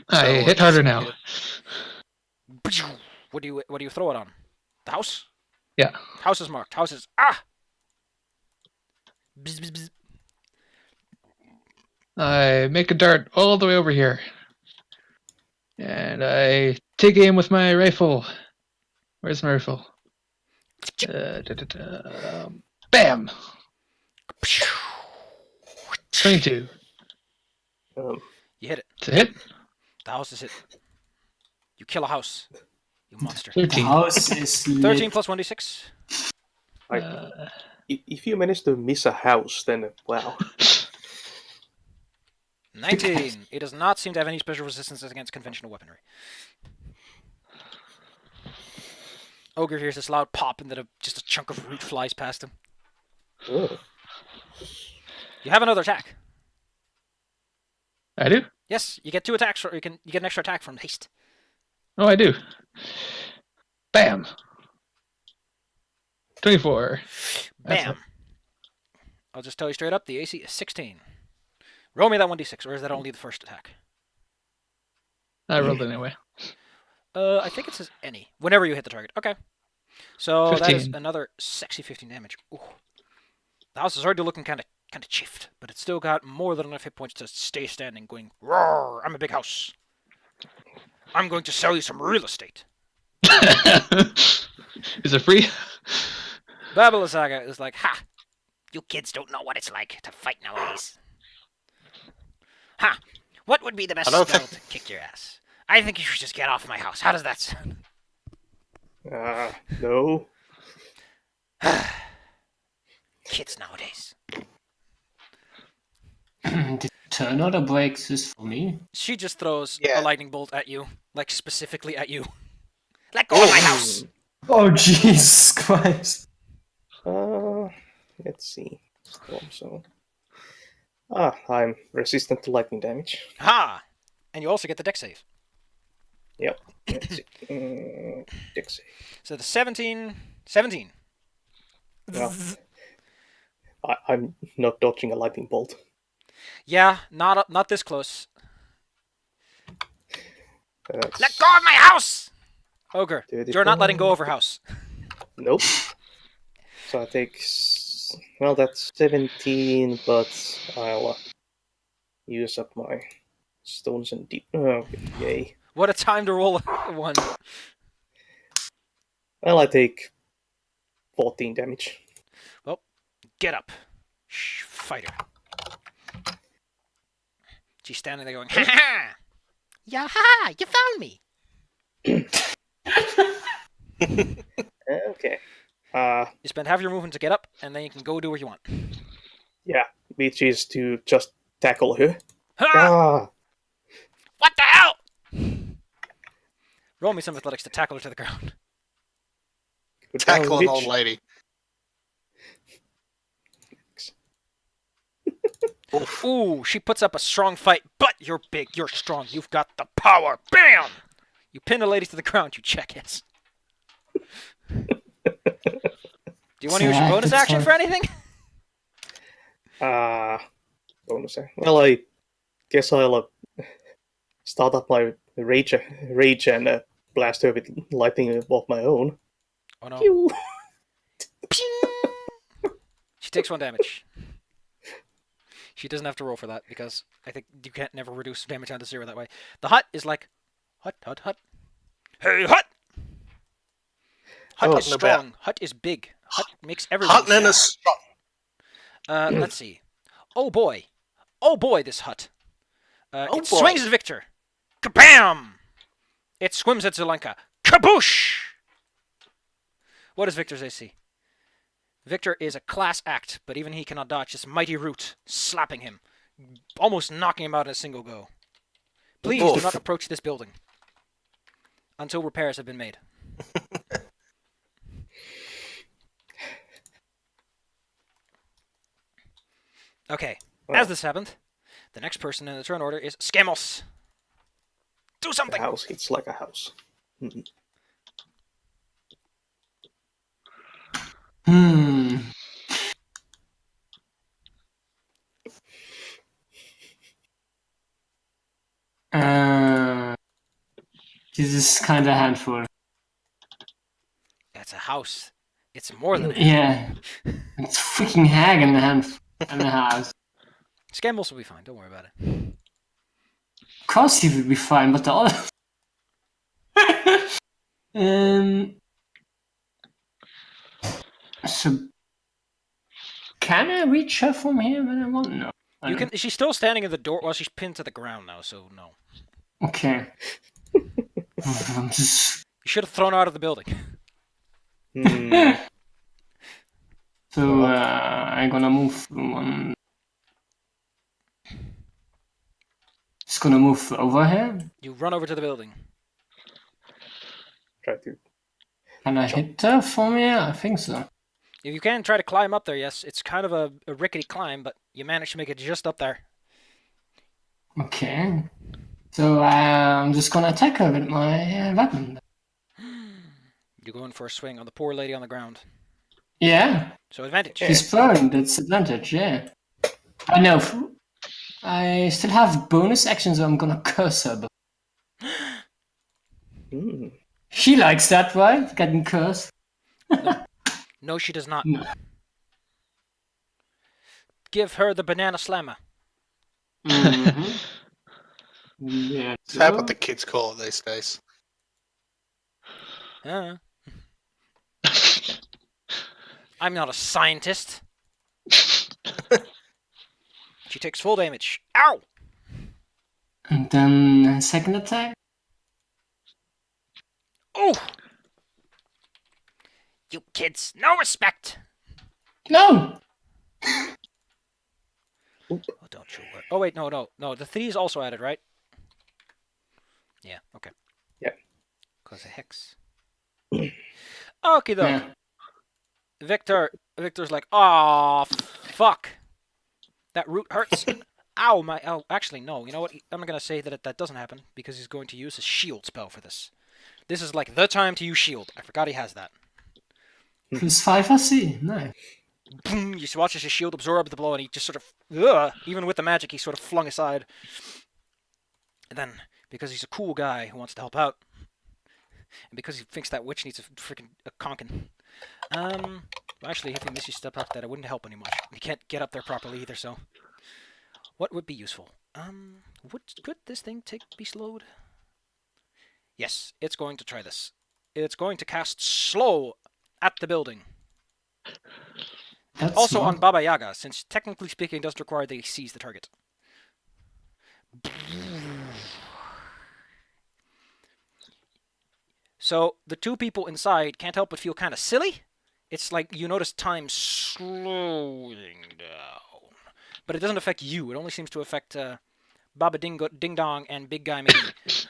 I hit harder now. What do you throw it on? The house? Yeah. House is marked. House is Bzz, bzz, bzz. I make a dart all the way over here. And I take aim with my rifle. Where's my rifle? Bam! 22. You hit it. It's a hit. The house is hit. You kill a house. You monster. The 13. house is 13 lit. plus 1d6. If you manage to miss a house, then wow. 19. It does not seem to have any special resistance against conventional weaponry. Ogre hears this loud pop and then just a chunk of root flies past him. Oh. You have another attack. I do? Yes, you get 2 attacks. You get an extra attack from haste. Oh, I do. Bam! 24. That's Bam. I'll just tell you straight up, the AC is 16. Roll me that 1d6, or is that only the first attack? I rolled it anyway. I think it says any. Whenever you hit the target. Okay. So that is 15. another sexy 15 damage. Ooh. The house is already looking kind of chiffed, but it's still got more than enough hit points to stay standing, going, roar, I'm a big house. I'm going to sell you some real estate. Is it free? Babylon Saga is like, ha! You kids don't know what it's like to fight nowadays. Ha! What would be the best I don't spell to kick your ass? I think you should just get off my house. How does that sound? No. Kids nowadays. The turn order breaks this for me. She just throws Yeah. a lightning bolt at you, like specifically at you. Let go of my house! Oh, Jesus Christ. Let's see. Storm zone. I'm resistant to lightning damage. Ha! And you also get the deck save. Yep. Let's see. Dex save. So the 17. 17. Well, I'm not dodging a lightning bolt. Yeah, not this close. That's Let go of my house! Ogre, 34. you're not letting go of her house. Nope. So I take. Well, that's 17, but I'll use up my stones and deep. Oh, yay. What a time to roll a 1. Well, I take 14 damage. Get up. Shh, fighter. She's standing there going, ha ha! Yaha! You found me! Okay. You spend half your movement to get up, and then you can go do what you want. Yeah, which is to just tackle her. Ha! Ah, What the hell? Roll me some athletics to tackle her to the ground. good Tackle an bitch. old lady. Ooh, she puts up a strong fight, but you're big, you're strong, you've got the power. Bam! You pin a lady to the ground, you jackass. Do you want to use your bonus action for anything? Bonus. Well, I guess I'll start up my rage and blast her with lightning of my own. Oh no. Pew. She takes 1 damage. She doesn't have to roll for that, because I think you can't never reduce damage down to 0 that way. The hut is like, hut, hut, hut. Hey, hut! Hut Oh, is no bad. strong. Hut is big. Hut makes everyone Hunting strong. is strong. Let's see. Oh boy. Oh boy, this hut. Oh It boy. swings at Victor. Kabam! It swims at Zelenka. Kaboosh! What is Victor's AC? Victor is a class act, but even he cannot dodge this mighty root, slapping him, almost knocking him out in a single go. Please do Oof. not approach this building until repairs have been made. Okay, Well. as this happened, the next person in the turn order is Skamos. Do The something! house hits like a house. Hmm. This is kind of handful. It's a house. It's more than a Yeah. It's freaking hag in the house. Skamos will be fine, don't worry about it. Of course he would be fine, but the other... So... Can I reach her from here when I want? No. I You don't- can. She's still standing in the door. Well, she's pinned to the ground now, so no. Okay. I'm just... You should have thrown her out of the building. Hmm. So, I'm gonna move one... Just gonna move over here. You run over to the building. Try to. Can I hit her from here? I think so. If you can try to climb up there, yes, it's kind of a rickety climb, but you managed to make it just up there. Okay. So, I'm just gonna attack her with my weapon. You go in for a swing on the poor lady on the ground. Yeah. So advantage. She's burned. It's advantage, yeah. I know. I still have bonus actions, so I'm gonna curse her. But Hmm. she likes that, right? Getting cursed. No, she does not. No. Give her the banana slammer. Mm-hmm. Yeah. Is that what the kids call it these days? Uh. I'm not a scientist. She takes full damage. Ow! And then second attack. Oh! You kids, no respect! No. Oh, don't Sure. Oh wait, no. The 3 is also added, right? Yeah. Okay. Yeah. Cause a hex. Okay, though. Yeah. Victor's like, oh fuck, that root hurts. Ow, my. Oh, actually, no. You know what? I'm not gonna say that that doesn't happen because he's going to use his shield spell for this. This is like the time to use shield. I forgot he has that. +5 AC. Nice. Boom! You watch as his shield absorb the blow, and he just sort of, even with the magic, he sort of flung aside. And then, because he's a cool guy who wants to help out, and because he thinks that witch needs a freaking conkin. Actually, if he misses step up, that it wouldn't help any much. He can't get up there properly either. So, what would be useful? Could this thing be slowed? Yes, it's going to try this. It's going to cast slow at the building. That's Also smart. on Baba Yaga, since technically speaking, it doesn't require that he sees the target. So the 2 people inside can't help but feel kind of silly. It's like you notice time slowing down, but it doesn't affect you. It only seems to affect Baba Ding Dong and Big Guy McGee.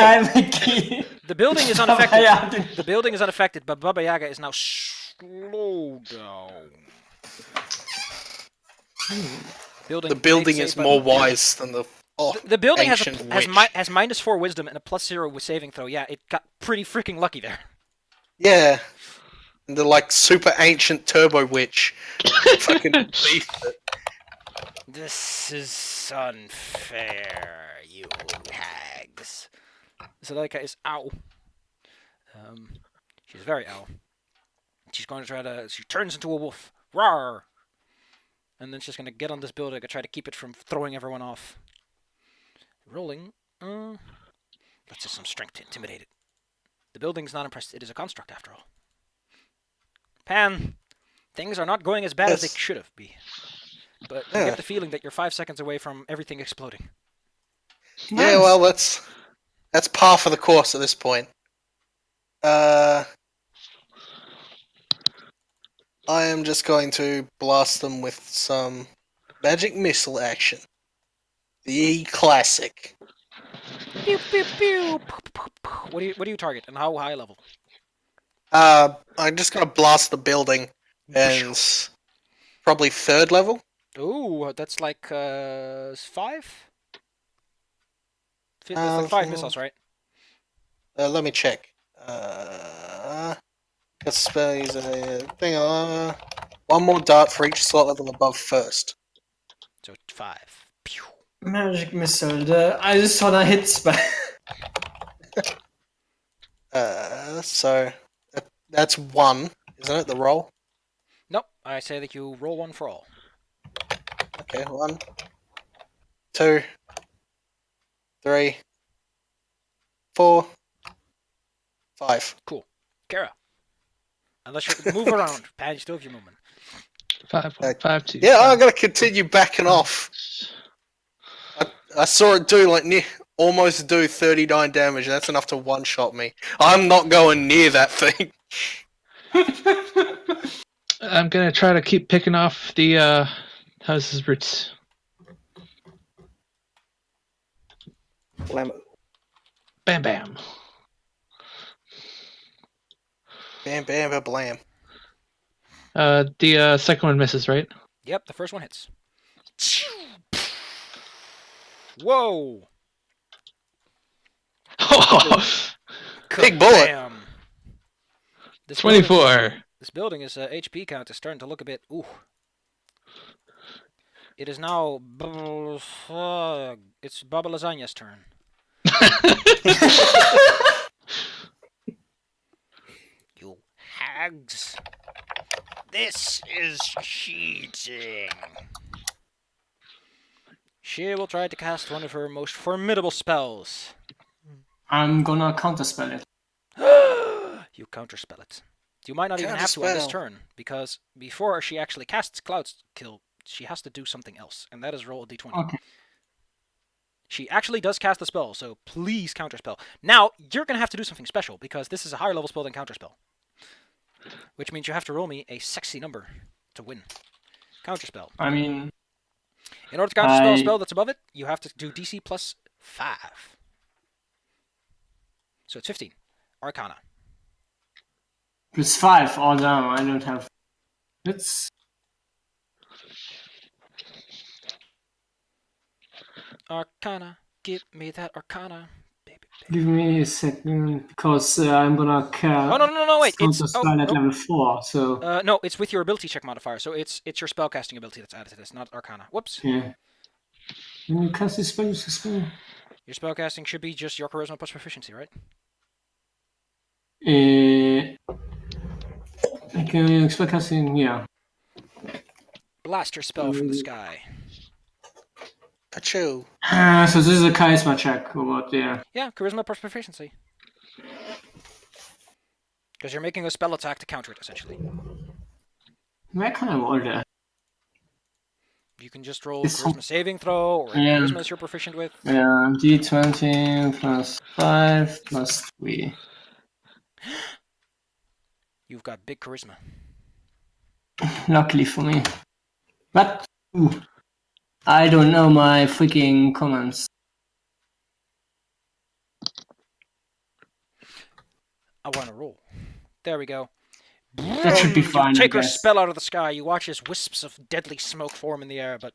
Okay. The building is unaffected. The building is unaffected, but Baba Yaga is now slowed down. The building is more wise than the. Oh, the building has ancient witch. has -4 wisdom and a +0 with saving throw. Yeah, it got pretty freaking lucky there. Yeah. And the like super ancient turbo witch. Fucking beast it. This is unfair, you hags. Zuleika is ow. She's very ow. She's going to try to. She turns into a wolf. Roar! And then she's going to get on this building and try to keep it from throwing everyone off. Rolling. Let's have some strength to intimidate it. The building's not impressed. It is a construct, after all. Pan, things are not going as bad as they should have been. But I get the feeling that you're 5 seconds away from everything exploding. Yeah, well, that's par for the course at this point. I am just going to blast them with some magic missile action. The classic. Pew, pew, pew. What do you target, and how high level? I'm just gonna blast the building, and probably 3rd level. Ooh, that's like 5? That's like 5 missiles, right? Let me check. Spell use a thing. One more dart for each slot level above first. So 5. Pew. Magic missile. I just saw that hit spell. So that's 1, isn't it? The roll. Nope, I say that you roll 1 for all. Okay, 1, 2, 3, 4, 5. Cool. Kara. Unless you move around. Pan, you still have your movement. 5, 2. Yeah, I'm gonna continue backing off. I saw it do almost do 39 damage. That's enough to one-shot me. I'm not going near that thing. I'm gonna try to keep picking off the house's roots. Blam. Bam, bam. Bam, bam, ba, blam. The second one misses, right? Yep, the first one hits. Whoa! Big bullet. Bam. This 24. This building is HP count is starting to look a bit. Ooh. It is now. It's Baba Lasagna's turn. You hags! This is cheating. She will try to cast one of her most formidable spells. I'm gonna counterspell it. You counterspell it. You might not even have to on this turn, because before she actually casts Cloud Kill, she has to do something else, and that is roll a d20. Okay. She actually does cast the spell, so please counterspell. Now, you're going to have to do something special, because this is a higher level spell than counterspell. Which means you have to roll me a sexy number to win. Counterspell. I mean, In order to counterspell a I- spell that's above it, you have to do DC plus 5. So it's 15. Arcana. +5. Oh no, I don't have. It's Arcana. Give me that Arcana. Baby. give me a second because I'm gonna cast. Oh, no, wait. It's... Counter Oh, spell at nope. level 4. So No, it's with your ability check modifier, so it's your spellcasting ability that's added to this, not Arcana. Whoops. yeah. When you cast this spell, use the spell. Your spellcasting should be just your charisma plus proficiency, right? I can expect casting. Yeah. Blaster spell from the sky. Achoo. So this is a charisma check, or what? Yeah. Yeah, charisma plus proficiency. Because you're making a spell attack to counter it, essentially. Where can I roll that? You can just roll a It's charisma saving throw, or Yeah. charisma that you're proficient with. Yeah, D20 plus 5 plus 3. You've got big charisma. Luckily for me. But I don't know my freaking commands. I want to roll. There we go. That should be fine, You take I her guess. spell out of the sky. You watch as wisps of deadly smoke form in the air, but...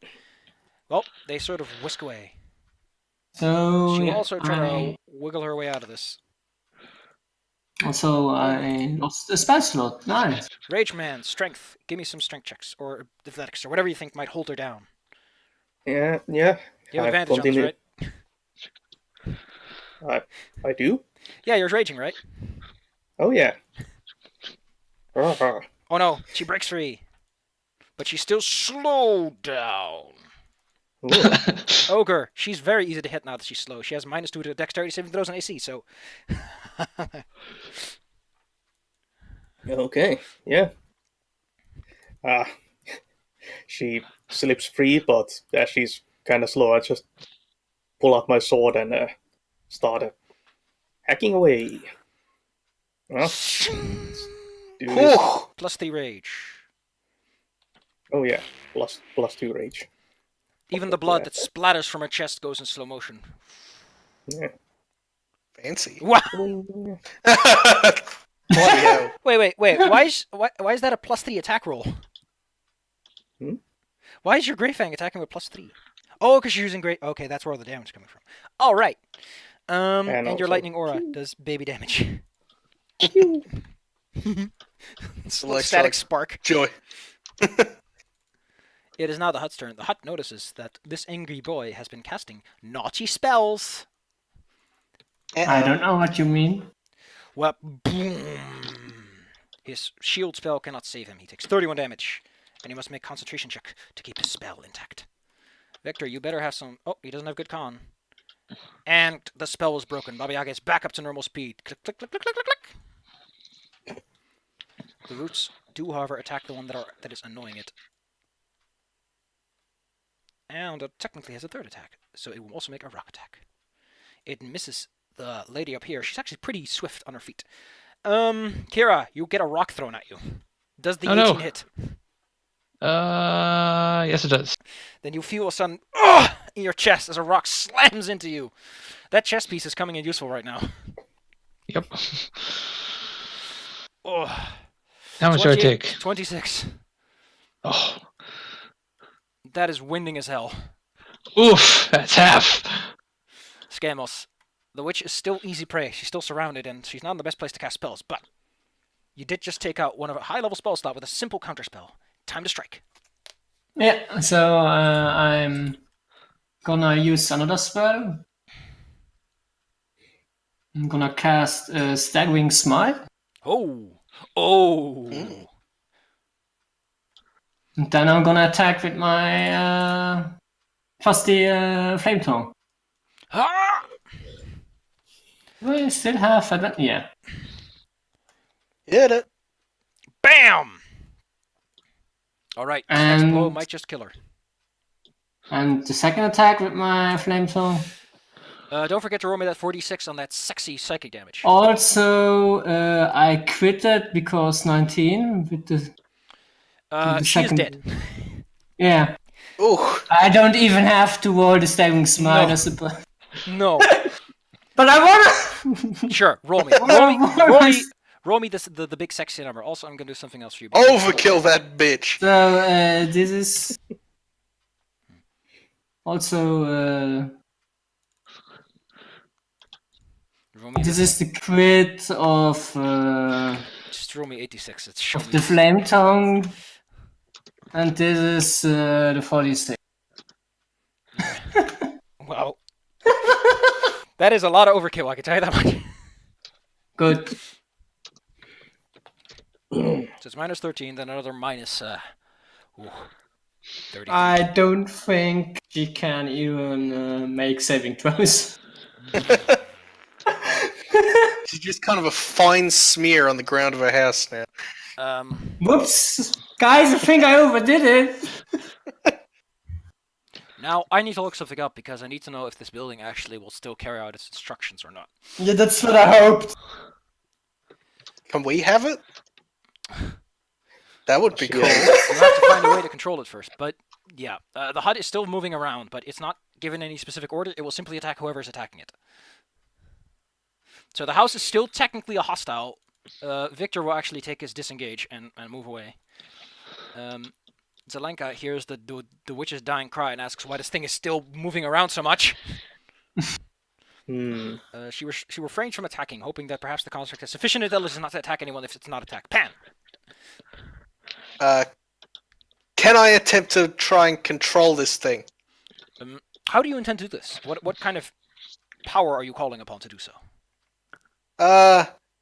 Well, they sort of whisk away. So She'll yeah, also try to wiggle her way out of this. I lost a spell slot. Nice. Rage Man, strength. Give me some strength checks, or athletics, or whatever you think might hold her down. Yeah. You have I advantage on this, right? I do. Yeah, you're raging, right? Oh yeah. Ah. Oh no, she breaks free. But she's still slowed down. Ooh. Ogre, she's very easy to hit now that she's slow. She has -2 to dexterity saving throws and AC, so... Okay. Yeah. She slips free, but as she's kind of slow, I just pull out my sword and start hacking away. Well, do this. +3 rage. Oh yeah, plus 2 rage. Even the blood that splatters from her chest goes in slow motion. Yeah. Fancy. Wow! Bloody hell. Wait. Why is that a +3 attack roll? Hmm? Why is your Grey Fang attacking with +3? Oh, because you're using Grey... Okay, that's where all the damage is coming from. All right. And your also- lightning aura does baby damage. It's a little Like static spark. spark. Joy. It is now the Hut's turn. The Hut notices that this angry boy has been casting naughty spells. I don't know what you mean. Well, boom. His shield spell cannot save him. He takes 31 damage, and he must make a concentration check to keep his spell intact. Vector, you better have some... Oh, he doesn't have good con. And the spell was broken. Baba Yaga is back up to normal speed. Click, click, click, click, click, click, click. The roots do, however, attack the one that is annoying it. And it technically has a third attack, so it will also make a rock attack. It misses the lady up here. She's actually pretty swift on her feet. Kira, you get a rock thrown at you. Does the 18 hit? Yes, it does. Then you feel a sudden in your chest as a rock slams into you. That chest piece is coming in useful right now. Yep. Oh, How much do I take? 26. Oh, That is winding as hell. oof! That's half. Scamos. The witch is still easy prey. She's still surrounded, and she's not in the best place to cast spells, but you did just take out one of a high-level spell slot with a simple counterspell. Time to strike. Yeah, so I'm gonna use another spell. I'm gonna cast Staggering Smite. Oh! And then I'm gonna attack with my plus the Flame Tongue. Ah! We still have yeah. Hit it. Bam! Alright, next blow And- might just kill her. And the second attack with my Flame Tongue. Don't forget to roll me that 46 on that sexy psychic damage. Also, I critted because 19 with the She is second- dead. Yeah. Ooh. I don't even have to roll the stabbing smite, No. I suppose. No. But I wanna. Sure, roll me. Roll me the big sexy number. Also, I'm gonna do something else for you. Overkill that bitch. So this is also Roll me this is the crit of just roll me 86. It's show me. the flame tongue, and this is the 46. Wow. That is a lot of overkill, I can tell you that much. Good. So it's minus 13, then another minus 30. I don't think she can even make saving throws. She's just kind of a fine smear on the ground of her house now. Whoops, guys! I think I overdid it. Now, I need to look something up because I need to know if this building actually will still carry out its instructions or not. Yeah, that's what I hoped. Can we have it? That would be cool. You have to find a way to control it first. But yeah, the hut is still moving around, but it's not given any specific order. It will simply attack whoever is attacking it. So the house is still technically a hostile. Victor will actually take his disengage and move away. Zelenka hears the witch's dying cry and asks why this thing is still moving around so much. She refrains from attacking, hoping that perhaps the construct has sufficient intelligence not to attack anyone if it's not attacked. Pan! Can I attempt to try and control this thing? How do you intend to do this? What kind of power are you calling upon to do so?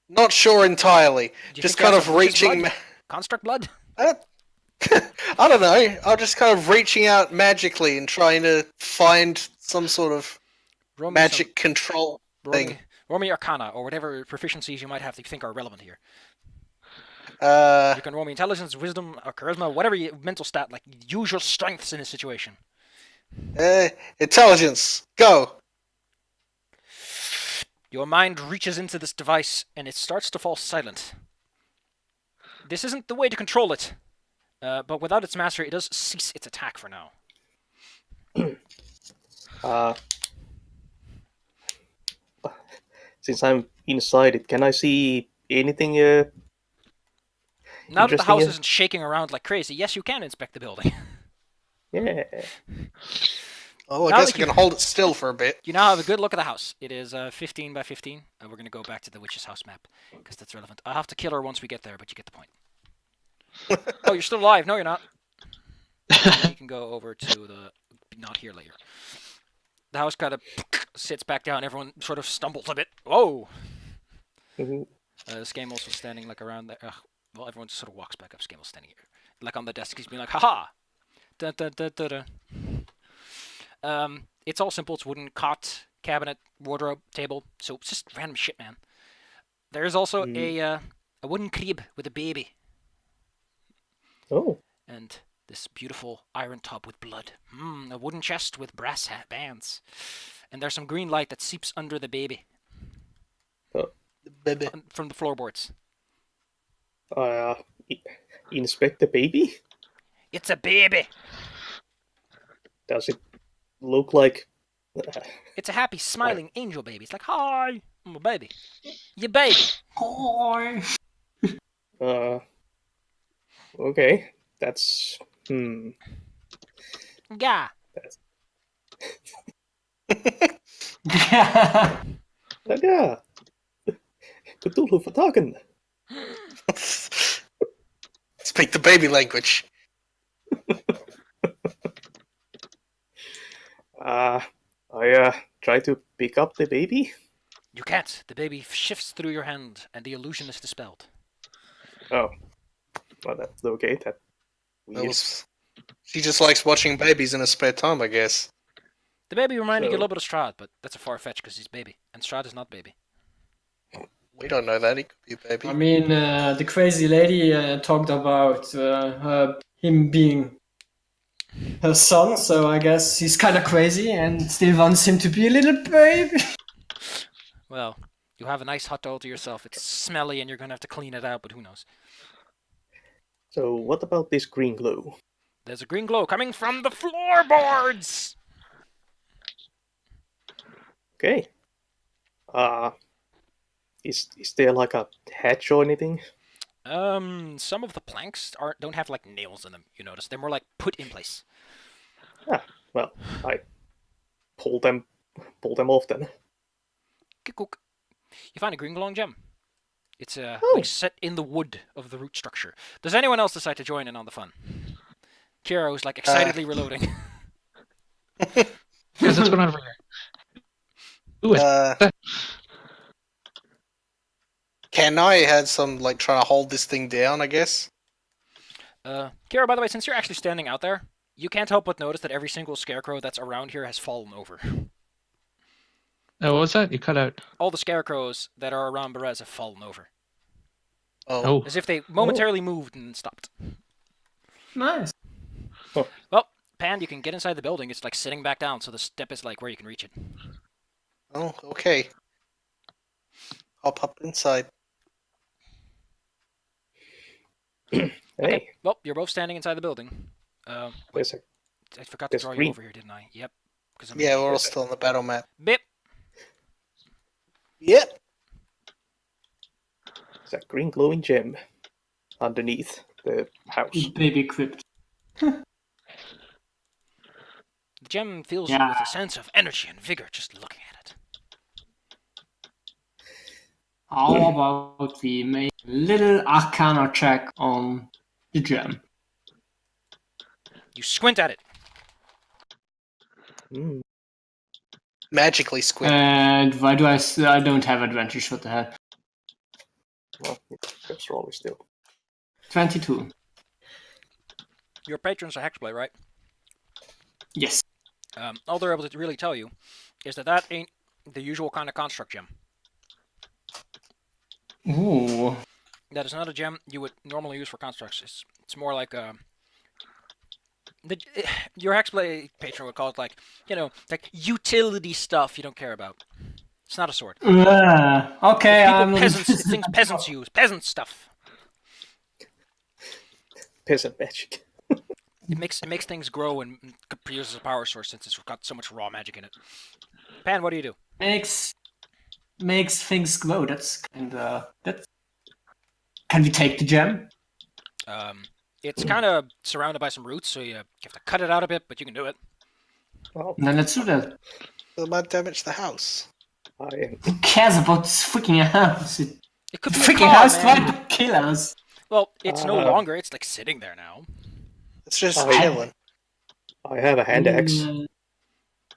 Not sure entirely. Do you Just think kind that's of a witch's reaching. blood? Construct blood? I don't know. I'm just kind of reaching out magically and trying to find some sort of magic control thing. Roll me Arcana, or whatever proficiencies you might have that you think are relevant here. You can roll me Intelligence, Wisdom, or Charisma, whatever mental stat, like use your strengths in this situation. Intelligence, go! Your mind reaches into this device, and it starts to fall silent. This isn't the way to control it, but without its mastery, it does cease its attack for now. Since I'm inside it, can I see anything? Now that the Interesting, house yeah. isn't shaking around like crazy, yes, you can inspect the building. Yeah. Oh, I Now guess that we can hold it still for a bit. You now have a good look at the house. It is 15 by 15, and we're going to go back to the witch's house map, because that's relevant. I'll have to kill her once we get there, but you get the point. Oh, you're still alive. No, you're not. You can go over to the... not here later. The house kind of sits back down. Everyone sort of stumbles a bit. Whoa! Skamel's was standing like around there. Well, everyone sort of walks back up. Skamel's standing here. Like on the desk, he's being like, haha! Dun, dun, dun, dun, dun. It's all simple. It's wooden cot, cabinet, wardrobe, table. So it's just random shit, man. There's also a wooden crib with a baby. Oh. And this beautiful iron tub with blood. A wooden chest with brass bands. And there's some green light that seeps under the baby. Oh. Baby. From the floorboards. Inspect the baby? It's a baby! Does it look like... It's a happy, smiling angel baby. It's like, hi, I'm a baby. You baby. Hi. Okay. That's... Yeah. Ja. Cthulhu vertagen. Speak the baby language. I try to pick up the baby. You can't. The baby shifts through your hand, and the illusion is dispelled. Oh. Well, that's okay. That That weird. was... She just likes watching babies in her spare time, I guess. The baby reminded you a So- little bit of Strahd, but that's a far fetch because he's baby, and Strahd is not baby. We don't know that. He could be a baby. I mean, the crazy lady talked about him being her son, so I guess he's kind of crazy and still wants him to be a little baby. Well, you have a nice hut all to yourself. It's smelly, and you're gonna have to clean it out, but who knows? So what about this green glow? There's a green glow coming from the floorboards! Okay. Is there like a hatch or anything? Some of the planks don't have like nails in them, you notice. They're more like put in place. Well, I pull them off then. Kikook. You find a green glowing gem. It's Oh. like set in the wood of the root structure. Does anyone else decide to join in on the fun? Kiro's like excitedly reloading. Guys, what's going on over here? Ooh, it's Can I had some like trying to hold this thing down? I guess. Kiro, by the way, since you're actually standing out there, you can't help but notice that every single scarecrow that's around here has fallen over. what was that? You cut out. All the scarecrows that are around Berez have fallen over. Oh, As if they momentarily moved and stopped. Nice. Well, Pan, you can get inside the building. It's like sitting back down, so the step is like where you can reach it. Oh, okay. I'll pop inside. Hey, Well, you're both standing inside the building. wait a sec. I forgot to There's draw you green. over here, didn't I? Yep. Because Yeah, we're all still on the battle map. Bip. Yep. There's a green glowing gem underneath the house. Baby crypt. The gem fills you Yeah. with a sense of energy and vigor just looking at it. How about we make a little arcana check on the gem? You squint at it. Hmm. Magically squint. And why do I don't have advantage, what the hell? Well, that's wrong still. 22. Your patrons are hexblade, right? Yes. All they're able to really tell you is that that ain't the usual kind of construct gem. Ooh. That is not a gem you would normally use for constructs. It's more like your hexblade patron would call it like, you know, like utility stuff you don't care about. It's not a sword. Okay, Things peasants use, peasant stuff. Peasant magic. It makes things grow and produces a power source since it's got so much raw magic in it. Pan, what do you do? makes things glow. That's that's. Can we take the gem? It's kind of surrounded by some roots, so you have to cut it out a bit, but you can do it. Well, Then let's do that. It might damage the house. Who cares about this freaking house? The It could be a freaking car, house man. tried to kill us. Well, it's no longer. It's like sitting there now. It's just Oh, chilling. I have a hand axe.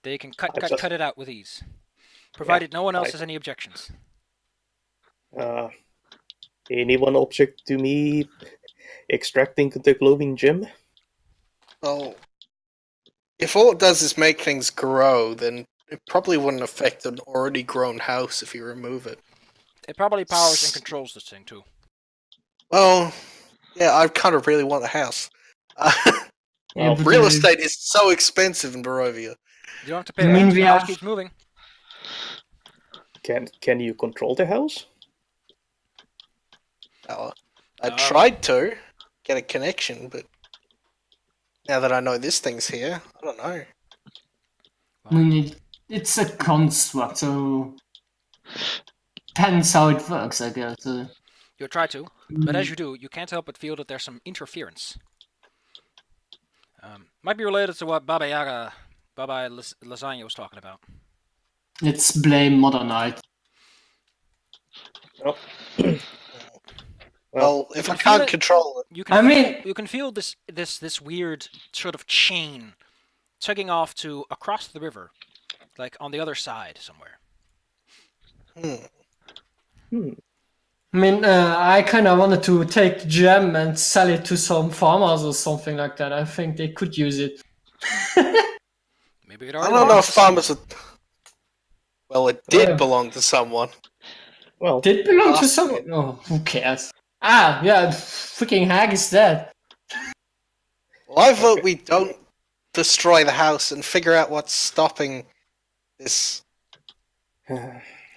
They can I just- cut it out with ease, provided no one else I- has any objections. Any one object to me extracting the glowing gem? Well, if all it does is make things grow, then it probably wouldn't affect an already grown house if you remove it. It probably powers and controls this thing too. Well, yeah, I kind of really want a house. Yeah, but Real estate is so expensive in Barovia. You don't have to pay I rent. mean, The we house have- keeps moving. Can you control the house? I tried to get a connection, but now that I know this thing's here, I don't know. I mean, it's a construct, so depends how it works, I guess. You'll try to, but as you do, you can't help but feel that there's some interference. Might be related to what Baba Lasagna was talking about. Let's blame Modern Knight. Oh. Well, if can I feel can't it. control it, You can I feel, mean- you can feel this weird sort of chain tugging off to across the river, like on the other side somewhere. I mean, I kind of wanted to take the gem and sell it to some farmers or something like that. I think they could use it. Maybe it I already don't know if belongs to farmers would. Well, it did Yeah. belong to someone. Well, Did it belong to Awesome. someone? Oh, who cares? Ah, yeah, freaking hag is dead. Well, I vote we don't destroy the house and figure out what's stopping this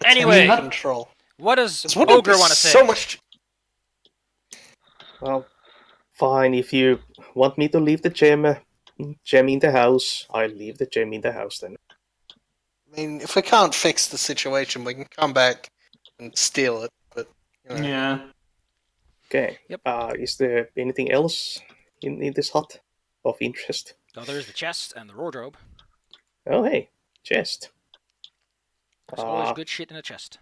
Anyway, what- control. what does It's wouldn't Ogre be want to say? so much. well, fine. If you want me to leave the gem in the house, I'll leave the gem in the house then. I mean, if we can't fix the situation, we can come back and steal it. But you know, Yeah. Okay. Yep. Is there anything else in this hut of interest? So there's the chest and the wardrobe. Oh, hey, chest. There's always good shit in a chest.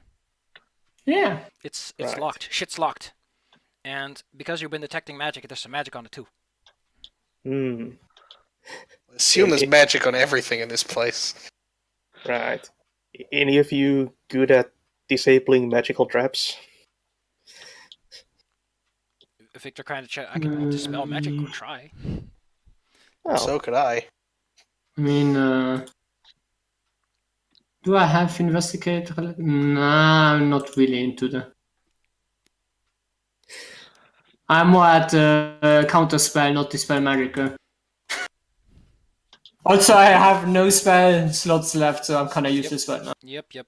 Yeah. It's Right. locked. Shit's locked. And because you've been detecting magic, there's some magic on it too. Hmm. assume there's magic on everything in this place. Right. Any of you good at disabling magical traps? Victor kind of I can dispel magic or try. Oh, So could I. I mean, do I have investigator? Nah, I'm not really into the. I'm more at counter spell, not dispel magic. Also, I have no spell slots left, so I'm kind of useless right now. Yep.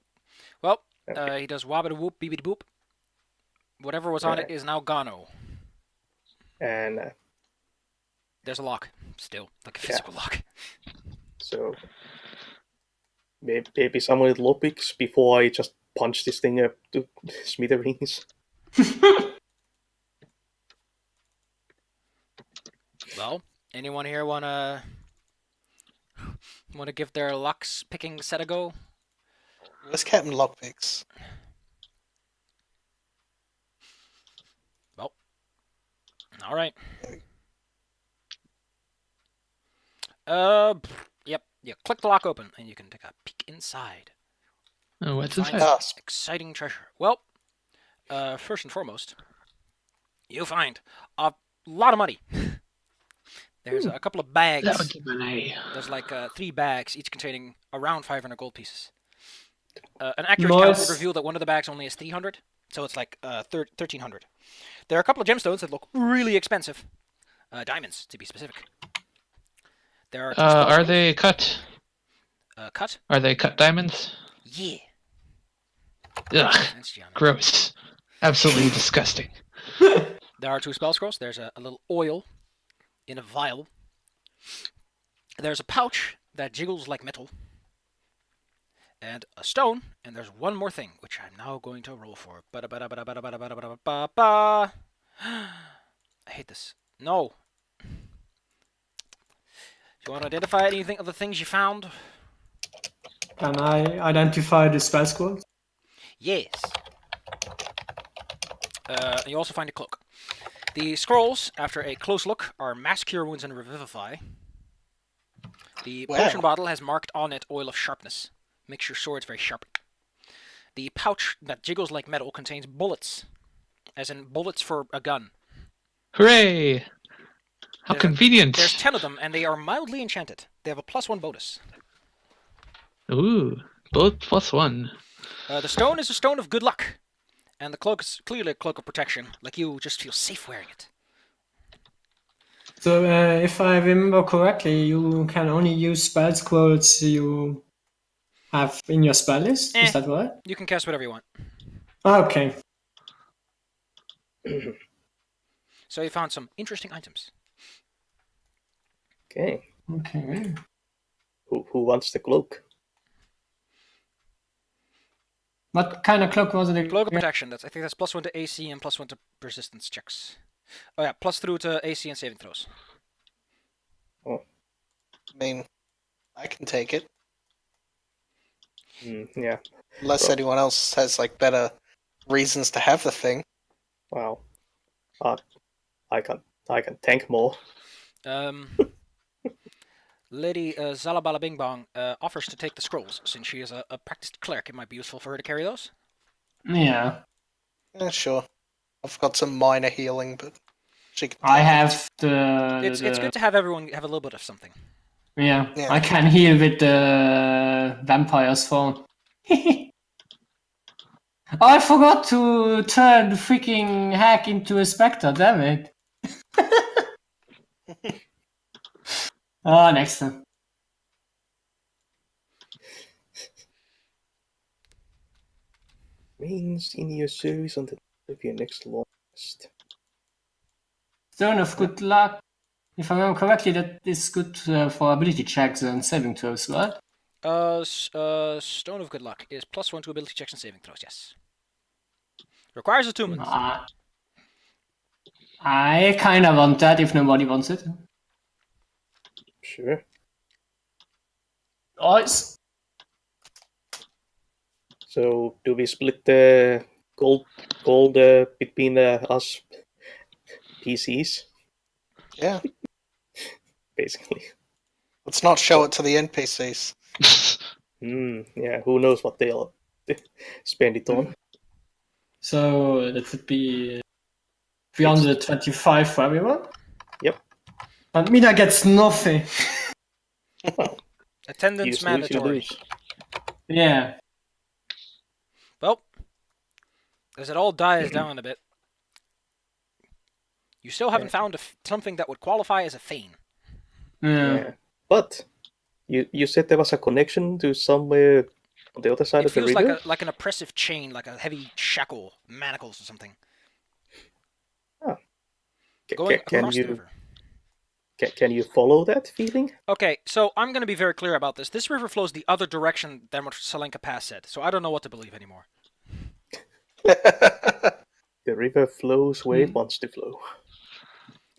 Well, okay. he does wabbity whoop, beebity boop. Whatever was on it Right. is now gone. And There's a lock. Still. Like a physical lock. so maybe someone with lockpicks before I just punch this thing up to smithereens. Well, anyone here wanna give their locks picking set a go? Where's Captain Lockpicks? Well, all right. Yep. You click the lock open, and you can take a peek inside. Oh, what's Find inside? some exciting treasure. Well, first and foremost, you find a lot of money. There's a couple of bags. That would be money. There's like 3 bags, each containing around 500 gold pieces. An accurate count would Nice. reveal that one of the bags only has 300, so it's like 1,300. There are a couple of gemstones that look really expensive. Diamonds, to be specific. There are 2 spell Are scrolls. they cut? Cut? Are they cut diamonds? Yeah. Ugh, Thanks, Gianna. gross. Absolutely disgusting. There are 2 spell scrolls. There's a little oil in a vial. There's a pouch that jiggles like metal. And a stone. And there's one more thing, which I'm now going to roll for. I hate this. No. Do you want to identify anything of the things you found? Can I identify the spell scrolls? Yes. You also find a cloak. The scrolls, after a close look, are Mass Cure Wounds and Revivify. The Wow. potion bottle has marked on it Oil of Sharpness. Makes your swords very sharp. The pouch that jiggles like metal contains bullets. As in bullets for a gun. Hooray! How There's convenient! There's 10 of them, and they are mildly enchanted. They have a +1 bonus. Ooh, both +1. The stone is a stone of good luck. And the cloak is clearly a cloak of protection. Like you just feel safe wearing it. So, if I remember correctly, you can only use spell scrolls you have in your spell list. Is that right? You can cast whatever you want. Okay. So you found some interesting items. Okay. Okay. Who wants the cloak? What kind of cloak was it? Cloak of protection. I think that's +1 to AC and +1 to persistence checks. Oh yeah, +3 to AC and saving throws. I mean, I can take it. Yeah. Unless anyone else has like better reasons to have the thing. Well, I can tank more. Lady Zalabala Bing Bong offers to take the scrolls. Since she is a practiced cleric, it might be useful for her to carry those. Yeah. Yeah, sure. I've got some minor healing, but she can I take it. have the. It's good to have everyone have a little bit of something. Yeah, Yeah. I can heal with the vampire's phone. Oh, I forgot to turn the freaking hack into a spectre, damn it. Oh, next time. Means in your service on the of your next long rest. Stone of good luck. If I remember correctly, that is good for ability checks and saving throws, right? Stone of Good Luck is +1 to ability checks and saving throws, yes. Requires attunement. I kind of want that if nobody wants it. Sure. Nice. So do we split the gold between us PCs, Yeah. basically? Let's not show it to the NPCs. Yeah, who knows what they'll spend it on. So that would be 325 for everyone? Yep. But Mina gets nothing. Well, Attendance use, mandatory. lose. Yeah. Well, as it all dies down a bit, you still haven't found something that would qualify as a Thane. Yeah. But you said there was a connection to somewhere on the other side It of the feels river? like an oppressive chain, like a heavy shackle, manacles or something. Going across the river. Can you follow that feeling? Okay, so I'm going to be very clear about this. This river flows the other direction than what Salenka Pass said, so I don't know what to believe anymore. The river flows where it wants to flow.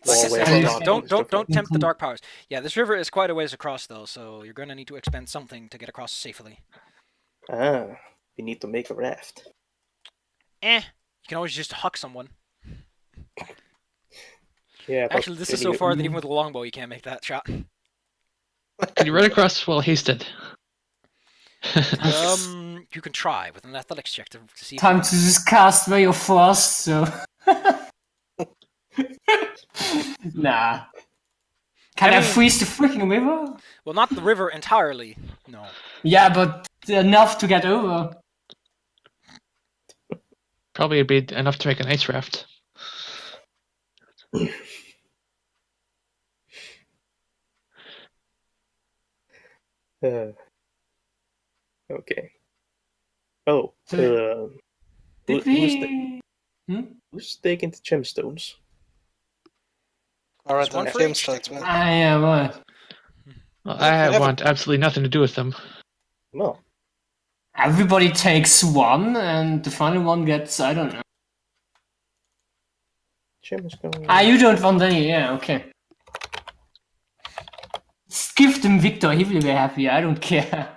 Like I Or where said, it wants to don't flow. tempt the dark powers. Yeah, this river is quite a ways across, though, so you're going to need to expend something to get across safely. We need to make a raft. You can always just huck someone. Yeah, but Actually, this is so far that even with a longbow you can't make that shot. Can you run across while hasted? You can try with an athletics check to see. If Time to just cast Ray of Frost, so. Nah. Can I mean- freeze the freaking river? Well, not the river entirely. No. Yeah, but enough to get over. Probably it'd be enough to make an ice raft. Okay. Oh, Did we? who's taking the gemstones? Alright, There's one then for each. gemstones, man. Yeah, right. Well, Well, I whatever. want absolutely nothing to do with them. No. Everybody takes one, and the final one gets, I don't know. Gemstones. You don't want any, yeah, okay. Just give them Victor, he will be happy, I don't care.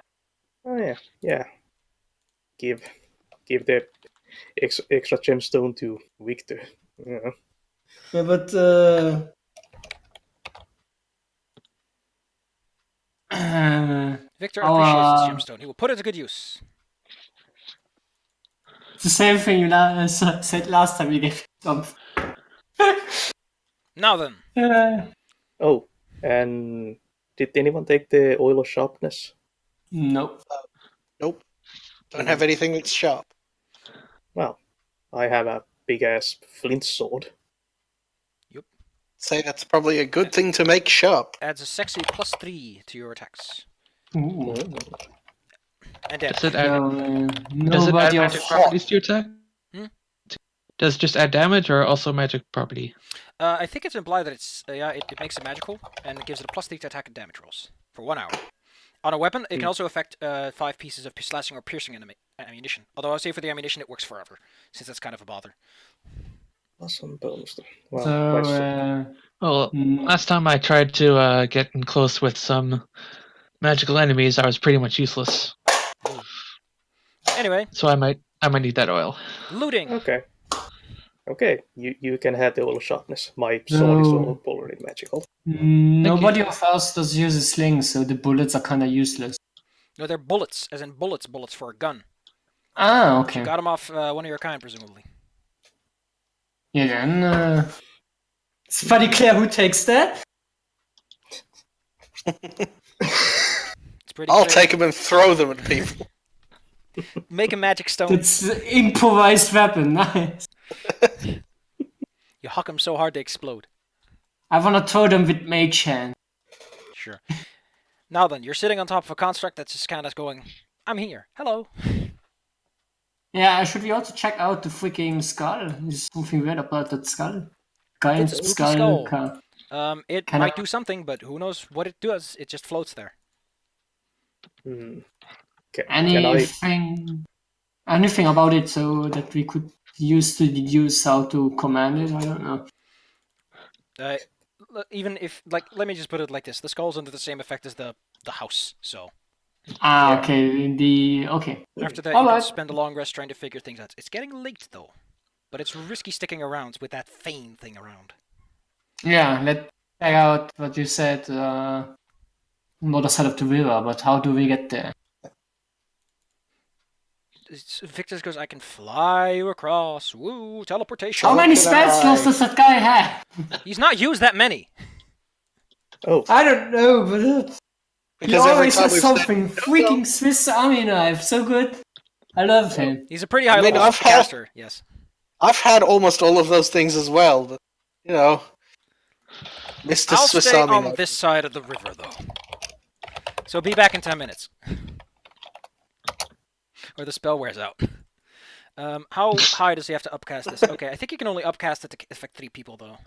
Oh yeah. Give the extra gemstone to Victor. Yeah. Yeah, but Victor Oh, appreciates this gemstone. He will put it to good use. it's the same thing you said last time you gave something. Now then. Oh, and did anyone take the oil of sharpness? Nope. Nope. Don't have anything that's sharp. Well, I have a big ass flint sword. Say that's probably a good thing to make sharp. Adds a sexy +3 to your attacks. Ooh. And damage. Does it add, So, does it add nobody of magic properties to your attack? Hmm? Does it just add damage or also magic property? I think it's implied that it's it makes it magical and it gives it a +3 to attack and damage rolls for 1 hour. On a weapon, it can also affect 5 pieces of slashing or piercing ammunition. Although I'll say for the ammunition, it works forever, since that's kind of a bother. Awesome bonus. Well, So, Well, last time I tried to get in close with some magical enemies, I was pretty much useless. Anyway, So I might need that oil. looting. Okay, you can have the oil of sharpness. My sword is No. already magical. nobody of us does use a sling, so the bullets are kind of useless. No, they're bullets, as in bullets for a gun. Okay. You got them off one of your kind, presumably. Yeah, then it's pretty clear who takes that. It's pretty I'll clear. take them and throw them at people. Make a magic stone. It's improvised weapon, nice. You huck them so hard they explode. I wanna throw them with mage hand. Sure. Now then, you're sitting on top of a construct that's just kind of going, I'm here. Hello. Yeah, should we also check out the freaking skull? There's something weird about that skull. Giant It's a spooky skull. skull. It Can might I- do something, but who knows what it does? It just floats there. Can I? Anything about it so that we could use to deduce how to command it? I don't know. Even if, like, let me just put it like this: the skull's under the same effect as the house. So Ah, Yeah. okay. Okay. after that, you Alright. can spend a long rest trying to figure things out. It's getting late though, but it's risky sticking around with that Fane thing around. Yeah, let's check out what you said. Not the side of the river, but how do we get there? Victor goes, "I can fly you across. Woo, teleportation." How many can spell I- slots does that guy have? He's not used that many. Oh, I don't know, but he Because every always time has we've something. Freaking Swiss Army knife, so good. I love him. He's a pretty high mean, level I've had- caster. Yes. I've had almost all of those things as well, but you know, Mr. I'll Swiss stay Army on knife. this side of the river though. So be back in 10 minutes. Or the spell wears out. How high does he have to upcast this? Okay, I think he can only upcast it to affect 3 people, though.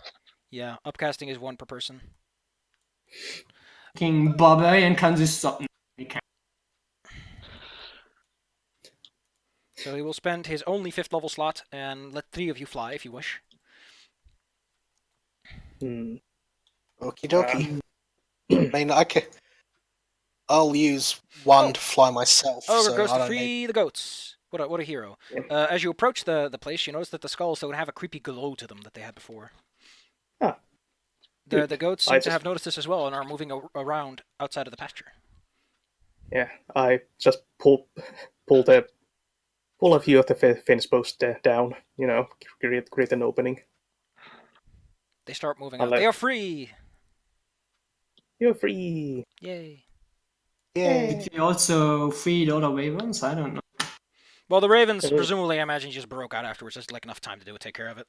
Yeah, upcasting is 1 per person. King Barbarian can do something. He can. So he will spend his only 5th level slot and let 3 of you fly if you wish. hmm. Okie dokie. I mean, I'll use one to fly myself. Ogre so goes I to don't free need... the goats. What a hero. As you approach the place, you notice that the skulls don't have a creepy glow to them that they had before. Ah. The goats I seem to just- have noticed this as well and are moving around outside of the pasture. Yeah, I just pull a few of the fence posts down. You know, create an opening. They start moving I'll out. let- They are free! You're free. Yay. Yay. Did we also free the other ravens? I don't know. Well, the ravens, Okay. presumably, I imagine, just broke out afterwards. There's like enough time to take care of it.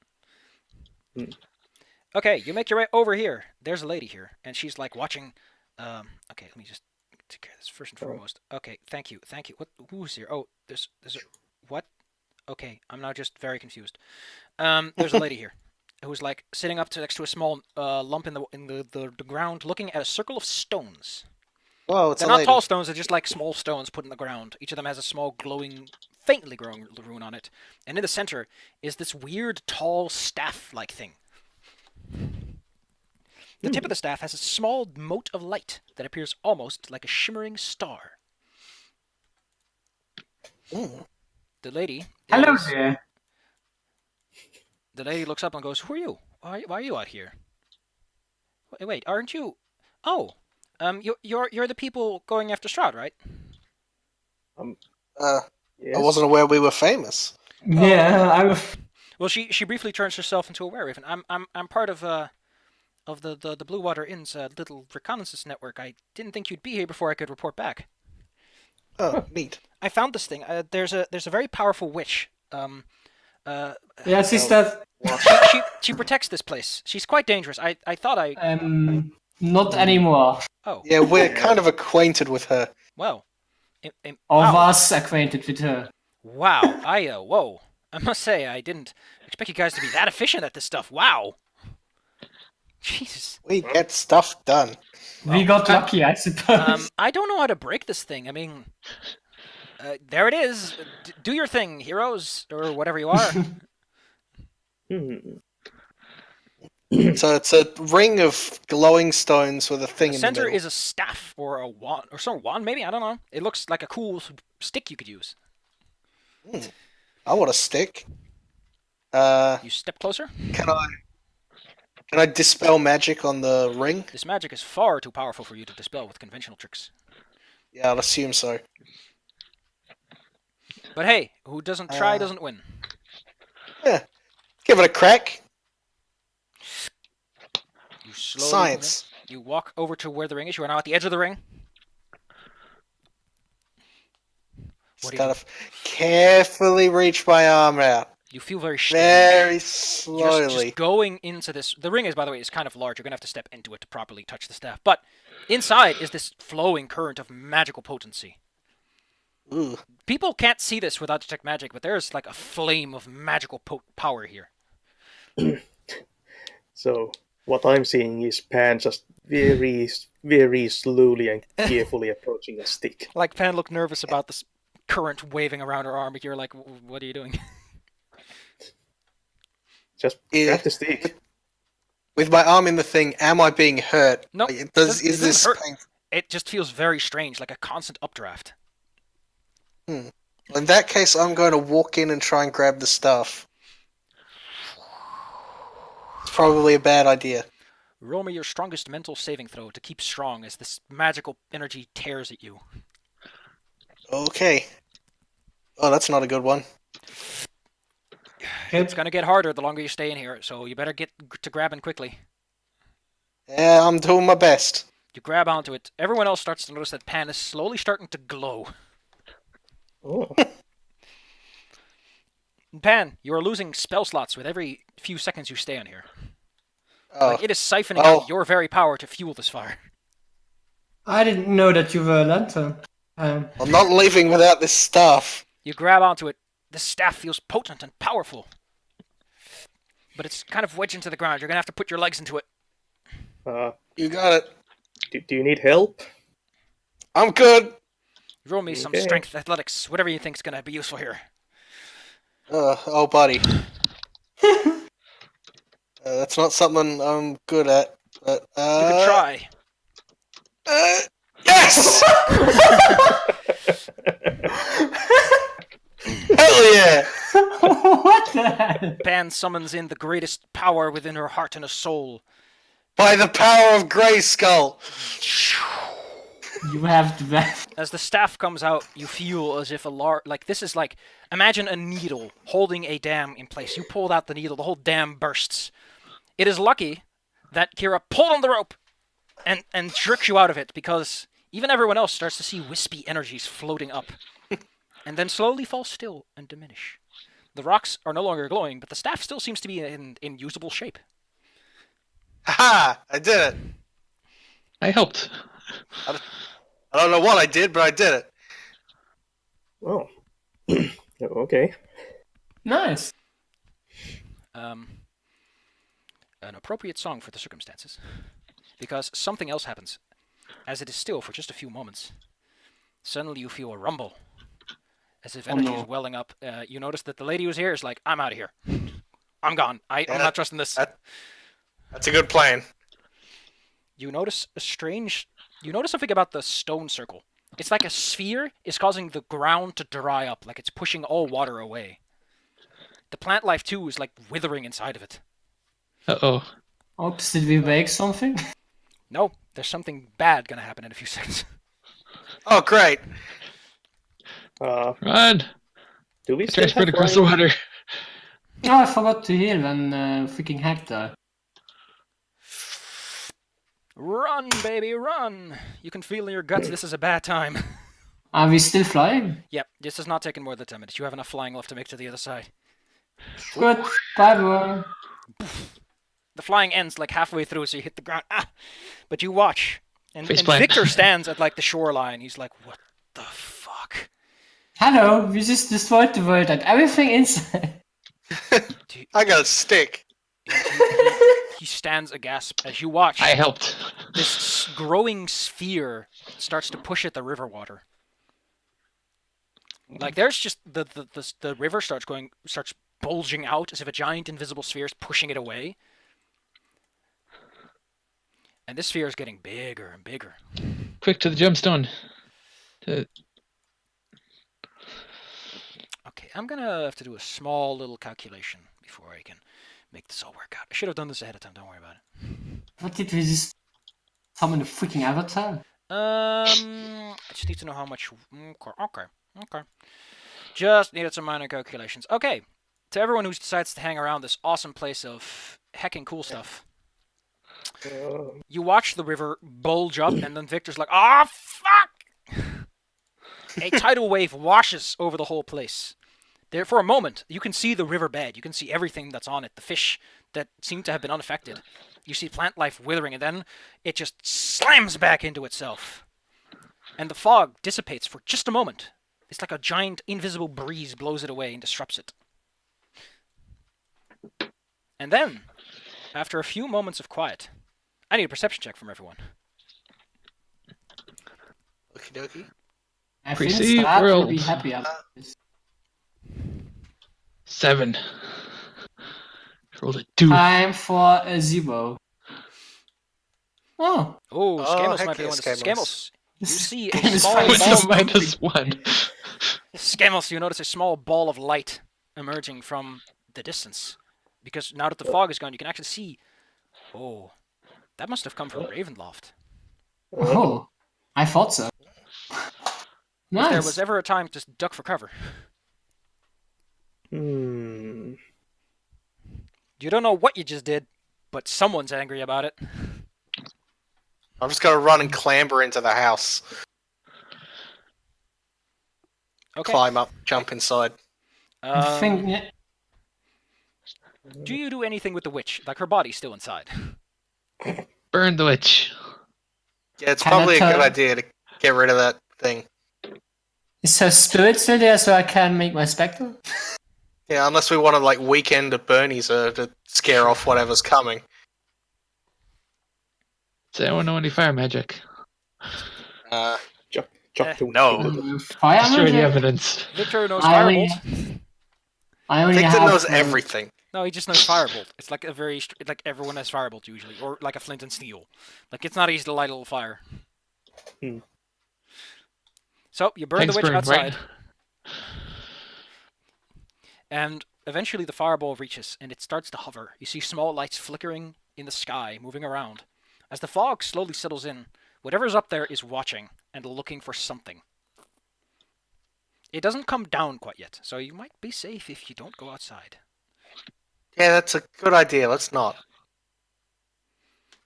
Hmm. Okay, you make your way over here. There's a lady here, and she's like watching. Okay, let me just take care of this first and Oh. foremost. Okay, thank you. Who's here? Oh, there's a what? Okay, I'm now just very confused. There's a lady here who's like sitting up next to a small lump in the ground, looking at a circle of stones. Whoa, it's They're a not lady. tall stones, they're just like small stones put in the ground. Each of them has a small glowing, faintly glowing rune on it. And in the center is this weird, tall, staff-like thing. The tip of the staff has a small mote of light that appears almost like a shimmering star. Mm. The lady Hello is- there. The lady looks up and goes, "Who are you? Why are you out here? Wait, aren't you? Oh, you're the people going after Strahd, right?" Yes. I wasn't aware we were famous. Yeah, I was. Well, she briefly turns herself into a werewolf, and I'm part of the Blue Water Inn's little reconnaissance network. I didn't think you'd be here before I could report back. Oh, neat. I found this thing. There's a very powerful witch. Yes, is that She protects this place. She's quite dangerous. I thought I. not anymore. Oh, Yeah, we're kind of acquainted with her. well. All of Wow. us acquainted with her. Wow. Whoa. I must say, I didn't expect you guys to be that efficient at this stuff. Wow. Jesus. We get stuff done. We got lucky, I suppose. I don't know how to break this thing. I mean, there it is. Do your thing, heroes, or whatever you are. Hmm. So it's a ring of glowing stones with a thing The in center the middle. is a staff or a wand or some wand, maybe. I don't know. It looks like a cool stick you could use. I want a stick. Can You step closer. I dispel magic on the ring? This magic is far too powerful for you to dispel with conventional tricks. Yeah, I'll assume so. But hey, who doesn't try doesn't win. Yeah. Give it a crack. You slowly Science. You walk over to where the ring is. You are now at the edge of the ring. What Just do you gotta carefully reach my arm out. You feel very strange. Very slowly. Just going into this. The ring is, by the way, is kind of large. You're gonna have to step into it to properly touch the staff. But inside is this flowing current of magical potency. Ooh. People can't see this without detect magic, but there's like a flame of magical power here. So What I'm seeing is Pan just very, very slowly and carefully approaching a stick. Like, Pan looked nervous about this current waving around her arm, but you're like, what are you doing? Just Yeah. grab the stick. With my arm in the thing, am I being hurt? No, Like, it is doesn't this hurt. pain? It just feels very strange, like a constant updraft. In that case, I'm going to walk in and try and grab the stuff. It's probably a bad idea. Roll me your strongest mental saving throw to keep strong as this magical energy tears at you. Okay. Oh, that's not a good one. It's gonna get harder the longer you stay in here, so you better get to grabbing quickly. Yeah, I'm doing my best. You grab onto it. Everyone else starts to notice that Pan is slowly starting to glow. Oh. Pan, you are losing spell slots with every few seconds you stay on here. Oh, Like, it is siphoning Oh. out your very power to fuel this fire. I didn't know that you were a lantern. I'm not leaving without this stuff. You grab onto it. This staff feels potent and powerful. But it's kind of wedged into the ground. You're gonna have to put your legs into it. You got it. Do you need help? I'm good. Roll me some Okay. strength athletics, whatever you think's gonna be useful here. Oh, buddy. That's not something I'm good at. But, You can try. Yes! Hell yeah! What the hell? Pan summons in the greatest power within her heart and her soul. By the power of Grayskull. You have the best. As the staff comes out, you feel as if this is like, imagine a needle holding a dam in place. You pulled out the needle, the whole dam bursts. It is lucky that Kira pulled on the rope and jerks you out of it, because even everyone else starts to see wispy energies floating up, and then slowly fall still and diminish. The rocks are no longer glowing, but the staff still seems to be in usable shape. Haha! I did it. I helped. I don't know what I did, but I did it. Oh. Okay. Nice. An appropriate song for the circumstances, because something else happens. As it is still for just a few moments, suddenly you feel a rumble, as if energy is welling up. You notice that the lady who's here is like, I'm out of here. I'm gone. I'm not trusting this. That's a good plan. You notice something about the stone circle. It's like a sphere is causing the ground to dry up, like it's pushing all water away. The plant life, too, is like withering inside of it. Uh-oh. Oops, did we break something? No, there's something bad gonna happen in a few seconds. Oh, great. Run! Do we still Transport have across the line? water. Oh, I forgot to heal when freaking Hack died. Run, baby, run! You can feel in your guts this is a bad time. Are we still flying? Yep, this has not taken more than 10 minutes. You have enough flying left to make to the other side. Good. Bye, boy. The flying ends like halfway through, so you hit the ground. Ah! But you watch. And Faceplant. Victor stands at like the shoreline. He's like, what the fuck? Hello, we just destroyed the world and everything inside. I got a stick. He stands aghast as you watch. I helped. This growing sphere starts to push at the river water. Like there's just the river starts bulging out as if a giant invisible sphere is pushing it away. And this sphere is getting bigger and bigger. Quick to the gemstone. Okay, I'm gonna have to do a small little calculation before I can make this all work out. I should have done this ahead of time, don't worry about it. What did we just summon the freaking avatar? I just need to know how much... Okay. Just needed some minor calculations. Okay, to everyone who decides to hang around this awesome place of heckin' cool stuff, you watch the river bulge up, and then Victor's like, "Ah, fuck!" A tidal wave washes over the whole place. There, for a moment, you can see the riverbed. You can see everything that's on it. The fish that seem to have been unaffected. You see plant life withering, and then it just slams back into itself. And the fog dissipates for just a moment. It's like a giant invisible breeze blows it away and disrupts it. And then, After a few moments of quiet, I need a perception check from everyone. Okie dokie. I think Perceive Strahd will world. be happy about this. 7. Rolled a 2. Time for a 0. Oh, Oh, Oh, Scamos heck might be yeah, the one. Scamos. Scamos, you see game a is small fine. ball. Minus 1. Scamos, you notice a small ball of light emerging from the distance. Because now that the fog is gone, you can actually see. Oh, that must have come from Ravenloft. oh, I thought so. If there was Nice. ever a time to duck for cover. Hmm. You don't know what you just did, but someone's angry about it. I'm just gonna run and clamber into the house. Okay. Climb up, jump inside. I think yeah, Do you do anything with the witch? Like her body's still inside. Burn the witch. Yeah, it's Can I probably a good turn- idea to get rid of that thing. is her spirit still there so I can make my spectre? Yeah, unless we want to like weekend at Bernie's to scare off whatever's coming. Does anyone know any fire magic? Chuck to no. Fire Destroy the magic? evidence. Victor knows I only- Firebolt. I only Victor have, knows everything. No, he just knows Firebolt. It's like a very like everyone has Firebolt usually, or like a Flint and Steel. Like it's not easy to light a little fire. Hmm. So you burn Thanks, the witch burn, outside, right? and eventually the fireball reaches, and it starts to hover. You see small lights flickering in the sky, moving around. As the fog slowly settles in, whatever's up there is watching and looking for something. It doesn't come down quite yet, so you might be safe if you don't go outside. Yeah, that's a good idea. Let's not.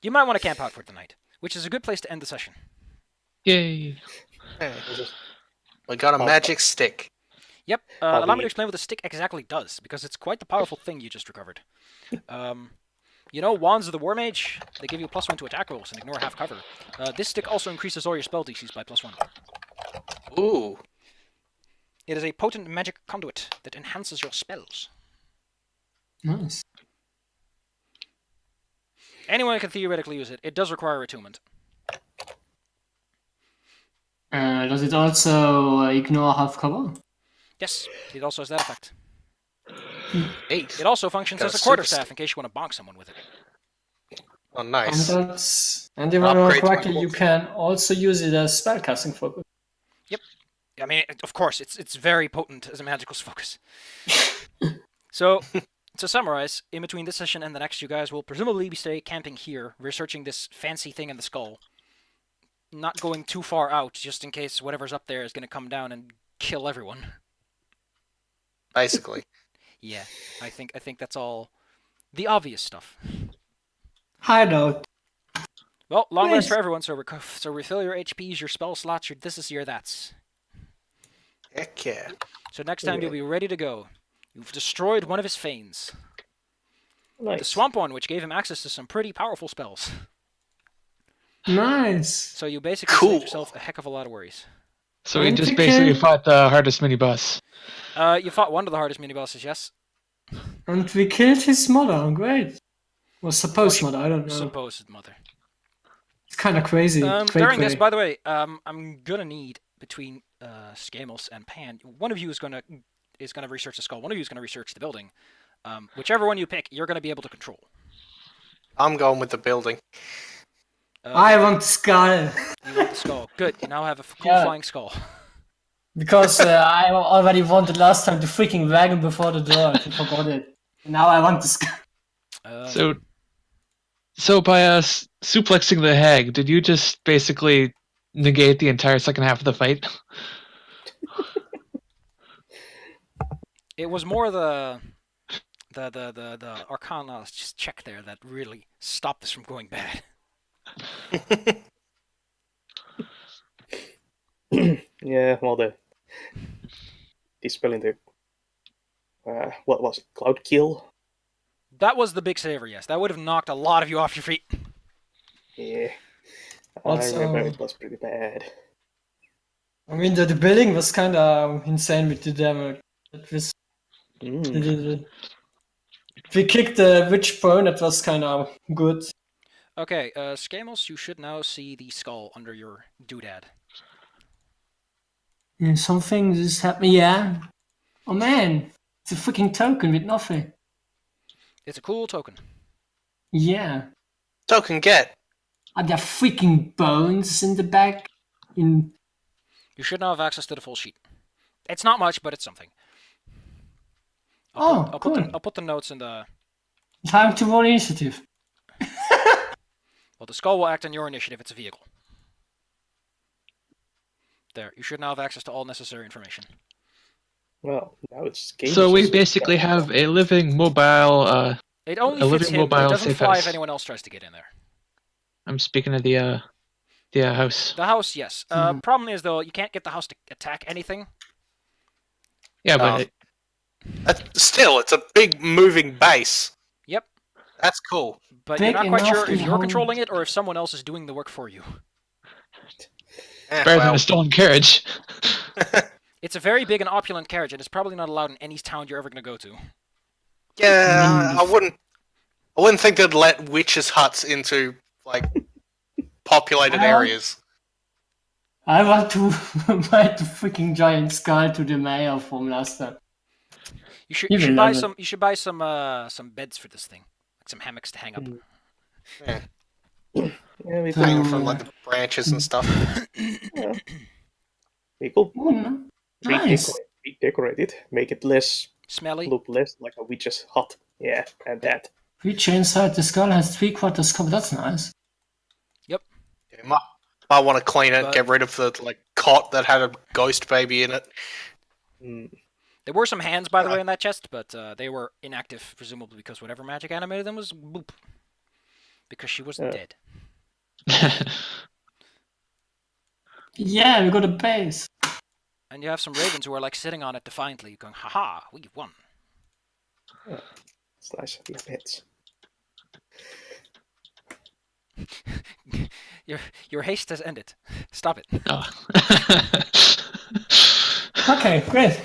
You might want to camp out for tonight, which is a good place to end the session. Yay. Hey, we got a magic stick. Yep, I'll allow me be- to explain what the stick exactly does, because it's quite the powerful thing you just recovered. You know, Wands of the War Mage? They give you +1 to attack rolls and ignore half cover. This stick also increases all your spell DCs by +1. Ooh. It is a potent magic conduit that enhances your spells. Nice. Anyone can theoretically use it. It does require attunement. Does it also ignore half cover? Yes, it also has that effect. 8. It also functions Got as a a quarterstaff super in case you want to bonk someone with it. Oh, nice. And if I remember Upgrade to my correctly, you bolt. can also use it as spellcasting focus. I mean, of course, it's very potent as a magical focus. So, to summarize, in between this session and the next, you guys will presumably be stay camping here, researching this fancy thing in the skull. Not going too far out, just in case whatever's up there is going to come down and kill everyone. Basically. Yeah, I think that's all the obvious stuff. Hideout. Well, long rest Nice. for everyone, so refill your HPs, your spell slots, your thises, your that's. Heck yeah. So next time you'll be ready to go. You've destroyed one of his fanes. Nice. The swamp one, which gave him access to some pretty powerful spells. Nice. So you basically Cool. saved yourself a heck of a lot of worries. So we And just we basically can- fought the hardest mini boss. You fought one of the hardest mini-bosses, yes? And we killed his mother. Great. Well, supposed mother. I don't know. Supposed mother. It's kind of crazy. During this, by the way, I'm gonna need between Scamos and Pan, one of you is gonna research the skull. One of you is gonna research the building. Whichever one you pick, you're gonna be able to control. I'm going with the building. I want the skull. You want the skull. Good. You now have a cool Yeah. flying skull. Because I already wanted last time the freaking wagon before the door. I forgot it. Now I want the skull. So by us suplexing the hag, did you just basically negate the entire second half of the fight? It was more the Arcana check there that really stopped this from going bad. Yeah, well, the dispelling the what was it? Cloud kill. That was the big saver, yes. That would have knocked a lot of you off your feet. Yeah, What's, I remember it was pretty bad. I mean, the building was kind of insane with the damage. It was, Mm. We kicked the witch bone, that was kind of good. Okay, Scamos, you should now see the skull under your doodad. Yeah, something just happened, yeah. Oh man, it's a freaking token with nothing. It's a cool token. Yeah. Token get. Are there freaking bones in the back? You should now have access to the full sheet. It's not much, but it's something. I'll put the notes in the... Time to roll initiative. Well, the skull will act on your initiative. It's a vehicle. There. You should now have access to all necessary information. Well, now it's So we basically have a living mobile. It only A fits living him, but it mobile doesn't safe fly if house. anyone else tries to get in there. I'm speaking of the house. The house, yes. Problem is, though, you can't get the house to attack anything. Yeah, but Still, it's a big moving base. Yep. That's cool. But Big you're not quite enough sure to if you're hold- controlling it or if someone else is doing the work for you. better than a stolen carriage. It's a very big and opulent carriage, and it's probably not allowed in any town you're ever going to go to. Yeah, I wouldn't think they'd let witches' huts into like populated areas. I want to write the freaking giant skull to the mayor from last time. You should Even buy love some. You should buy some beds for this thing, like some hammocks to hang up. Yeah, Yeah, we hanging could, from like the branches and stuff. we could Oh, no. Nice. redecorate it, make it Smelly. look less like a witch's hut. Yeah, and that. Feature inside the skull has 3/4 cover. That's nice. You might want to clean it, But- get rid of the like cot that had a ghost baby in it. Mm. There were some hands, by the way, in that chest, but they were inactive, presumably because whatever magic animated them was boop. Because she was dead. Yeah, we got a base. And you have some ravens who are like sitting on it defiantly, going, "Haha, we won." It's nice. I love pets. Your haste has ended. Stop it. Oh. Okay, great.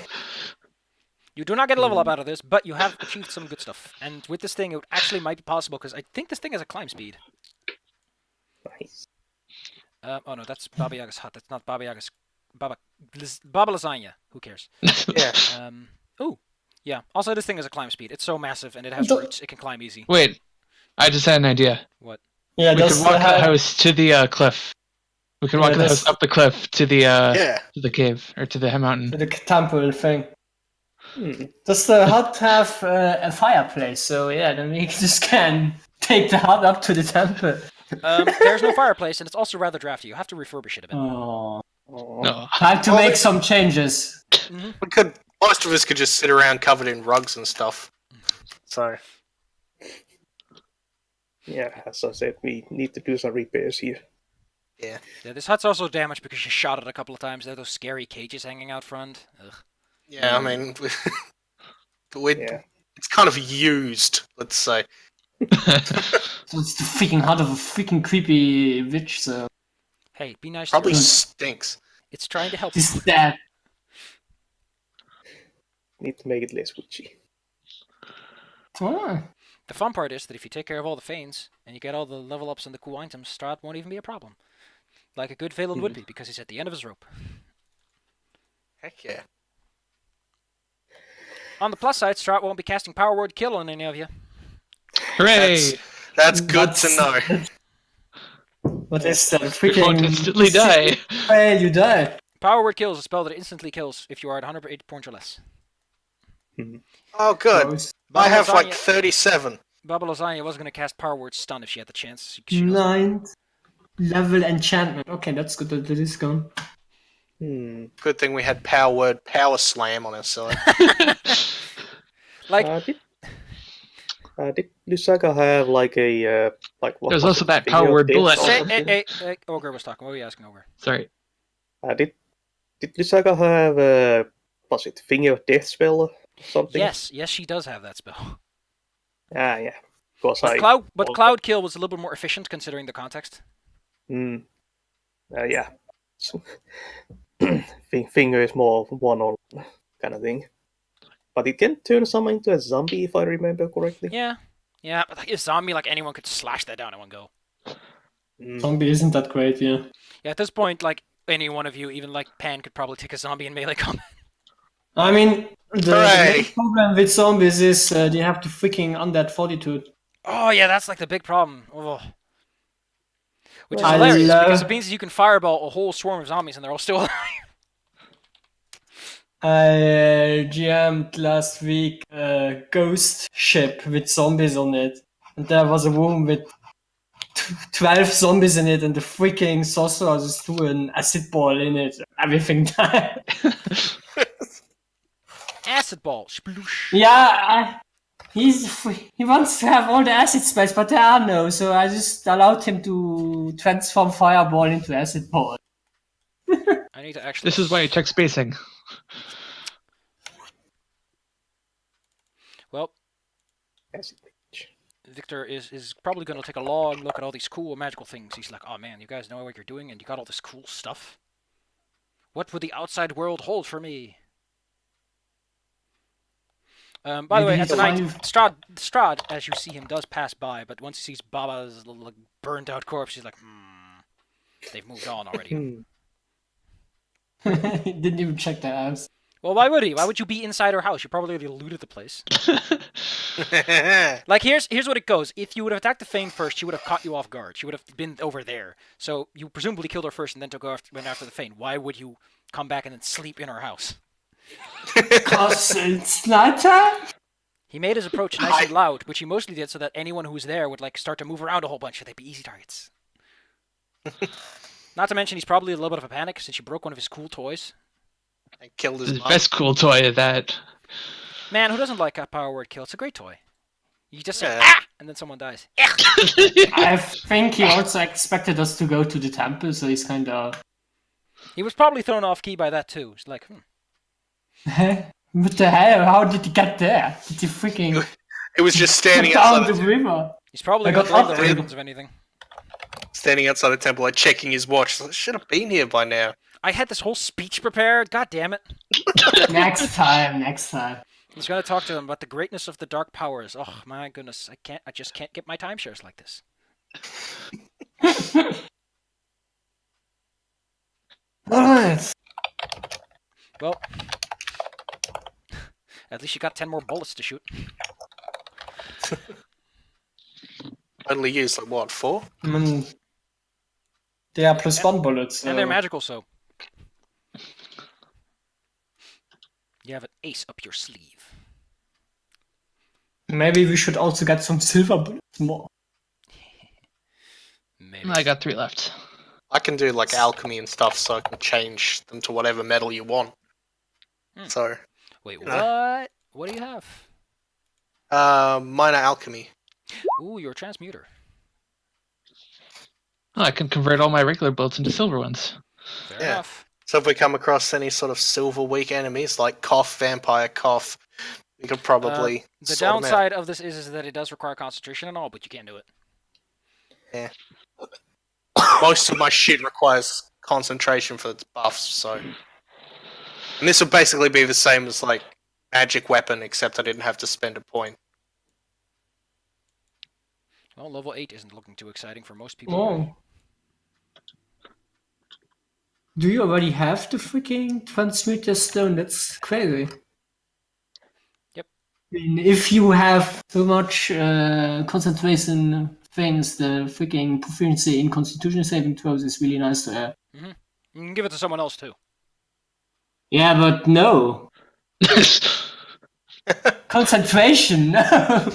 You do not get a level up out of this, but you have achieved some good stuff. And with this thing, it actually might be possible, because I think this thing has a climb speed. Nice. Oh no, that's Baba Yaga's hut. That's not Baba Yaga's... Baba Lasagna. Who cares? Yeah. Ooh. Yeah. Also, this thing has a climb speed. It's so massive, and it has roots. It can climb easy. Wait, I just had an idea. What? Yeah, We that's could walk the the house to the cliff. We can walk the that's- house up the cliff to the Yeah. to the cave or to the mountain. the temple thing. Hmm. Does the hut have a fireplace? So yeah, then we just can take the hut up to the temple. There's no fireplace, and it's also rather drafty. You have to refurbish it a bit. Oh, Oh. No. time to Well, make it- some changes. Most of us could just sit around covered in rugs and stuff. So Yeah, as I said, we need to do some repairs here. Yeah, this hut's also damaged because you shot it a couple of times. There are those scary cages hanging out front. Ugh. yeah, I mean, Yeah. it's kind of used. Let's say. So it's the freaking hut of a freaking creepy witch. So Hey, be nice Probably to it. stinks. It's trying to help you. this dead. Need to make it less witchy. Oh, The fun part is that if you take care of all the Fanes, and you get all the level ups and the cool items, Strahd won't even be a problem. Like a good Phelan would be, because he's at the end of his rope. Heck yeah. On the plus side, Strahd won't be casting Power Word Kill on any of you. Hooray! That's good to know. what is that? You won't Freaking instantly die. Hey, you die. Power Word Kill is a spell that instantly kills if you are at 108 points or less. Oh, good. Gross. I have like Lasagna- 37. Baba Lasagna was going to cast Power Word Stun if she had the chance. She knows- 9th level enchantment. Okay, that's good that it is gone. Good thing we had Power Word Power Slam on our side. Like, Did Lusaka have like a like? What There's was also it, that finger power of word death bullet. or hey, something? hey, Ogre was talking. What were you asking, Ogre? Sorry. Did Lusaka have was it finger of death spell or something? Yes, she does have that spell. Ah, yeah. Of course, But Cloud Kill was a little bit more efficient considering the context. Yeah. So, finger is more one on kind of thing. But it can turn someone into a zombie if I remember correctly. Yeah, but like, if zombie, like anyone could slash that down in one go. Zombie isn't that great, yeah. Yeah, at this point, like any one of you, even like Pan, could probably take a zombie in melee combat. I mean, the Hooray! main problem with zombies is they have the freaking undead fortitude. Oh yeah, that's like the big problem. Oh. Which is I hilarious love- because it means you can fireball a whole swarm of zombies and they're all still alive. I GM'd last week a ghost ship with zombies on it. And there was a room with 12 zombies in it, and the freaking sorcerer just threw an acid ball in it. Everything died. Acid ball, sploosh. Yeah, he wants to have all the acid spells, but there are no, so I just allowed him to transform fireball into acid ball. I need to actually. This is why you check spacing. Well, Acid Mage. Victor is probably going to take a long look at all these cool magical things. He's like, oh man, you guys know what you're doing and you got all this cool stuff. What would the outside world hold for me? By the way, Maybe at the he's night, alive. Strahd, as you see him, does pass by, but once he sees Baba's little, like, burned out corpse, he's like, they've moved on already. He didn't even check the house. Well, why would he? Why would you be inside her house? You probably already looted the place. Like, here's what it goes. If you would have attacked the Fane first, she would have caught you off guard. She would have been over there. So you presumably killed her first and then went after the Fane. Why would you come back and then sleep in her house? Cause it's nighttime? He made his approach nice and loud, which he mostly did so that anyone who was there would like start to move around a whole bunch, so they'd be easy targets. Not to mention, he's probably a little bit of a panic since you broke one of his cool toys. And killed his The mom. best cool toy of that. Man, who doesn't like a power word kill? It's a great toy. You just say, Yeah. ah! And then someone dies. I think he also expected us to go to the temple, so he's kinda... He was probably thrown off key by that too. He's like, What the hell? How did he get there? Did he freaking It was just go standing down outside, the river? He's probably I got got the upgraded. ravens of anything. standing outside the temple, like checking his watch. Like, should have been here by now. I had this whole speech prepared. God damn it! Next time. I was gonna talk to them about the greatness of the dark powers. Oh my goodness, I just can't get my timeshares like this. Alright. Well, at least you got 10 more bullets to shoot. Only used like what, 4? They are plus one bullets. And they're so- magical, so you have an ace up your sleeve. Maybe we should also get some silver bullets more. Maybe. I got 3 left. I can do like alchemy and stuff, so I can change them to whatever metal you want. So, Wait, No. what? What do you have? minor alchemy. Ooh, you're a transmuter. Oh, I can convert all my regular bullets into silver ones. Fair Yeah. enough. So if we come across any sort of silver weak enemies, like cough, vampire, cough, we could probably The sort 'em out. downside of this is that it does require concentration and all, but you can't do it. Most of my shit requires concentration for its buffs, so. And this would basically be the same as like magic weapon, except I didn't have to spend a point. Well, level 8 isn't looking too exciting for most people. Oh. Do you already have the freaking transmuter stone? That's crazy. Yep. I mean, if you have so much concentration things, the freaking proficiency in constitution saving throws is really nice to have. You can give it to someone else too. Yeah, but no. Concentration, no.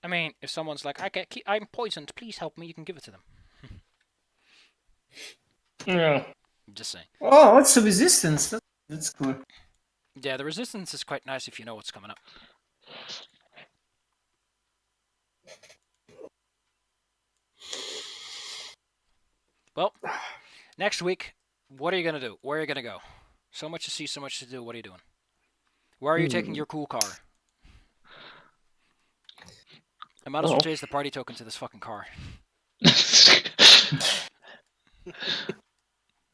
I mean, if someone's like, I'm poisoned, please help me, you can give it to them. Yeah. I'm just saying. Oh, what's the resistance? That's cool. Yeah, the resistance is quite nice if you know what's coming up. Well, next week, what are you going to do? Where are you going to go? So much to see, so much to do. What are you doing? Where are you taking your cool car? I might as well chase the party token to this fucking car.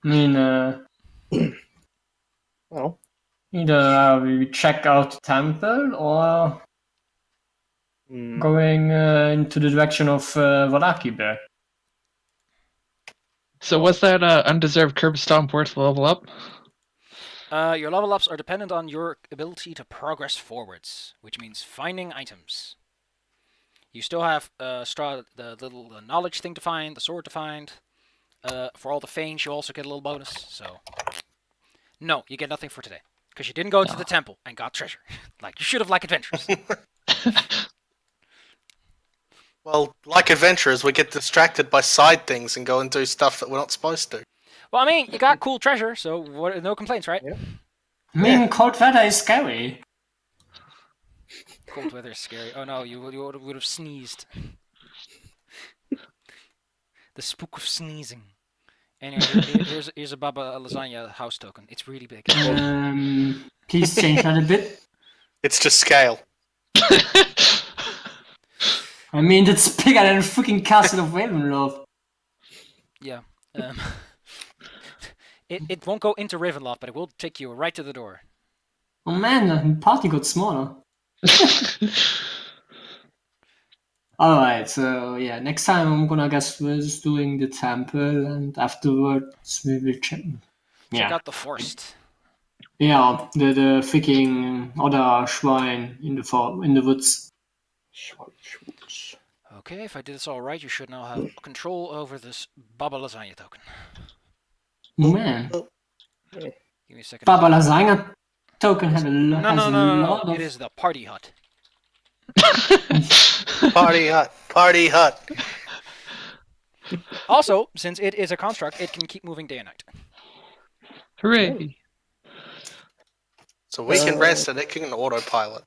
I mean, Well, Either we check out the temple or going into the direction of Valakiberg. So what's that undeserved curb stomp worth to level up? Your level ups are dependent on your ability to progress forwards, which means finding items. You still have Strahd, the little knowledge thing to find, the sword to find. For all the feigns, you also get a little bonus. So, no, you get nothing for today because you didn't go to the temple and got treasure, like you should have. Like adventurers. Well, like adventurers, we get distracted by side things and go and do stuff that we're not supposed to. Well, I mean, you got cool treasure, so no complaints, right? Yeah. I mean, cold weather is scary. Cold weather is scary. Oh no, you would have sneezed. The spook of sneezing. Anyway, here's a Baba Lasagna house token. It's really big. Please change that a bit. It's to scale. I mean, that's bigger than the freaking castle of Ravenloft. Yeah. It won't go into Ravenloft, but it will take you right to the door. Oh man, the party got smaller. Alright, so yeah, next time I'm gonna guess we're just doing the temple and afterwards we will check. Check out the forest. Yeah, the freaking other shrine in the woods. Okay, if I did this all right, you should now have control over this Baba Lasagna token. Oh man, Give me a second. Baba Lasagna token had a lot. No. It is the party hut. Party hut. Party hut. Also, since it is a construct, it can keep moving day and night. Hooray! So we can rest and it can autopilot.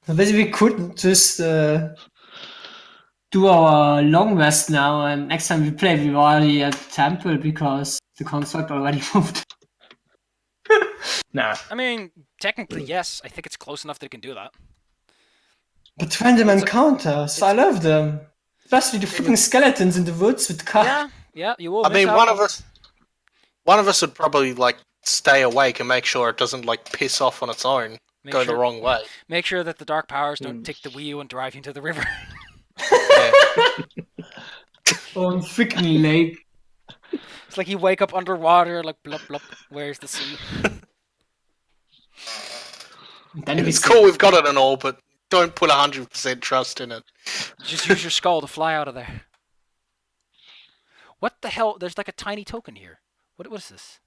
So basically, we could just do our long rest now, and next time we play, we're already at the temple because the construct already moved. Nah. I mean, technically, yes. I think it's close enough that it can do that. But random encounters, I love them. Especially the freaking skeletons in the woods with cars. Yeah, you will. I miss mean, out one on- of us would probably like stay awake and make sure it doesn't like piss off on its own, Make go sure- the wrong way. Make sure that the dark powers don't take the Wii U and drive you into the river. Oh, freaking lake. It's like you wake up underwater, like blub blub. Where's the sea? Then It's cool we've got it and all, but don't put 100% trust in it. Just use your skull to fly out of there. What the hell? There's like a tiny token here. What was this?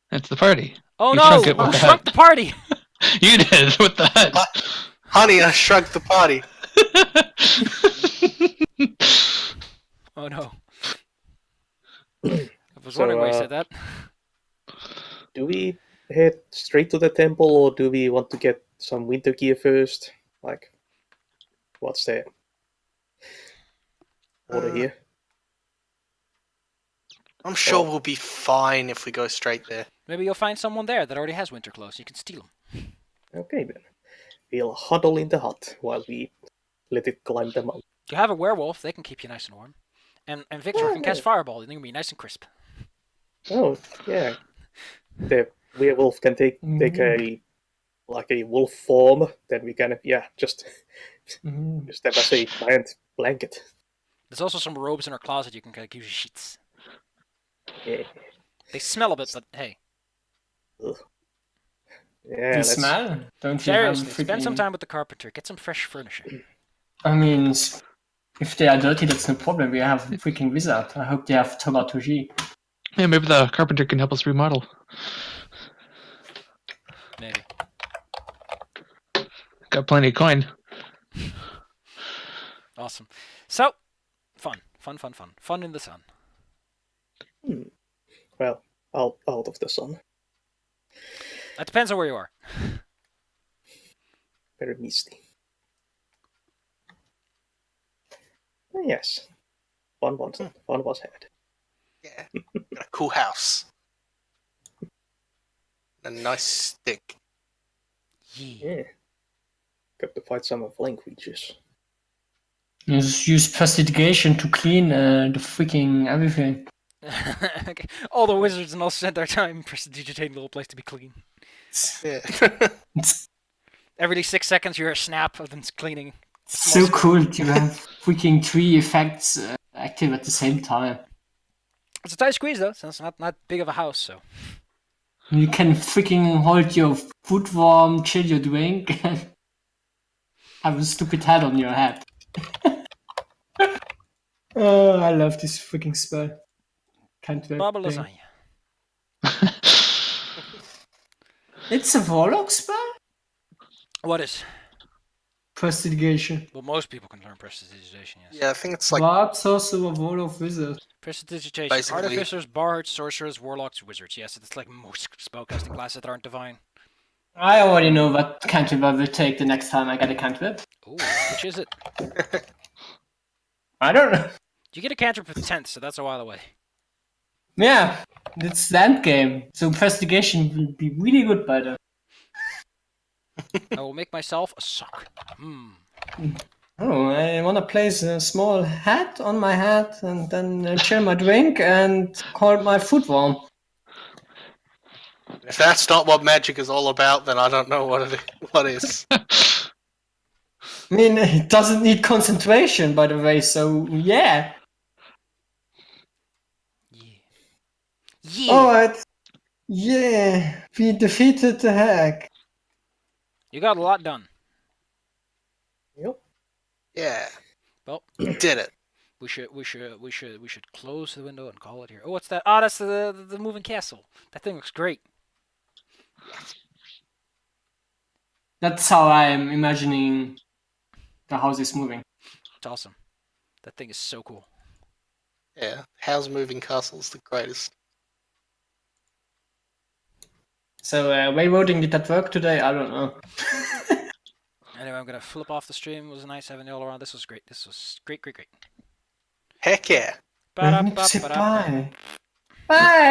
That's the party. Oh You no! shrunk it with You the shrunk hut. the party! You did with the hut. Honey, I shrunk the party. Oh no. I was wondering why you said that. Do we head straight to the temple, or do we want to get some winter gear first? Like, what's the order here? I'm sure we'll be fine if we go straight there. Maybe you'll find someone there that already has winter clothes. You can steal them. Okay then. We'll huddle in the hut while we let it climb the mountain. You have a werewolf. They can keep you nice and warm. And Victor can cast fireball. Then you'll be nice and crisp. Oh, yeah. The werewolf can take a wolf form, then we can just use them as a giant blanket. There's also some robes in our closet you can kind of use as sheets. Yeah. They smell a bit, but hey. Yeah, The let's- smell? Don't you have Seriously, spend some freaking... time with the carpenter. Get some fresh furnishing. I mean, if they are dirty, that's no problem. We have a freaking wizard. I hope they have Togatouji. Yeah, maybe the carpenter can help us remodel. Maybe. Got plenty of coin. Awesome. So, fun in the sun. Well, out of the sun. That depends on where you are. Very misty. Yes. Fun was had. Yeah. Got a cool house. A nice stick. Yeah. Got to fight some flame creatures. Just use prestidigitation to clean the freaking everything. Okay. All the wizards and all spent their time prestidigitating the whole place to be clean. Yeah. Every 6 seconds, you hear a snap of them cleaning. So cool to have freaking 3 effects active at the same time. It's a tight squeeze though, so it's not big of a house. So You can freaking hold your food warm, chill your drink, and have a stupid hat on your head. Oh, I love this freaking spell. Can't wait. Baba lasagna. It's a warlock spell? What is? Prestidigitation. Well, most people can learn prestidigitation. Yes. Yeah, I think it's like What's also a warlock wizard? Prestidigitation. Basically- Artificers, bards, sorcerers, warlocks, wizards. Yes, it's like most spellcasting classes that aren't divine. I already know what cantrip I will take the next time I get a cantrip. Ooh, which is it? I don't know. You get a cantrip with 10th, so that's a while away. Yeah, it's the end game, so Prestigation will be really good by then. I will make myself a sock. Oh, I want to place a small hat on my head and then chill my drink and hold my food warm. if that's not what magic is all about, then I don't know what is. I mean, it doesn't need concentration, by the way, so yeah. Yeah. Alright. Yeah, we defeated the hack. You got a lot done. Yeah. Well, You did it. we should close the window and call it here. Oh, what's that? Oh, that's the moving castle. That thing looks great. That's how I'm imagining the house is moving. It's awesome. That thing is so cool. Yeah. How's moving castles the greatest? So, railroading, did that work today? I don't know. Anyway, I'm gonna flip off the stream. It was nice having you all around. This was great. This was great. Heck yeah. Ba-da-ba-ba-da. Bye. Bye.